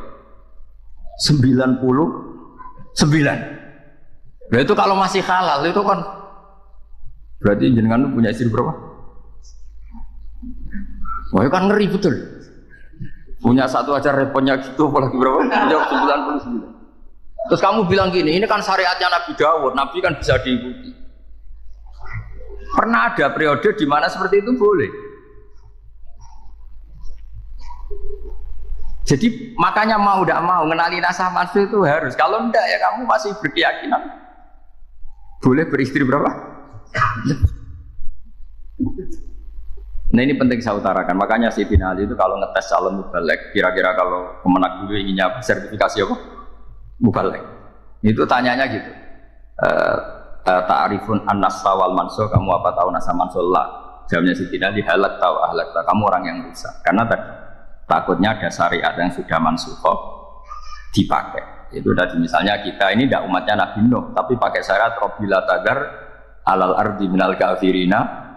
99. Nah itu kalau masih halal itu kan berarti jenengan punya istri berapa? Wah itu kan ngeri betul. Punya satu aja repotnya gitu, apalagi berapa? Punya 99. Terus kamu bilang gini, ini kan syariatnya Nabi Dawud, Nabi kan bisa diikuti. Pernah ada periode di mana seperti itu boleh. Jadi makanya mau tidak mau mengenali nasah mansukh itu harus. Kalau enggak ya kamu masih berkeyakinan boleh beristri berapa? Nah ini penting saya utarakan. Makanya Sayyidina Ali itu kalau ngetes calon mubalek, kira-kira kalau kemenak dulu inginnya sertifikasi apa? Mubalek. Itu tanyanya gitu. Ta'rifun an-nassa wal mansukh, kamu apa tahu nasah mansukh? La. Jawabnya Sayyidina Ali halak tahu ahlak. Kamu orang yang rusak. Karena tadi takutnya ada syariat yang sudah mansukh dipakai. Itu tadi misalnya kita ini tidak umatnya Nabi Nuh, tapi pakai syarat Robbila tagar alal ardi minal kafirina.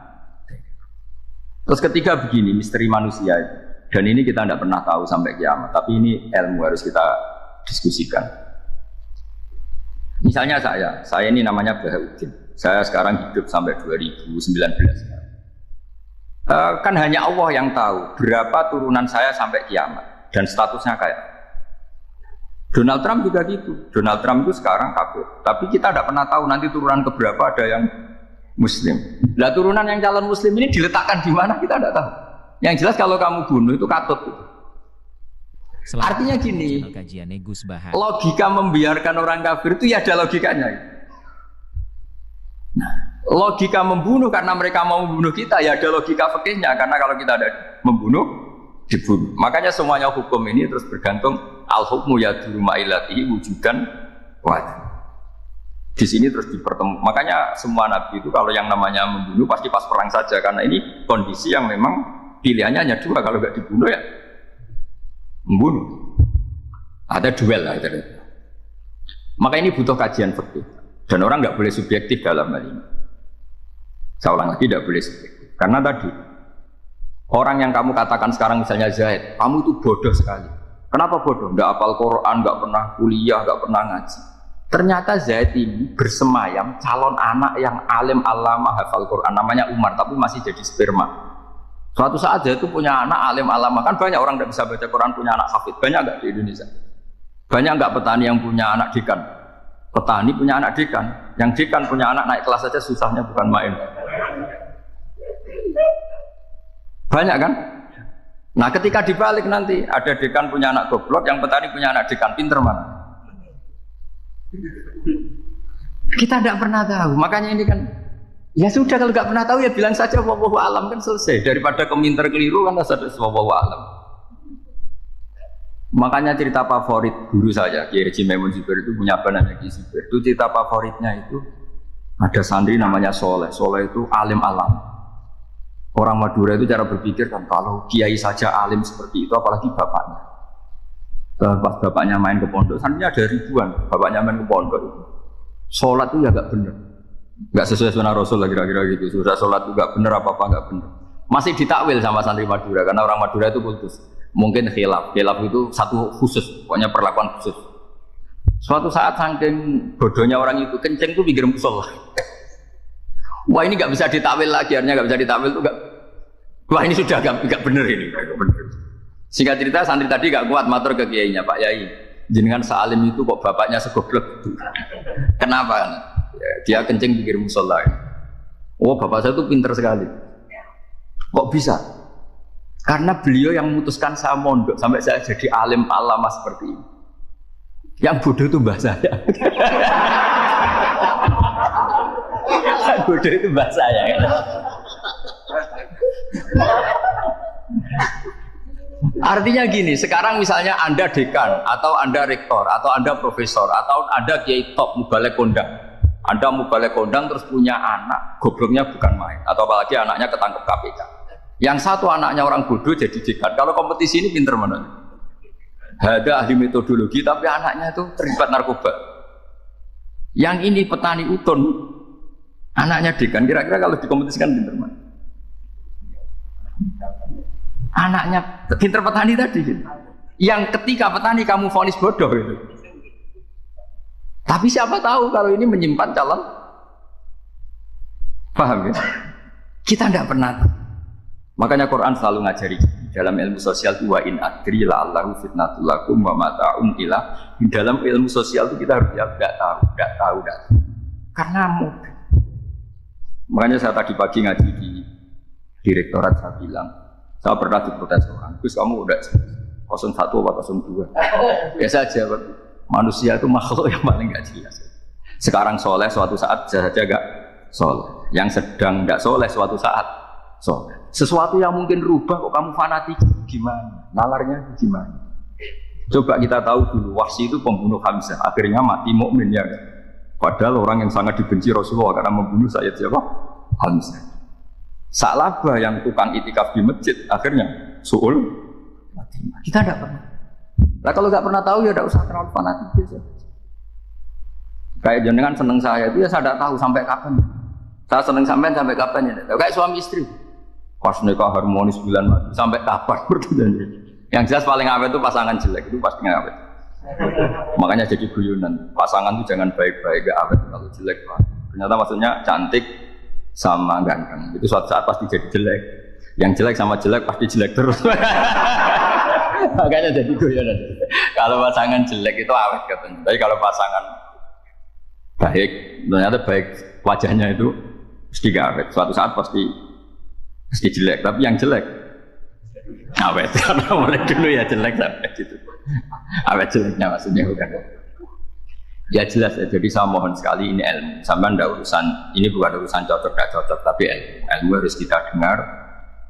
Terus ketiga begini, misteri manusia itu. Dan ini kita tidak pernah tahu sampai kiamat, tapi ini ilmu harus kita diskusikan. Misalnya saya ini namanya Bahaudin. Saya sekarang hidup sampai 2019. Kan hanya Allah yang tahu berapa turunan saya sampai kiamat dan statusnya kayak. Donald Trump juga gitu. Donald Trump itu sekarang kafir. Tapi kita tidak pernah tahu nanti turunan keberapa ada yang Muslim. Nah turunan yang calon Muslim ini diletakkan di mana kita tidak tahu. Yang jelas kalau kamu bunuh itu katut. Artinya gini, logika membiarkan orang kafir itu ya ada logikanya. Nah, logika membunuh karena mereka mau membunuh kita ya ada logika fikihnya karena kalau kita ada membunuh dibunuh. Makanya semuanya hukum ini terus bergantung al-hukmu yaduru ma'ilatihi wujudan wajib. Di sini terus dipertemukan. Makanya semua nabi itu kalau yang namanya membunuh pasti pas perang saja karena ini kondisi yang memang pilihannya hanya dua, kalau nggak dibunuh ya membunuh. Ada duel lah. Maka ini butuh kajian fikih dan orang nggak boleh subjektif dalam hal ini. Saya ulang lagi, tidak boleh subjektif. Karena tadi orang yang kamu katakan sekarang misalnya Zaid, kamu itu bodoh sekali. Kenapa bodoh? Nggak hafal Quran, nggak pernah kuliah, nggak pernah ngaji. Ternyata Zaid ini bersemayam calon anak yang alim alama hafal Quran, namanya Umar, tapi masih jadi sperma. Suatu saat Zaid itu punya anak alim alama, kan banyak orang tidak bisa baca Quran punya anak hafid, banyak nggak di Indonesia? Banyak nggak petani yang punya anak dekan? Petani punya anak dekan, yang dekan punya anak naik kelas saja susahnya bukan main. Banyak kan? Nah ketika dibalik nanti ada dekan punya anak goblok, yang petani punya anak dekan pinter mana? Kita tidak pernah tahu. Makanya ini kan ya sudah, kalau nggak pernah tahu ya bilang saja wallahu alam kan selesai. Daripada keminter keliru kan ada wallahu alam. Makanya cerita favorit guru saya Kiai Haji Maimun Zubair itu punya apa namanya Kiai Zubair. Itu cerita favoritnya itu ada santri namanya Soleh. Soleh itu alim alam. Orang Madura itu cara berpikir kan kalau kiai saja alim seperti itu apalagi bapaknya. Pas bapaknya main ke pondok, santrinya ada ribuan. Bapaknya main ke pondok itu sholat itu ya gak bener, gak sesuai sunnah Rasul lah kira-kira gitu. Sudah sholat itu gak bener, apa-apa gak bener. Masih ditakwil sama santri Madura karena orang Madura itu kultus. Mungkin khilaf itu satu khusus, pokoknya perlakuan khusus. Suatu saat saking bodohnya orang itu kenceng tuh pikir musola. Wah ini nggak bisa ditakwil lagi, akhirnya nggak bisa ditakwil tuh nggak. Wah ini sudah nggak bener ini. Singkat cerita santri tadi nggak kuat matur ke kiainya, Pak Yai, jenengan sealim itu kok bapaknya segoblok itu. Kenapa? Ya, dia kencing pikir musola. Oh bapak saya tuh pinter sekali. Kok bisa? Karena beliau yang memutuskan saya mondok sampai saya jadi alim alama seperti ini. Yang bodoh itu mbah saya. Bodoh itu mbah saya kan? Artinya gini, sekarang misalnya Anda dekan atau Anda rektor atau Anda profesor atau Anda kiai top mubalek kondang. Anda mubalek kondang terus punya anak, gobloknya bukan main, atau apalagi anaknya ketangkep KPK. Yang satu anaknya orang bodoh jadi dekan. Kalau kompetisi ini pinter mana? Ada ahli metodologi tapi anaknya itu terlibat narkoba. Yang ini petani utun, anaknya dekan. Kira-kira kalau dikompetisikan pinter mana? Anaknya pinter petani tadi gitu. Yang ketika petani kamu vonis bodoh gitu. Tapi siapa tahu kalau ini menyimpan calon. Paham ya? Kita tidak pernah. Makanya Quran selalu ngajari dalam ilmu sosial wa in adri la'allahu fitnatul lakum wa mata'un ila. Di dalam ilmu sosial itu kita harus jawab enggak tahu. Karena mudah. Makanya saya tadi pagi ngaji di direktorat saya bilang, saya pernah diprotes orang, Gus kamu udah 01 atau 02. Biasa aja, manusia itu makhluk yang paling gak jelas. Sekarang soleh, suatu saat saja gak soleh. Yang sedang gak soleh, suatu saat soleh. Sesuatu yang mungkin rubah kok kamu fanatik, gimana? Nalarnya gimana? Coba kita tahu dulu, Wahsy itu pembunuh Hamzah, akhirnya mati mukmin ya. Padahal orang yang sangat dibenci Rasulullah karena membunuh Sayyid siapa? Hamzah. Sa'labah yang tukang itikaf di masjid, akhirnya su'ul mati. Kita tidak pernah. Nah kalau nggak pernah tahu ya tidak usah terlalu fanatik biasa. Kayak jenengan seneng saya itu ya saya tidak tahu sampai kapan. Saya seneng sampai kapan ya. Kayak suami istri. Pas nikah harmonis 9 mati sampai kapan berarti. Yang jelas paling awet itu pasangan jelek itu pasti awet. Makanya jadi guyonan. Pasangan itu jangan baik-baik, gak awet kalau jelek. Ternyata maksudnya cantik sama ganteng. Itu suatu saat pasti jadi jelek. Yang jelek sama jelek pasti jelek terus. Makanya jadi guyonan. Kalau pasangan jelek itu awet katanya. Tapi kalau pasangan baik, ternyata baik wajahnya itu mesti gak awet. Suatu saat pasti jelek. Tapi yang jelek awet. Karena mulai dulu ya jelek sampai gitu. Awet jeleknya maksudnya bukan. Ya jelas ya. Jadi saya mohon sekali ini ilmu. Sampai ndak urusan ini bukan urusan cocok gak cocok, tapi ilmu. Ilmu harus kita dengar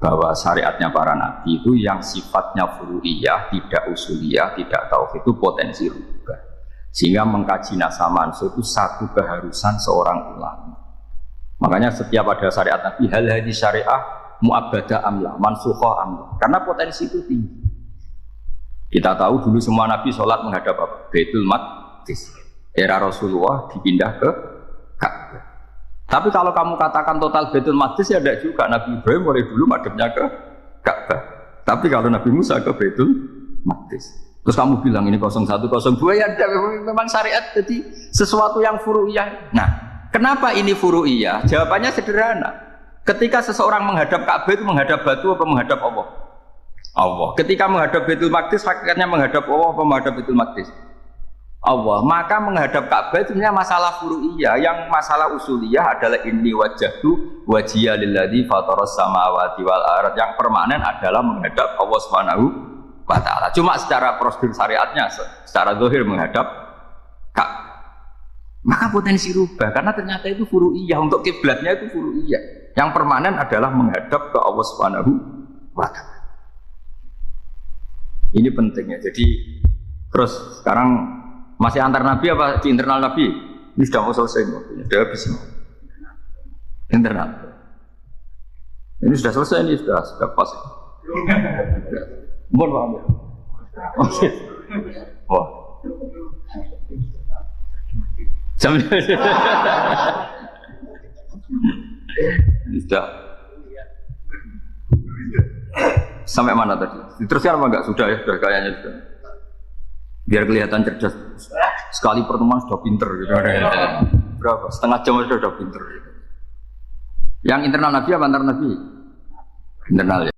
bahwa syariatnya para nabi itu yang sifatnya furu'iyah, tidak usuliyah, tidak tauhid itu potensi rubah. Sehingga mengkaji nasab mansukh itu satu keharusan seorang ulama. Makanya setiap ada syariat nabi, hal hadis syariah mu'abbadah amlah, mansukhah amlah. Karena potensi itu tinggi. Kita tahu dulu semua nabi sholat menghadap apa? Baitul Maqdis. Era Rasulullah dipindah ke Ka'bah. Tapi kalau kamu katakan total Baitul Maqdis ya tidak juga. Nabi Ibrahim mulai dulu madhabnya ke Ka'bah. Tapi kalau Nabi Musa ke Baitul Maqdis. Terus kamu bilang ini 01, 02 ya memang syariat jadi sesuatu yang furu'iyah. Nah, kenapa ini furu'iyah? Jawabannya sederhana. Ketika seseorang menghadap Ka'bah itu menghadap batu apa menghadap Allah? Allah. Ketika menghadap Baitul Maqdis hakikatnya menghadap Allah apa menghadap Baitul Maqdis? Allah. Maka menghadap Ka'bah itu sebenarnya masalah furu'iyah. Yang masalah usuliyah adalah inni wajjahtu wajhiya lilladzi fataras samawati wal ardh. Yang permanen adalah menghadap Allah Subhanahu wa taala. Cuma secara prosedur syariatnya secara zahir menghadap Ka'bah. Maka potensi rubah karena ternyata itu furu'iyah. Untuk kiblatnya itu furu'iyah. Yang permanen adalah menghadap ke Allah Subhanahu wa taala. Ini pentingnya. Jadi terus sekarang masih antar nabi apa di internal nabi? Ini sudah mau selesai waktunya, sudah habis. Internal. Ini sudah selesai, ini sudah pas. Mohon maaf ya. Oke. Wah. Ini sudah. Sampai mana tadi? Teruskan apa enggak? Sudah ya, sudah kayaknya sudah. Biar kelihatan cerdas. Sekali pertemuan sudah pinter gitu. Berapa? Setengah jam sudah pinter. Yang internal nabi apa antar nabi? Internal ya.